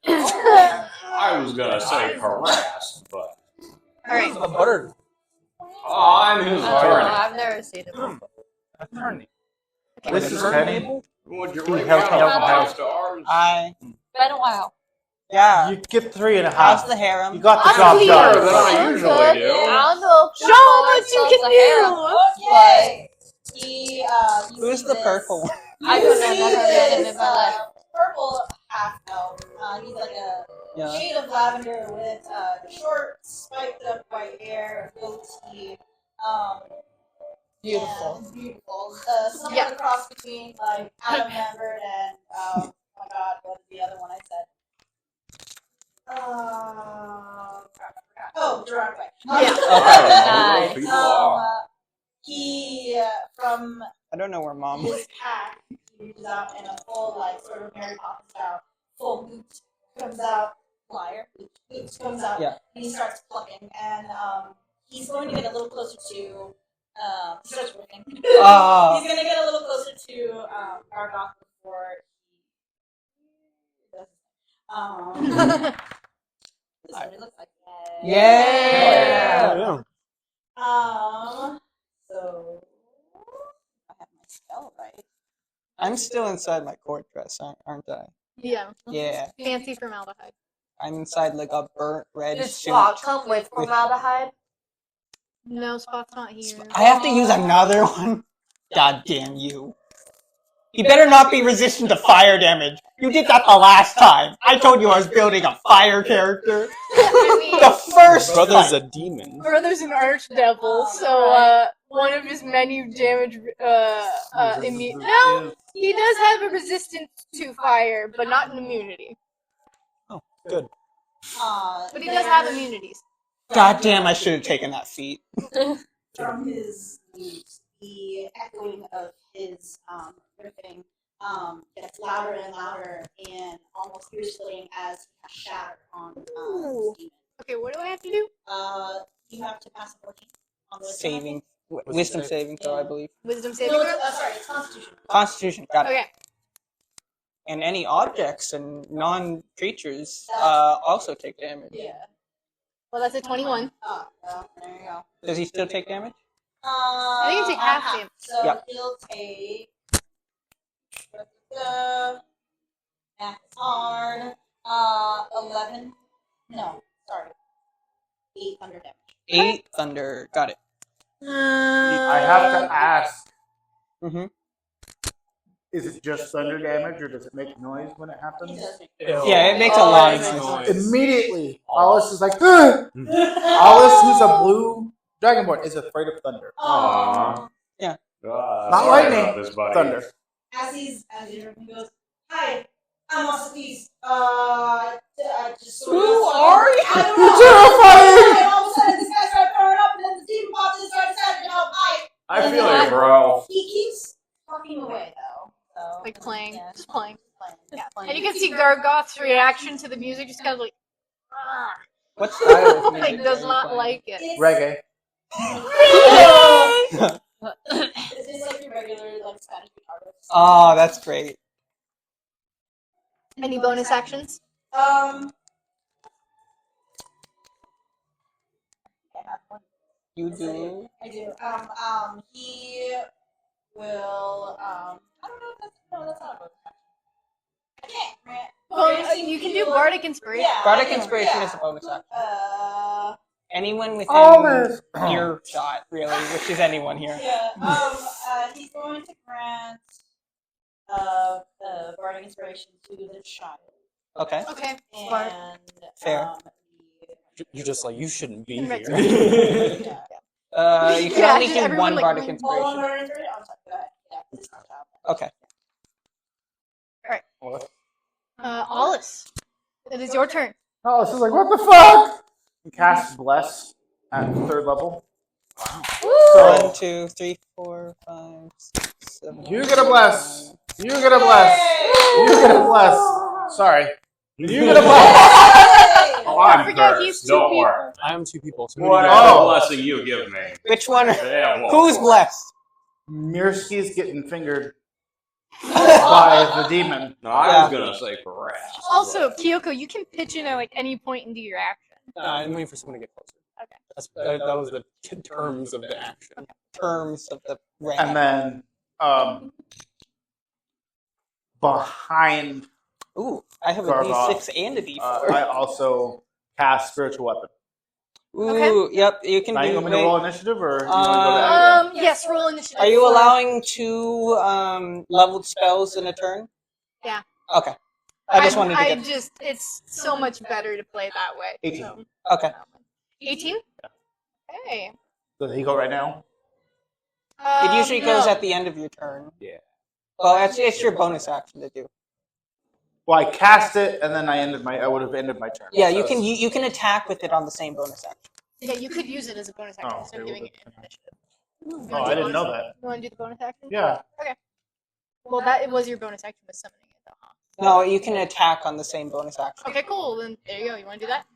I was gonna say harassed, but All right. A butter I'm his attorney. I've never seen it before. attorney. This is Kenny. Would you He rate helped me me out out of with 5 stars? Been a while. Yeah. You get 3.5. How's the harem? You got the I'm job clear. Better done. than I usually do. I don't know if Show 'em what you can do. but he You Who's see the this- purple one? I You don't know, see never met him this, in my life. purple half elf. He's like a Yeah. shade of lavender with short, spiked up white hair, goatee. Beautiful. And beautiful. Somewhat a cross between like Adam Lambert and oh my god, what is the other one I said? Crap, I forgot. Oh, Gerard Way. Nice. People are. He from I don't know where mom was. his pack, he reaches out in a full like sort of Mary Poppins style, full boot comes out, liar, boot comes out, Yeah. and he starts plucking, and he's going to get a little closer to. He starts working. He's going to get a little closer to Gargauth before he does. This is what it looks like. Yeah. So I have my spell right. I'm still inside my court dress, aren't I? Yeah. Yeah. Fancy formaldehyde. I'm inside like a burnt red Does suit. Spot come with formaldehyde? No, Spot's not here. I have to use another one? God damn you. You better not be resistant to fire damage. You did that the last time. I told you I was building a fire character. The first Brother's fight. a demon. Brother's an archdevil, so one of his menu damage No, he does have a resistance to fire, but not an immunity. Oh, good. But he does have immunities. God damn, I should have taken that feat. From his lute, the echoing of his riffing gets louder and louder and almost ear-splitting as he has shatter on this demon. Okay, what do I have to do? You have to pass a 14 on the Saving. Wisdom saving throw, I believe. Wisdom No, saving throw? sorry, it's Constitution. Constitution, got it. Okay. And any objects and non-creatures also take damage. Yeah. Well, that's a 21. Oh, well, there you go. Does he still take damage? I think you take half damage. So Yep. he'll take. Max hard. 11. No, sorry. 8 thunder damage. 8 thunder, got it. I have to ask, Mm-hmm. is it just thunder damage or does it make noise when it He happens? does make Yeah, it makes a lot of noise. Immediately, Alice is like, "Ugh!" Alice, who's a blue dragonborn, is afraid of thunder. Aww. Yeah. Not Not lightning, this, buddy. thunder. As he goes, hi, I'm Masterpiece. Just sort of. Who are you? I don't You're know. terrifying! And all of a sudden, this guy started throwing up, and then the demon popped in and started stabbing help. Hi. I feel you, bro. He keeps talking away, though. So, Like playing. yeah, Just playing. Yeah. And you can see Gargoth's reaction to the music, just kind of like, ah. What style of Like, music does are you not playing? like it. It's, Reggae. it's like your regular, like, Spanish guitar. Oh, that's great. Any bonus actions? I have one. You do. I do. He will. I don't know if that's no, that's not a bonus action. I can't grant. Bonus, you can do Bardic Inspiration. Yeah, Bardic I know, Inspiration yeah. is a bonus action. Anyone within Olive. earshot, really, which is anyone here. Yeah. He's going to grant Bardic Inspiration to the child. Okay. Okay. Smart. And Fair. You're just like, you shouldn't be Right. here. You can Yeah, only just do everyone, one like, Bardic going, Oh, Inspiration. Bardic Inspiration? I'm sorry. Go ahead. Yeah, it's not a child. Okay. Alice, it is your turn. Alice is like, what the fuck? He casts Bless at 3rd level. So, 1, 2, 3, 4, 5, 6, 7. you get a bless. You get a bless. You get a bless. Sorry. You get a bless. Oh, I'm forget cursed. he's two Don't people. worry. I am 2 people. So What Oh. blessing you give me? Which one? Yeah, well, Who's blessed? Mirsky's getting fingered by the demon. No, I was gonna say correct. Also, Kyoko, you can pitch in at like any point into your action. I'm waiting for someone to get closer. Okay. That was the terms of the action. Terms of the rank. And then, behind, Ooh, I have a Gargauth, D6 and a D4. I also cast Spiritual Weapon. Ooh, yep, you can Now you do want me to roll initiative, or you want to go back? Yes, roll initiative. Are you for- allowing 2 leveled spells in a turn? Yeah. Okay. I just wanted to get... it's so much better to play that way. 18. So. Okay. 18? Okay. Does he go right now? It usually goes no. at the end of your turn. Yeah. Well, it's your bonus action to do. Well, I cast it, and then I would have ended my turn. Yeah, So you can attack with it on the same bonus action. Yeah, you could use it as a bonus action Oh, instead of okay, doing well, it in initiative. Oh, I didn't know that. You want to do the bonus action? Yeah. Okay. Well, that was your bonus action was summoning it, though, huh? No, you can attack on the same bonus action. Okay, cool. Then there you go. You want to do that?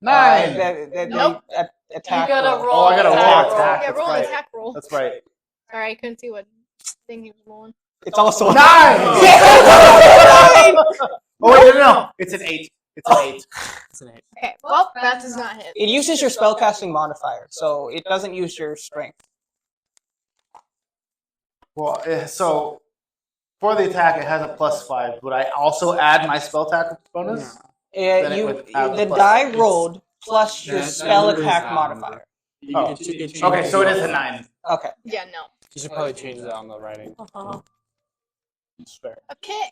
9. Nope. Attack. You gotta roll. roll. Oh, I gotta roll attack attack. Yeah, That's roll right. an attack roll. That's right. Sorry, I couldn't see what thing he was rolling. It's also 9! Oh wait, no. It's an 8. It's an 8. It's an 8. Okay, well, that does not hit. It uses your spellcasting modifier, so it doesn't use your strength. Well, so for the attack, it has a +5. Would I also add my spell attack bonus? Then it would have The plus- die rolled plus your Yeah, spell that is attack out. modifier. Oh. Okay, so it is a 9. Okay. Yeah, no. You should probably change that on the writing. Fair. Okay.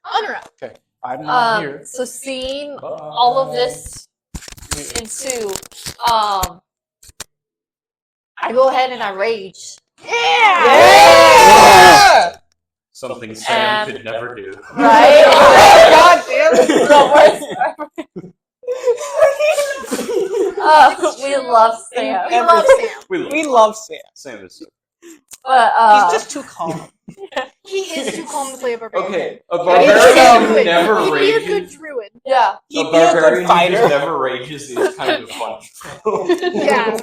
Honor up. Okay, I'm not here. So seeing all of this ensue, I go ahead and I rage. Yeah! Something Sam And- could never do. Right? God damn it! We love Sam. We love Sam. We love Sam. Sam is. But He's just too calm. He is too calm to play a barbarian. Okay, a He's a barbarian who druid. never He'd be a good rages. druid. yeah. He'd A be a good barbarian who fighter. just never rages is kind of fun. Yeah.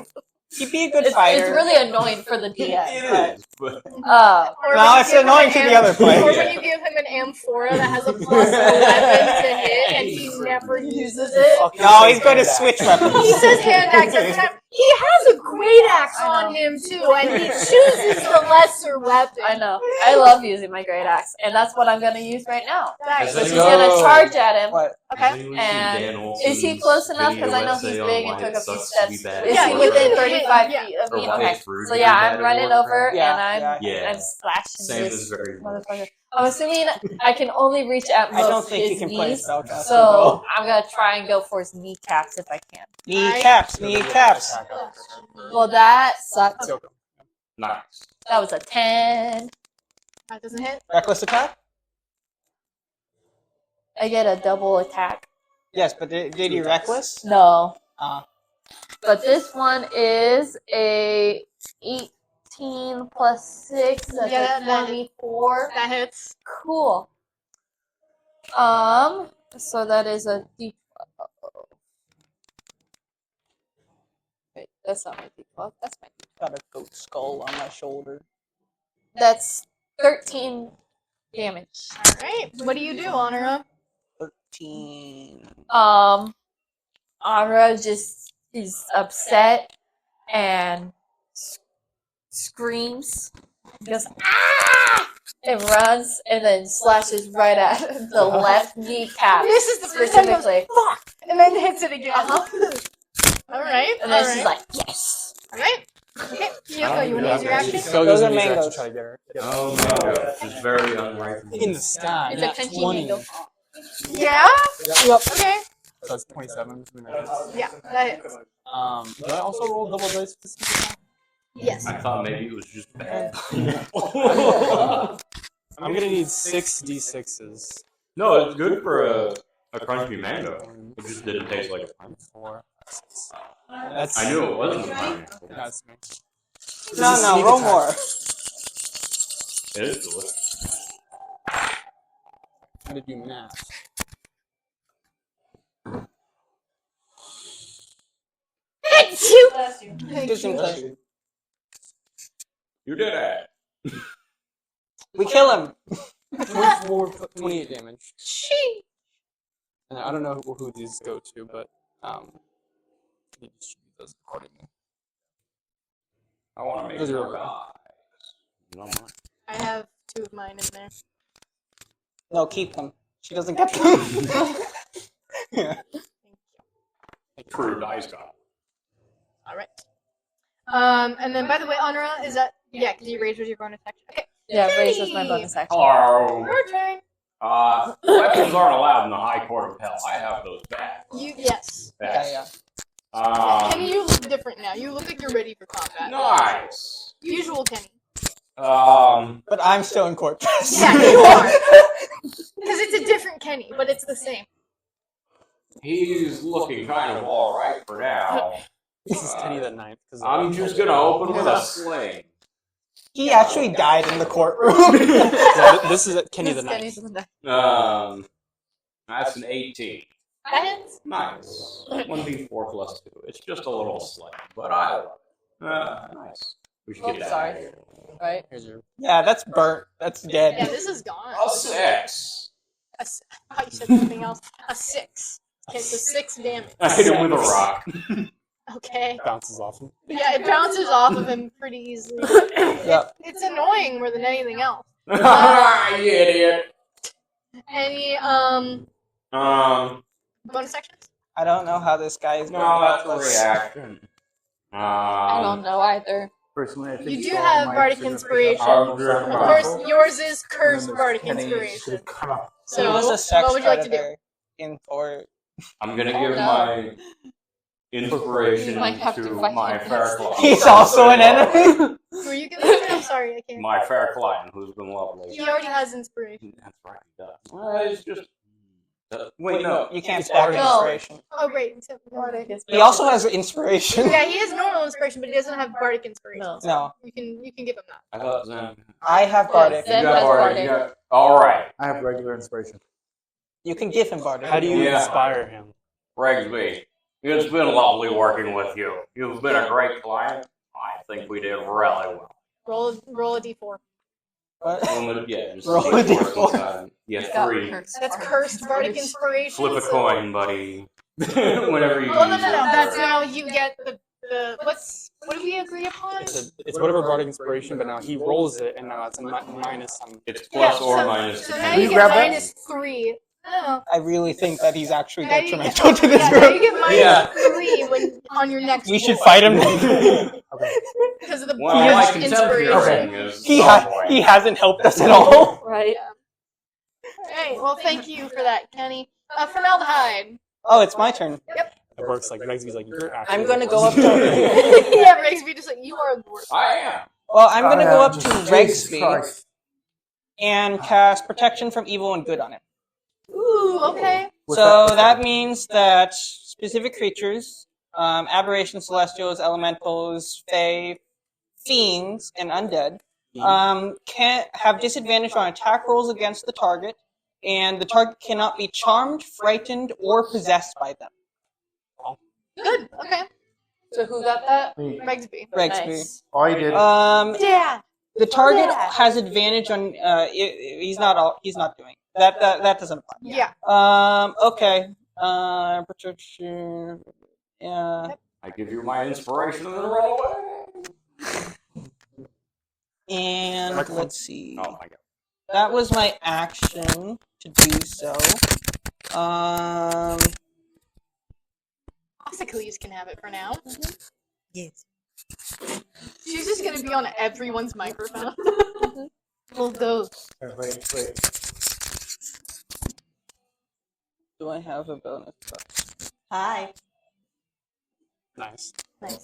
He'd be a good It's fighter. really annoying for the DM. It but, is, but Or Uh, No, when you it's give him annoying an to the other player. Or when you give him an amphora that has a +11 to hit and he never uses it. No, he's going to switch weapons. He says hand axe every time. He has a great axe on him too, and he chooses the lesser weapon. I know. I love using my great axe, and that's what I'm gonna use right now. Nice. So Let's she's go. gonna charge at him. What? Okay. And is he close enough? Because I know he's big and took a few steps. Is Yeah, he you within can hit, 35 yeah. feet of me? Or why Okay. it's rude So to yeah, do that I'm at running Warcraft. over Yeah, and I'm Yeah. I'm slashing Sam this is very. motherfucker. I'm assuming I can only reach at I don't most think you his can play knees. spellcaster. So I'm gonna try and go for his kneecaps if I can. Kneecaps, kneecaps. Well, that sucked. Nice. That was a 10. That doesn't hit. Reckless attack? I get a double attack. Yes, but did you reckless? No. But This one is a 18 plus 6. That's Yeah, a that- 24. That hits. Cool. So that is a D. Wait, that's not my D12. That's my. got a goat skull on my shoulder. That's 13 damage. Alright. What do you do, Honor up? 13. Ara just is upset and screams. He goes, ah! And runs and then slashes right at the left kneecap. This is the first time he goes, specifically. fuck! And then hits it again. Uh-huh. Alright. And then she's like, yes! Alright. Okay. Yoko, you want to use your action? So Those goes are in these mangoes. to try to get her. Oh, mango. It's very unripe. In the sky. It's a Nat crunchy 20. mango. Yeah? Yep. Okay. So that's 27. Yeah, that hits. Did I also roll double dice for this? Yes. I thought maybe it was just bad. I'm gonna need 6 d6s. No, it's good for a crunchy mango. It just didn't taste like a pineapple. 4, 6. That's. I knew it wasn't a pineapple. That's me. No, no, roll more. It is delicious. How to do math. Gives him pleasure. You did it. We kill him. 24, 28 damage. And I don't know who these go to, but you distribute those accordingly. I want to make Those are more okay. eyes. Not mine. I have 2 of mine in there. No, keep them. She doesn't get them. Yeah. True dice guy. All right. And then, by the way, Honora, is that... Yeah, because you raised with your bonus action. Okay. Yeah, raise was my Kenny! bonus action. Hello. Your turn. Weapons aren't allowed in the High Court of Hell. I have those back. Yes. Yes. Kenny, you look different now. You look like you're ready for combat. Nice. Usual Kenny. But I'm still in court. Yeah, you are. Because it's a different Kenny, but it's the same. He's looking kind of all right for now. This is Kenny the Ninth. I'm just gonna open with a sling. He actually died in the courtroom. Yeah, this is Kenny the Ninth. That's an 18. That hits. Nice. 1d4 plus 2. It's just a little sling, but I love it. Nice. We should get that out of here. Right? Here's your. Yeah, that's burnt. That's dead. Yeah, this is gone. A 6. I thought you said something else. A 6. Okay, so 6 damage. I hit him with a rock. Okay. Bounces off him. Yeah, it bounces off of him pretty easily. Yep. It's annoying more than anything else. You idiot. Any bonus actions? I don't know how this guy is going No, about that's a this. reaction. I don't know either. Personally, I think You do Storm have might Bardic significantly Inspiration. outlive Of course, yours is Cursed Bardic Kenny Inspiration. should come up. So, He was a sex what would you like to do? predator in court. I'm gonna Oh, give no. my inspiration You might have to to fight my him fair next. client. He's also an enemy. Who are you giving it to? I'm sorry, I can't. My fair client, who's been lovely. He already has inspiration. That's right, he does. It's just. Wait, no. You can't stack No. inspiration. Oh, great. So, He also has inspiration. yeah, he has normal inspiration, but he doesn't have Bardic Inspiration. No. So No. you can give him that. I thought Zen. I have Bardic. Zen You got has Bardic. You Bardic. got. All right, I have regular inspiration. You can give him Bardic. How do you Yeah. inspire him? Regsby. It's been lovely working with you. You've been a great client. I think we did really well. Roll a d4. What? Yeah, just Roll take a it d4. sometime. Yeah, Got 3. cursed. That's Cursed Bardic Inspiration. Flip a so- coin, buddy. Whenever you Oh, no, use no, no. it. That's now you get the what did we agree upon? It's whatever Bardic Inspiration, but now he rolls it, and now it's a minus on. It's plus or so, minus. So now Can you you get grab that? -3. No. I really think that he's actually Now you get, detrimental to this yeah, now you group. get -3 Yeah. when on your next. We should roll. fight him. because of the Well, Bardic my contemporary Inspiration. thing is he Subway. he hasn't helped us at all. Right? Hey, well, thank you for that, Kenny. Formaldehyde. Oh, it's my turn. It works like Regsby's like you're actually. I'm gonna go up to. Yeah, Regsby just like you are the worst. I am. Well, I'm gonna go up to Jesus Regsby Christ. and cast Protection from Evil and Good on him. Ooh, okay. What's So that means that specific creatures, aberrations, celestials, elementals, fae, fiends, and undead, can have disadvantage on attack rolls against the target, and the target cannot be charmed, frightened, or possessed by them. Good. Okay. So who got that? Me. Regsby. Regsby. Nice. I did. Dad. The target Yeah. has advantage on. He's not doing that. That doesn't apply. Yeah. Okay. Protection. Yeah. I give you my inspiration and then run away. And let's see. Oh my god. That was my action to do so. Ossicles can have it for now. Yes. She's just gonna be on everyone's microphone. Little ghost. Wait. Do I have a bonus? Hi. Nice. Nice.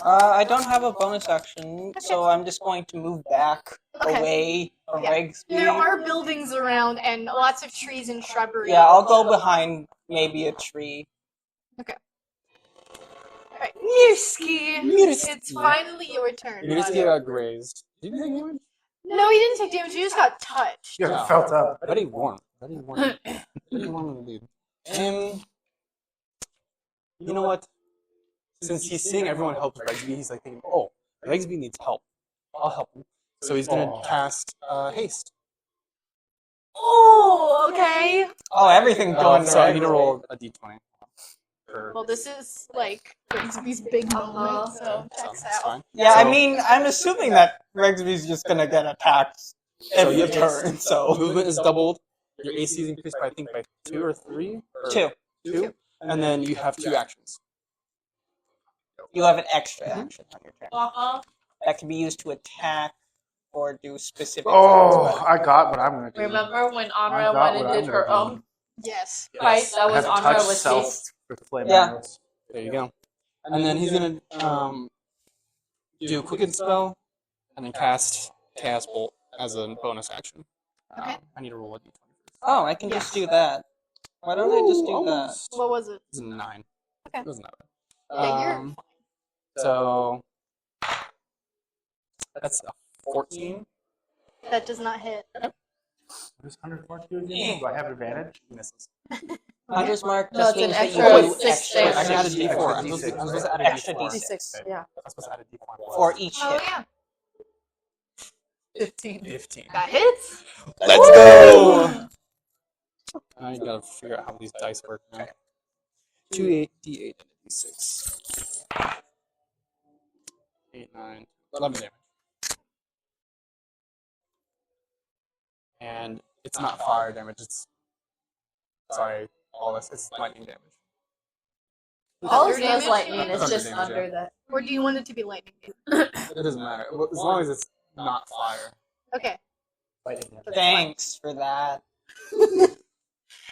I don't have a bonus action, so I'm just going to move back Okay. away from Yeah. Regsby. There are buildings around and lots of trees and shrubbery. Yeah, I'll go behind maybe a tree. Alright, Mirski. It's finally your turn. You just buddy. got grazed. Did you take damage? No, he didn't take damage. He just got touched. You haven't felt up. Very warm. Very warm. Very warm indeed. You know what? Since he's seeing everyone help Regsby, he's like thinking, oh, Regsby needs help. I'll help him. So he's gonna cast haste. Oh, okay. Oh, everything's going So I right. need to roll a d20. Well, this is like Regsby's big moment, so checks that's out. fine. Yeah, So- I mean, I'm assuming that Regsby's just gonna get attacked every you have turn, so. Movement is doubled. Your AC is increased by, I think, by 2 or 3? Or 2. 2? and then you have 2 actions. You have an extra action on your turn. Uh-huh. That can be used to attack or do specific Oh, things. I got what I'm gonna do. Remember when I Anra got went what and did I'm her gonna own Yes. fight? That I was have touch Anra with self haste. with flame Yeah. arrows. There you go. And then he's gonna do a quicken spell, and then cast Chaos Bolt as a bonus action. Okay. I need to roll a d20. Oh, I can just do that. Why don't I just do almost. What was it? It's a 9. Okay. It wasn't that Yeah, you're bad. So that's a 14. That does not hit. There's 142 again. Do I have advantage? Misses. Hunter's Mark No, just it's an means that extra you do 6 extra damage. I should add a Extra d4. I'm D6. supposed to add a Extra d4. D6. Yeah. I'm supposed to add a d4. for each Oh hit. yeah. 15. 15. That hits. Let's go! I gotta figure out how these dice work now. 2 8 d8 and a d6. 8 9 11 damage. And it's not fire damage. It's all this. It's lightning damage. All Thunder it does damage? lightning. It's Thunder just damage, under that. Or do you want it to be lightning? It doesn't matter as long as it's not fire. Okay. Thanks for that.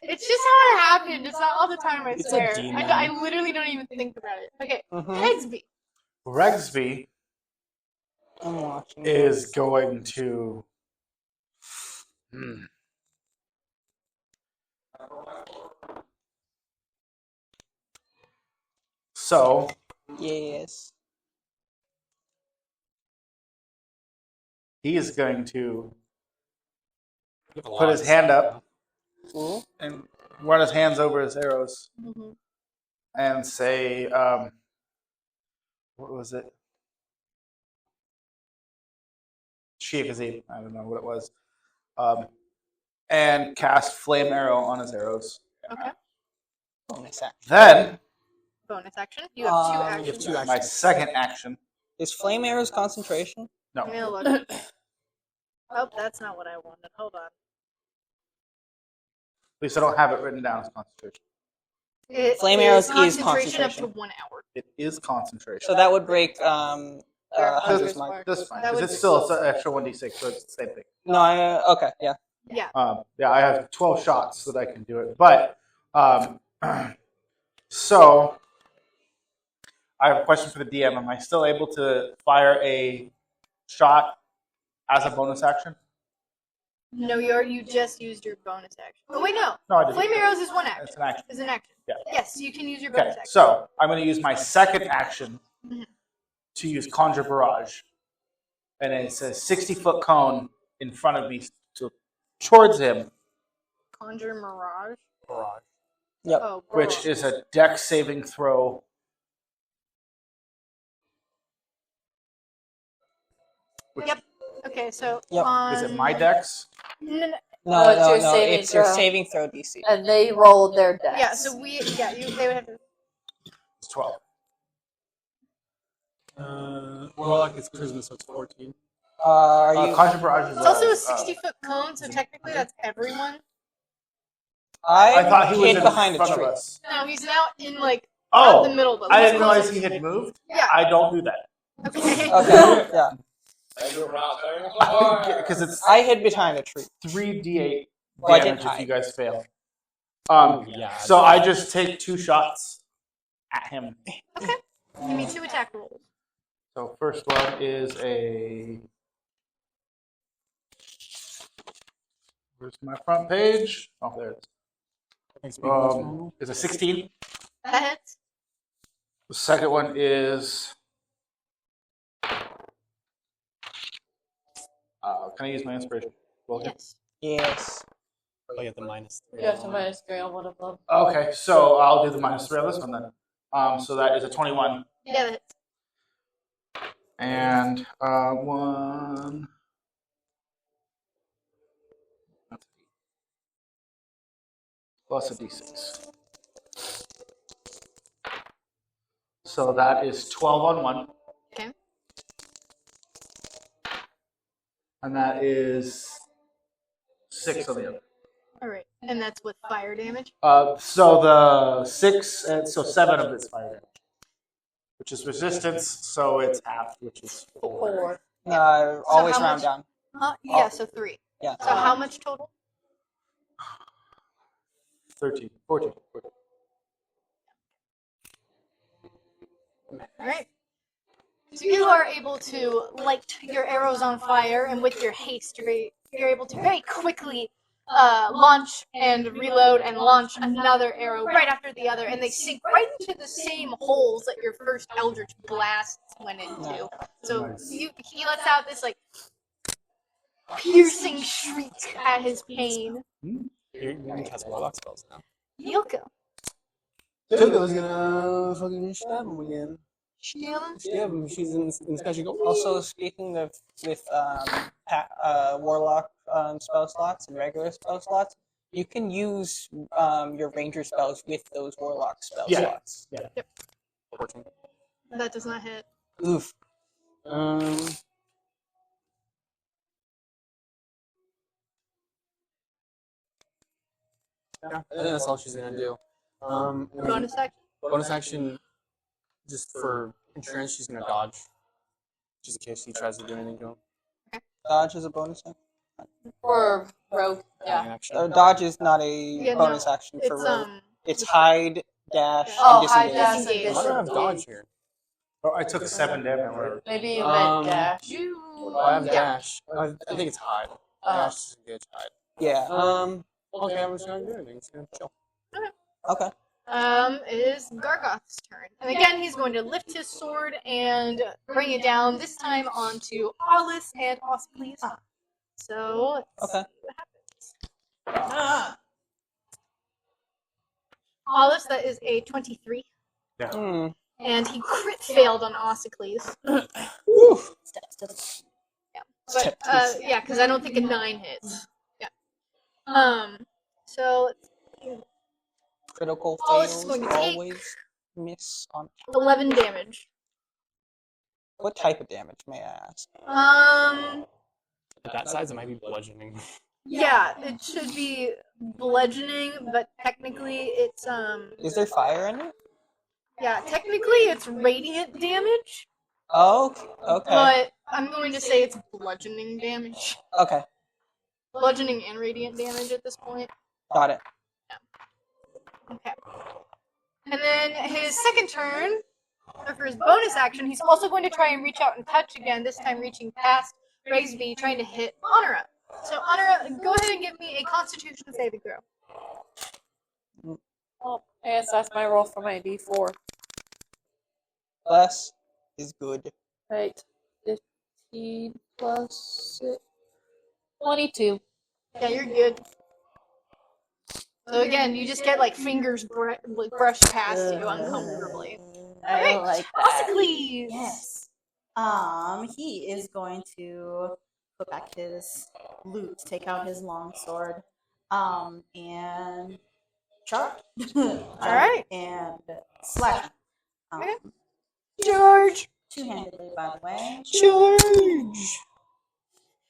It's just how it happened. It's not all the time, I It's a swear. demon. I literally don't even think about it. Okay. Mhm. Regsby. Regsby I'm watching. is going to. So Yes. he is going to You have a put lot his of hand stuff up and run his hands over his arrows Mhm. and say, what was it? Shiakazib. I don't know what it was. And cast flame arrow on his arrows. Okay. Bonus action. Then Bonus action. You have two You actions. have 2 actions. my second action. Is flame arrows concentration? No, Let me look. Oh, that's not what I wanted. Hold on. at least I don't have it written down as concentration. It Flame is arrows is concentration up to concentration. 1 hour. It is concentration. So that would break Hunter's Hunter's Mark. Mark. That's fine. That 'Cause would it's still an extra 1d6, so it's the same thing. No, okay, yeah. Yeah. Yeah, I have 12 shots that I can do it. But, so, I have a question for the DM. Am I still able to fire a shot as a bonus action? No, you just used your bonus action. Oh wait, no. No, I didn't. Flame arrows is one action. It's an action. Is an action. Yeah. Yes, you can use your bonus Okay, action. so I'm going to use my second action Mhm. to use Conjure Barrage. And it's a 60-foot cone in front of me towards him, Conjure Mirage. Barrage. Yep. Oh, which barrage. is a dex saving throw. Which, Yep. Okay, so Yep. on... Is it my dex? No, no, No, it's your saving it's your throw. saving throw DC. And they rolled their dex. yeah, so they would have to... It's 12. Warlock is charisma, so it's 14. Are you? Conjure Barrage is It's also a 60-foot. 60-foot cone, so technically that's everyone. I thought he was hid in behind a front tree. of us. No, he's now in, like, Oh, not the middle, but I he's didn't realize closer. he had moved. Yeah. I don't do that. Okay. Okay, yeah. Because it's I hid behind a tree. 3d8 Well, I did damage if you hide. guys fail. Yeah. So I just take 2 shots at him. Okay. Give me 2 attack rolls. So first one is a. Where's my front page? Oh, there it is. Is a 16. That hits. The second one is. Can I use my inspiration? Well, Yes. Yes. Oh, you have the -3. You have to -3 on one of them. okay, so I'll do the -3 on this one then. So that is a 21. Yeah, that hits. And one. Plus a d6. So that is 12 on one. Okay. And that is 6 on the other. All right, and that's with fire damage. So the 6, so 7 of it's fire damage, which is resistance. So it's half, which is 4. Always how round much- down. Yeah, so 3. Yeah. So how much total? 13, 14. All right. So you are able to light your arrows on fire, and with your haste, you're able to very quickly launch and reload and launch another arrow right after the other, and they sink right into the same holes that your first Eldritch blasts went into. So Nice. he lets out this like piercing shriek at his pain. You can cast warlock spells now. Yoko. Togo's gonna fucking stab him again. Sheila? Stab him. She's in the sky. She goes. Also, speaking of with warlock spell slots and regular spell slots, you can use your ranger spells with those warlock spell slots. Yeah. 14. That does not hit. Oof. Yeah, I think that's all she's gonna do. I mean, Bonus action. bonus action, just for insurance, she's gonna dodge, just in case he tries to do anything to him. Dodge is a bonus action. For rogue, yeah. Action. Dodge is not a bonus action for It's rogue. It's hide, dash, Oh, and hide, disengage. dash, Disengage. Why do I have dodge here? Oh, I took 7 damage. Maybe you meant dash. Oh, I have dash. I think it's hide. Dash, disengage, hide. Yeah. Okay, I'm just gonna do anything. Just gonna chill. Okay. It is Gargauth's turn. And again, he's going to lift his sword and bring it down, this time onto Hollis and Oscles. So, let's Okay. see what happens. Hollis, that is a 23. Hmm. And he crit failed on Oscles. Steps to the But, yeah, because I don't think a 9 hits. Yeah. So, let's see. Critical Hollis is fails going to take always miss on. 11 damage. What type of damage, may I ask? At that size, it might be bludgeoning. Yeah, it should be bludgeoning, but technically it's Is there fire in it? yeah, technically it's radiant damage, Oh, okay. but I'm going to say it's bludgeoning damage. Okay, Bludgeoning and radiant damage at this point. got it. Okay. And then his second turn, or for his bonus action, he's also going to try and reach out and touch again, this time reaching past Regsby, trying to hit Honora. So, Honora, go ahead and give me a Constitution saving throw. Oh, I guess that's my roll for my D4. Less is good. Right. 15 plus 6. 22. Yeah, you're good. So again, you just get like fingers brushed past you uncomfortably. I don't like that. Oscles! Yes. He is going to put back his loot, take out his long sword, and charge. Alright. And slash. Okay. George! Two-handedly, by the way. George!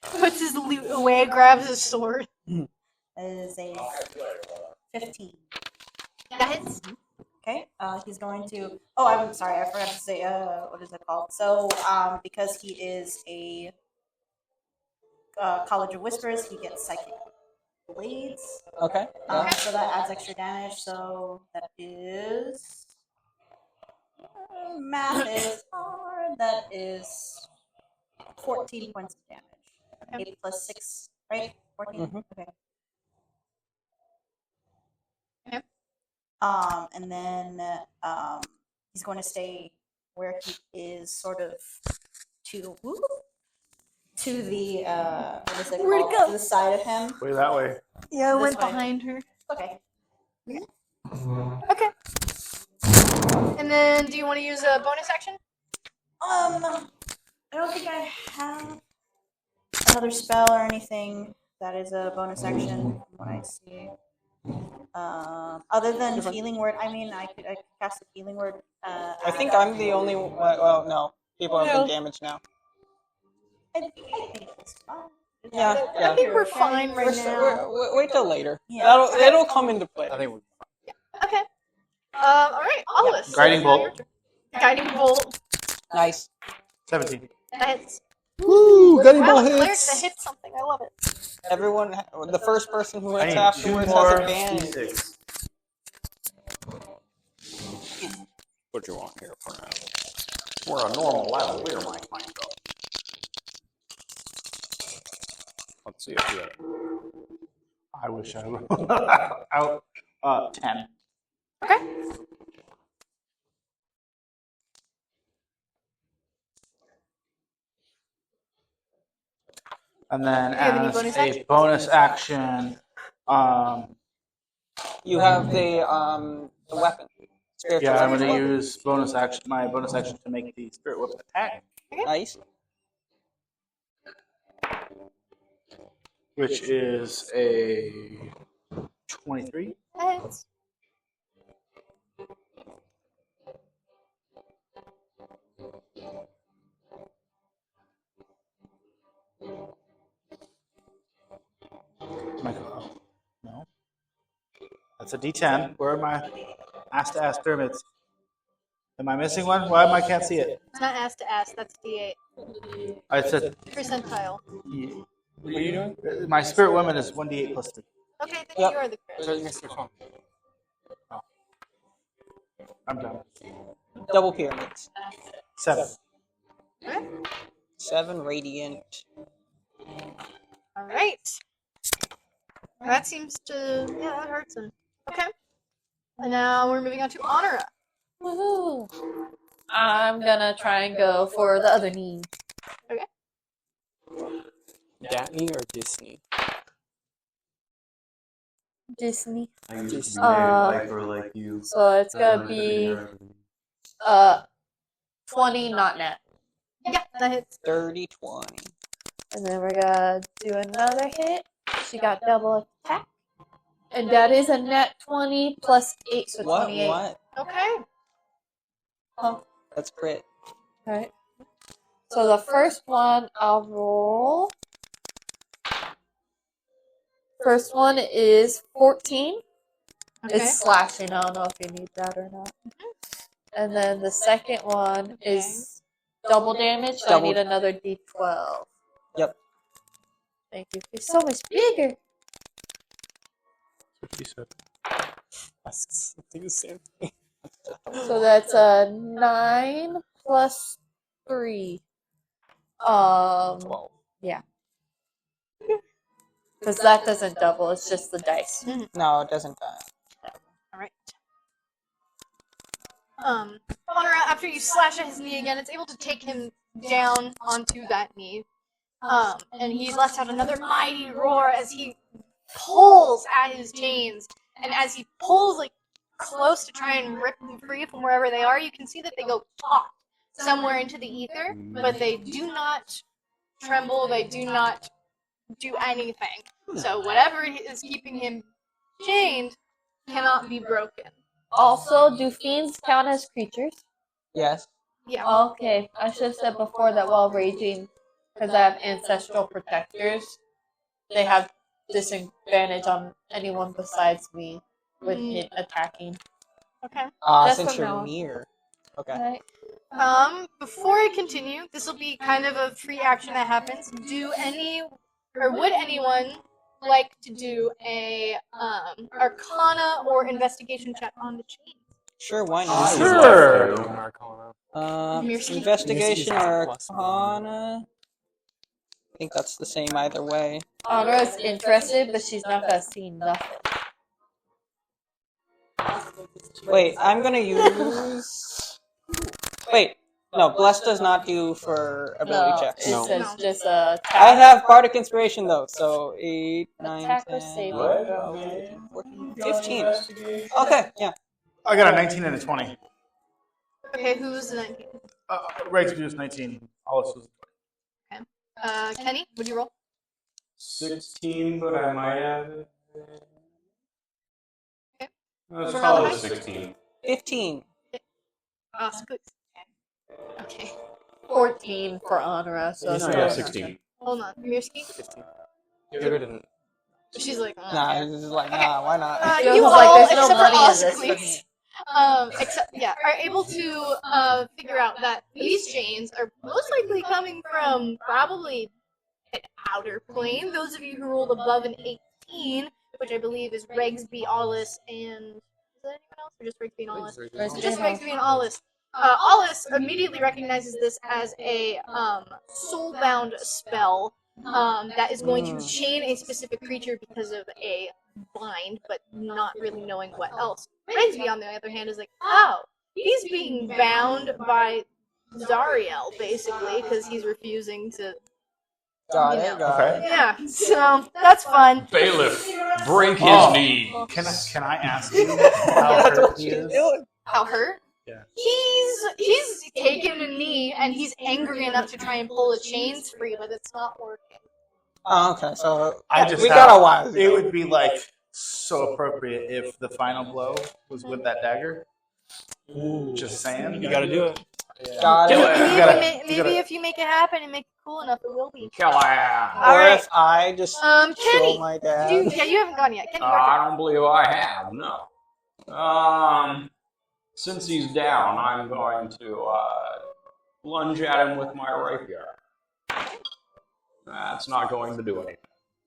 Puts his loot away, grabs his sword. That is a 15. That hits. Okay, he's going to. Oh, I'm sorry, I forgot to say. What is it called? So, because he is a College of Whispers, he gets psychic blades. Okay. So that adds extra damage. So that is math is hard. That is 14 points of damage. 8 plus 6, right? 14. Mhm. Okay. Okay. And then he's going to stay where he is, sort of to the what is it Where'd it called? go? To the side of him. Way that way. Yeah, I This went way. behind her. Okay. Okay. And then, do you want to use a bonus action? I don't think I have another spell or anything that is a bonus action from what I see. Other than healing word, I mean, I could cast a healing word. I think I'm the only one. Well, no. People have been damaged now. I think it's fine. Yeah, I yeah. think we're fine right now. Wait till later. Yeah. It'll come into play. I think Okay. All right, Alice. Guiding bolt. Guiding bolt. Nice. 17. That hits. Woo! Guiding Wow, bolt a cleric hits. that hits something. I love it. Everyone, the first person who I hits need 2 afterwards more has advantage. D6. What you want here for now? Where a normal lavalier might go. Let's see if you get it. I wish I rolled out 10. Okay. And then Do you have any as bonus a actions? bonus action, You have the weapon. Spiritual yeah, I'm weapon. going to use my bonus action to make the spirit weapon attack, Nice. which is a 23. That hits. No. That's a D10. Where are my ass-to-ass pyramids? Am I missing one? Why am I can't see it? It's not ass to ass. That's D8. I said, Percentile. What are you doing? my spirit woman is 1d8 plus 3. Okay, then Yep. you are the crit. I'm done. Double pyramids. 7. 7 radiant. All right. That seems to that hurts him. Okay. And now we're moving on to Honora. Woohoo! I'm gonna try and go for the other knee. Disney or Disney? Disney. I used to be Uh, named Iker like you. So it's gonna I be learned it 20 not net. Yeah, that hits. 30, 20. And then we're gonna do another hit. She got double attack. And that is a net 20 plus 8, so 28. What? Okay. Oh, That's crit. right. So the first one I'll roll. First one is 14. Okay. It's slashing. I don't know if you need that or not. And then the second one is double damage. So Double. I need another D12. Yep. Thank you. It's so much bigger. I think the same thing. So that's a 9 plus 3. 12. Yeah. Because that doesn't double. It's just the dice. No, it doesn't die. All right. Honora, after you slash at his knee again, it's able to take him down onto that knee. And he lets out another mighty roar as he pulls at his chains. And as he pulls like close to try and rip them free from wherever they are, you can see that they go pop somewhere into the ether, but they do not tremble. They do not do anything. So whatever is keeping him chained cannot be broken. Also, do fiends count as creatures? Yes. Yeah. Okay, I should have said before that while raging, because I have ancestral protectors, they have disadvantage on anyone besides me with it attacking. Okay. That's Since from you're now on. near. Okay. Right. Before I continue, this will be kind of a free action that happens. Would anyone like to do a Arcana or Investigation check on the chain? Sure, why not? Sure. Mercy. Investigation or Plus Arcana? I think that's the same either way. Honora's interested, but she's not gonna see nothing. Wait, I'm gonna use. Wait, no, Bless does not do for ability No, checks. it No. says No. just a I have Bardic Inspiration though, so 8, 9, attack or 10, save. 11, 14, 15. Okay, yeah. I got a 19 and a 20. Okay, who's the 19? Regsby was 19. Alice was Kenny, would you roll? 16, but I might have. Okay. Let's For call it Malachi? 16. 15. Squeaks. Okay. 14 for Honora, so No, it's yeah, not 16. Hold on. Mirsky? 15. Yoga didn't. She's like, Nah, it's just like, nah, why not? Yoga's you like, all, there's no except for money in this Oscles, for me. are able to figure out that these chains are most likely coming from probably an outer plane. Those of you who rolled above an 18, which I believe is Regsby, Ollis, and is that anyone else, or just Regsby and Ollis? Just Regsby and Ollis. Ollis immediately recognizes this as a soulbound spell that is going to chain a specific creature because of a bind, but not really knowing what else. Regsby, on the other hand, is like, oh, he's being bound by Zariel, basically, because he's refusing to. Got You it, know. got it. Yeah, so that's fun. Bailiff, break his Oh. knee. Can I ask you how hurt he is? How hurt? Yeah. He's taken a knee and he's angry enough to try and pull the chains free, but it's not working. Oh, okay, so I just we have- got a while. It would be like so appropriate if the final blow was with that dagger. Just saying. You gotta do it. Got it. Maybe if you make it happen and make it cool enough, it will be. Callahan. All Or right. if I just Kenny, kill my dad. you haven't gone yet. Kenny, I don't believe I have, no. Since he's down, I'm going to lunge at him with my rapier. That's not going to do anything.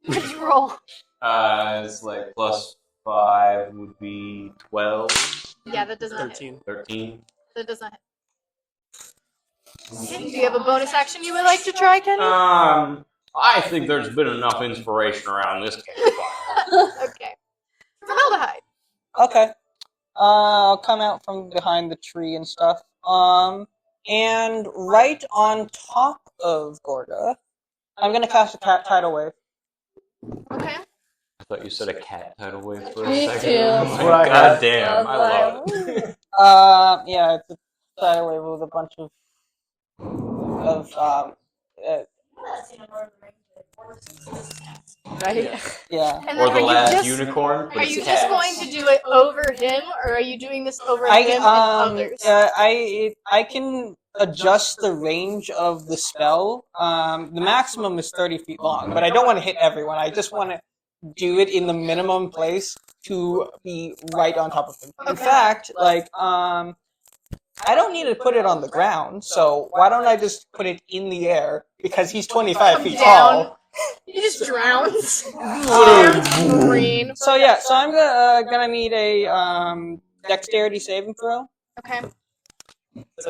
what'd you roll? It's like +5 would be 12, Yeah, that does not hit. 13. 13. That does not hit. Do you have a bonus action you would like to try, Kenny? I think there's been enough inspiration around this campfire. Okay. Formaldehyde. Okay. I'll come out from behind the tree and stuff. And right on top of Gorga, I'm gonna cast a cat tidal wave. Okay. I thought you said a cat tidal wave for a Me second. too. Oh That's what I God had. damn, I love it. Yeah, it's a tidal wave with a bunch of Right? yeah. And Or then the last just, unicorn. but Are it's you cats. just going to do it over him, or are you doing this over him and others? I can adjust the range of the spell. The maximum is 30 feet long, but I don't want to hit everyone. I just want to do it in the minimum place to be right on top of him. In fact, I don't need to put it on the ground, so why don't I just put it in the air, because he's 25 feet tall. He just drowns. Green. So I'm gonna need a dexterity saving throw. Okay. It's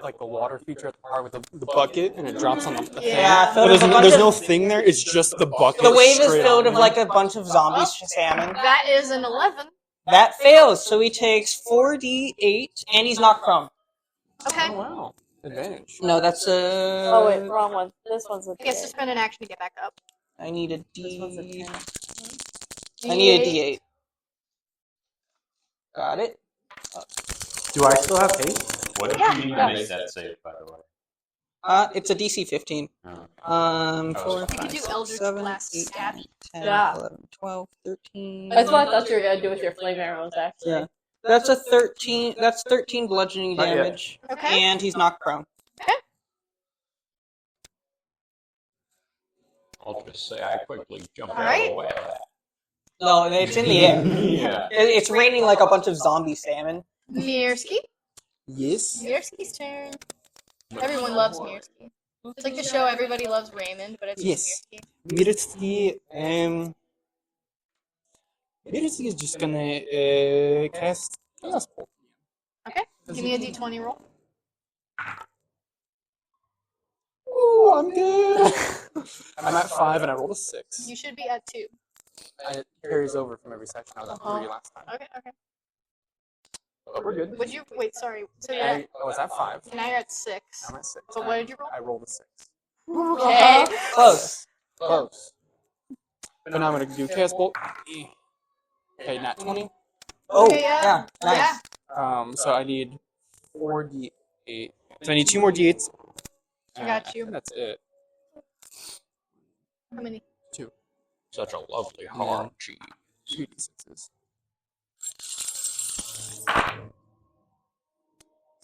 like the water feature at the part with the bucket, and it drops on the thing. Yeah, But there's a bunch there's of- no thing there. It's just the bucket. The wave is straight filled on with like a bunch of zombie salmon. That is an 11. That fails, so he takes 4d8, and he's not prone. Okay. Oh wow! Advantage. No, that's Oh wait, wrong one. This one's a I guess to spend an action to get back up. I need a This one's a d. 10. I need a d8. Got it. Do I still have haste? What did Yeah, you need yeah. to make that save, by the way? It's a DC 15. Oh. 4, You could 5, do 6, Eldritch 7, Blast 8, stab. 10, Yeah. 11, 12, 13. That's what I thought you were gonna do with your flame arrows, actually. Yeah. That's a 13. That's 13 bludgeoning Not yet. damage, Okay. and he's not prone. I'll just say I quickly jumped out Alright. of the way of that. No, it's in the air. Yeah. It's raining like a bunch of zombie salmon. Mirsky. Yes. Mirsky's turn. Everyone loves Mirsky. It's like the show Everybody Loves Raymond, but it's Yes. just Mirsky. Mirsky is just gonna cast Chaos Bolt. Okay. Give me a d20 roll. Ooh, I'm good. I'm at 5 and I rolled a 6. You should be at 2. It carries over from every section. I was at 3 last time. Okay, okay. But we're good. Would you wait? Sorry. So you're at, I was at 5. now you're at 6. I'm at 6. So what did you roll? I rolled a 6. Okay. Close. Close. But now I'm gonna do Chaos Bolt. Okay, nat 20. Oh, Okay, yeah, nice. So I need 4d8. So I need 2 more d8s. I got you. And that's it. How many? 2. Such a lovely hard cheese. 2 d6s.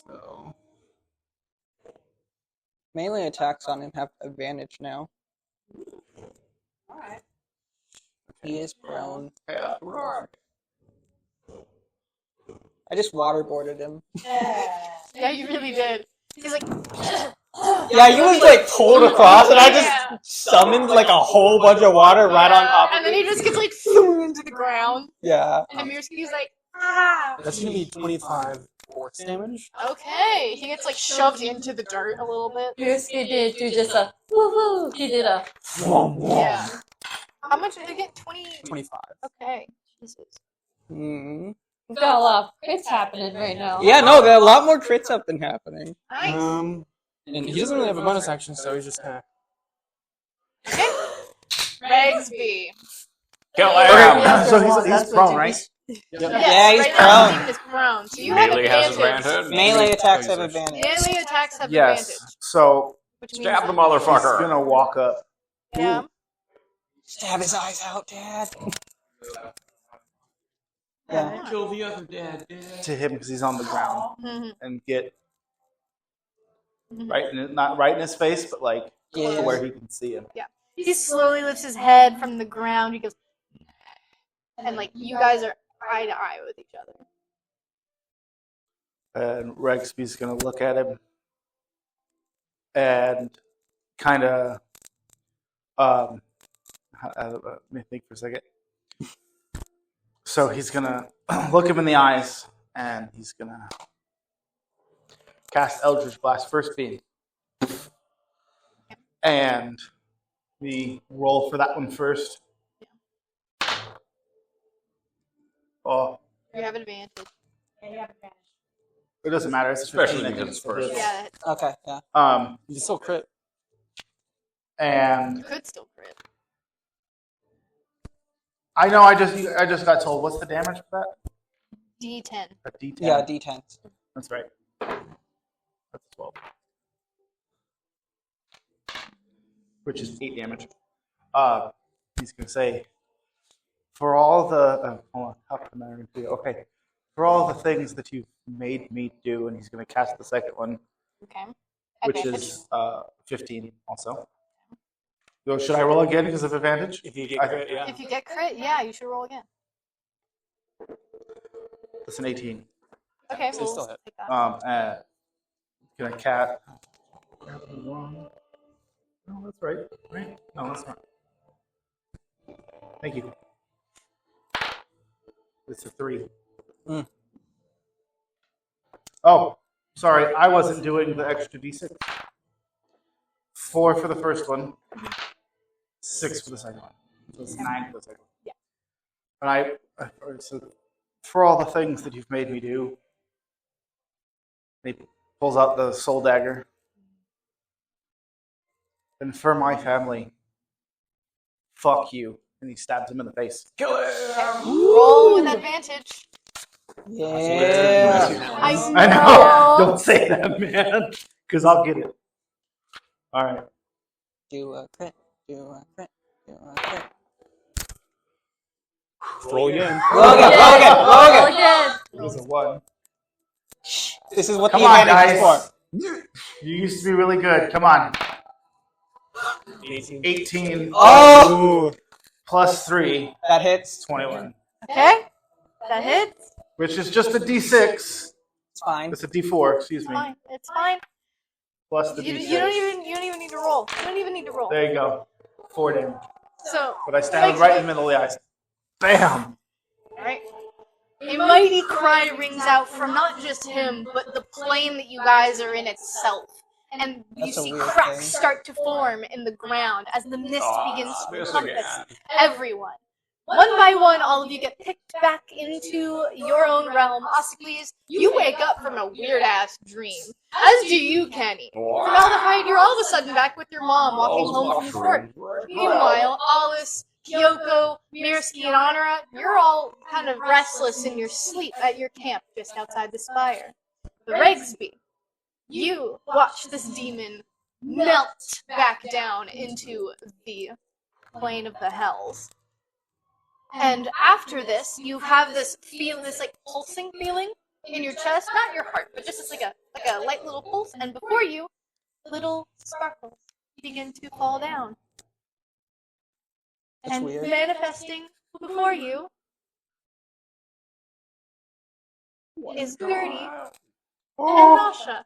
So Melee attacks on him have advantage now. Alright. He is prone. Yeah. I just waterboarded him. Yeah, you really did. He's like, Yeah, he was like pulled across, and I just summoned like a whole bunch of water right on top and of then he it. just gets like thrown into the ground. Yeah. And Mirski's like, ah. That's gonna be 25 force damage. Okay, he gets like shoved into the dirt a little bit. Mirsky did do just a woohoo. He did a Yeah. How much did he get? 25. Okay. Jesus. Mm. We've got a lot of crits happening right now. Yeah, no, there are a lot more crits have been happening. Nice. And he doesn't really have a bonus action, so he's just kind of. Okay. Regsby. Kill Okay, him! so he's prone, right? Yes, Yeah, he's right now prone. he is prone. So you have Melee has advantage. advantage. Melee attacks have advantage. Melee attacks have Yes. advantage. So Which means Stab the he's motherfucker. gonna walk up. yeah. Stab his eyes out, Dad. Yeah. Kill the other dad. To him because he's on the ground Mhm. and get Mhm. right in not right in his face, but like Yeah. where he can see him. He slowly lifts his head from the ground. He goes, and like you guys are eye to eye with each other. And Regsby's gonna look at him and kind of let me think for a second. So he's gonna look him in the eyes and he's gonna cast Eldritch Blast first beam. And we roll for that one first. Oh, You have advantage. it doesn't matter. It's Especially 15, I because think, it's so first. it's- Yeah, Okay, yeah. You can still crit. And you could still crit. I know I just got told what's the damage for that? D10. A D10. Yeah, D10s. That's right. That's 12. Which is 8 damage. He's gonna say, for all the hold on, how can I do it? Okay. For all the things that you've made me do, and he's gonna cast the second one, Okay. which Advantage. is 15 also. So should I roll again because of advantage? If you get crit, yeah. If you get crit, yeah, you should roll again. That's an 18. Okay, So we'll still hit. take that. Gonna cat. No, that's right. Right? No, that's not. Thank you. It's a 3. Mm. Oh, sorry. I wasn't doing the extra d6. 4 for the first one. 6 for the second one. So it's 9 for the second one. Yeah. And so for all the things that you've made me do, he pulls out the soul dagger. And for my family, fuck you. And he stabs him in the face. Kill it! Roll with advantage. Yeah. I I know. Don't say that, man. Because I'll get it. All right. Do a crit. Do a crit. Do a crit. Roll again. Logan! Roll again. It was a 1. This is what Come the on, advantage is guys. for. You used to be really good. Come on. 18. 18 Oh! plus 3. That hits. 21. Okay. That hits. Which is just a d6. It's fine. It's a d4, excuse It's me. fine. It's fine. Plus the You d6. don't even need to roll. You don't even need to roll. There you go. 4 damage. So, But I stab him right in the middle of the eyes. Bam! right? A mighty cry rings out from not just him, but the plane that you guys are in itself. And you That's a see weird cracks thing. start to form in the ground as the mist begins to this encompass again. everyone. One by one, all of you get picked back into your own realm. Ossicles, you wake up from a weird-ass dream. As do you, Kenny. Formaldehyde, you're all of a sudden back with your mom walking home from court. Meanwhile, Alice, Kyoko, Mirsky, and Honora, you're all kind of restless in your sleep at your camp just outside the spire. But Regsby, you watch this demon melt back down into the plane of the hells. And after this, you have this feel, this like pulsing feeling in your chest, not your heart, but just like a light little pulse. And before you, little sparkles begin to fall down. and weird. manifesting before you is Gertie and Nasha,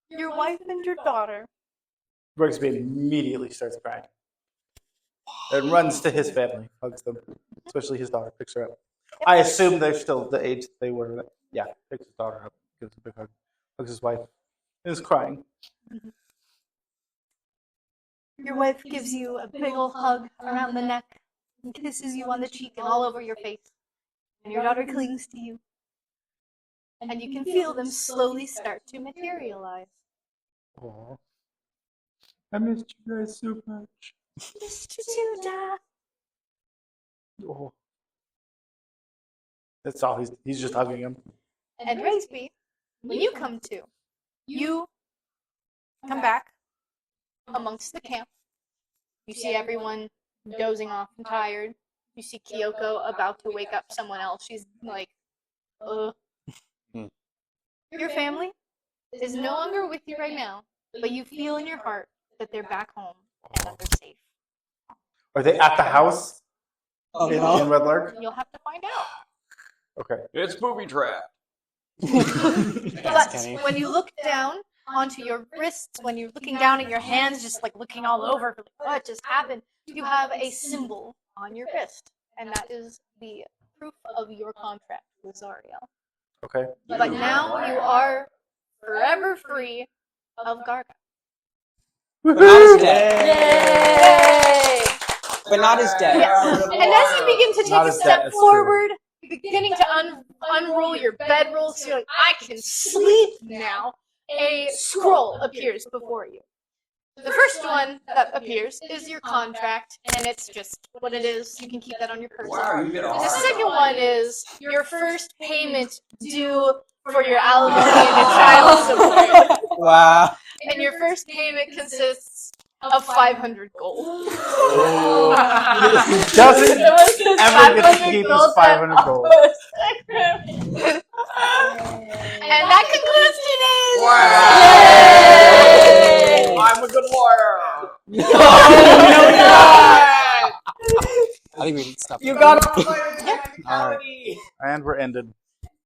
your wife and your daughter. Regsby immediately starts crying and runs to his family, hugs them, especially his daughter, picks her up. I assume they're still the age they were. Yeah, picks his daughter up, gives a big hug, hugs his wife, and is crying. Your wife gives you a big ol' hug around the neck and kisses you on the cheek and all over your face. And your daughter clings to you. And you can feel them slowly start to materialize. Aww. I missed you guys so much. Missed you too, Dad. Oh. That's all. He's just hugging him. And Regsby, when you come to, you come back amongst the camp. You see everyone dozing off and tired. You see Kyoko about to wake up someone else. She's like, ugh. Your family is no longer with you right now, but you feel in your heart that they're back home and that they're safe. Are they at the house Oh, in no. Red Lark? You'll have to find out. Okay. It's booby trap. But when you look down onto your wrists, when you're looking down at your hands, just like looking all over, like, what just happened, you have a symbol on your wrist, and that is the proof of your contract with Zariel. Okay. But now you are forever free of Gargauth. But not as dead. Yay! But not as dead. Yes. And as you begin to take Not a as step dead, it's forward, you're beginning to unroll your bedroll, so you're like, I can sleep now. A scroll appears before you. The first one that appears is your contract, and it's just what it is. You can keep that on your person. Wow, you get a The hard second one. one is your first payment due for your alimony and child support. Wow. And your first payment consists of 500 gold. He doesn't ever get to keep his 500 gold. And that concludes today's. Wow. I'm a good lawyer. I think we need to stop. You got All right. And we're ended.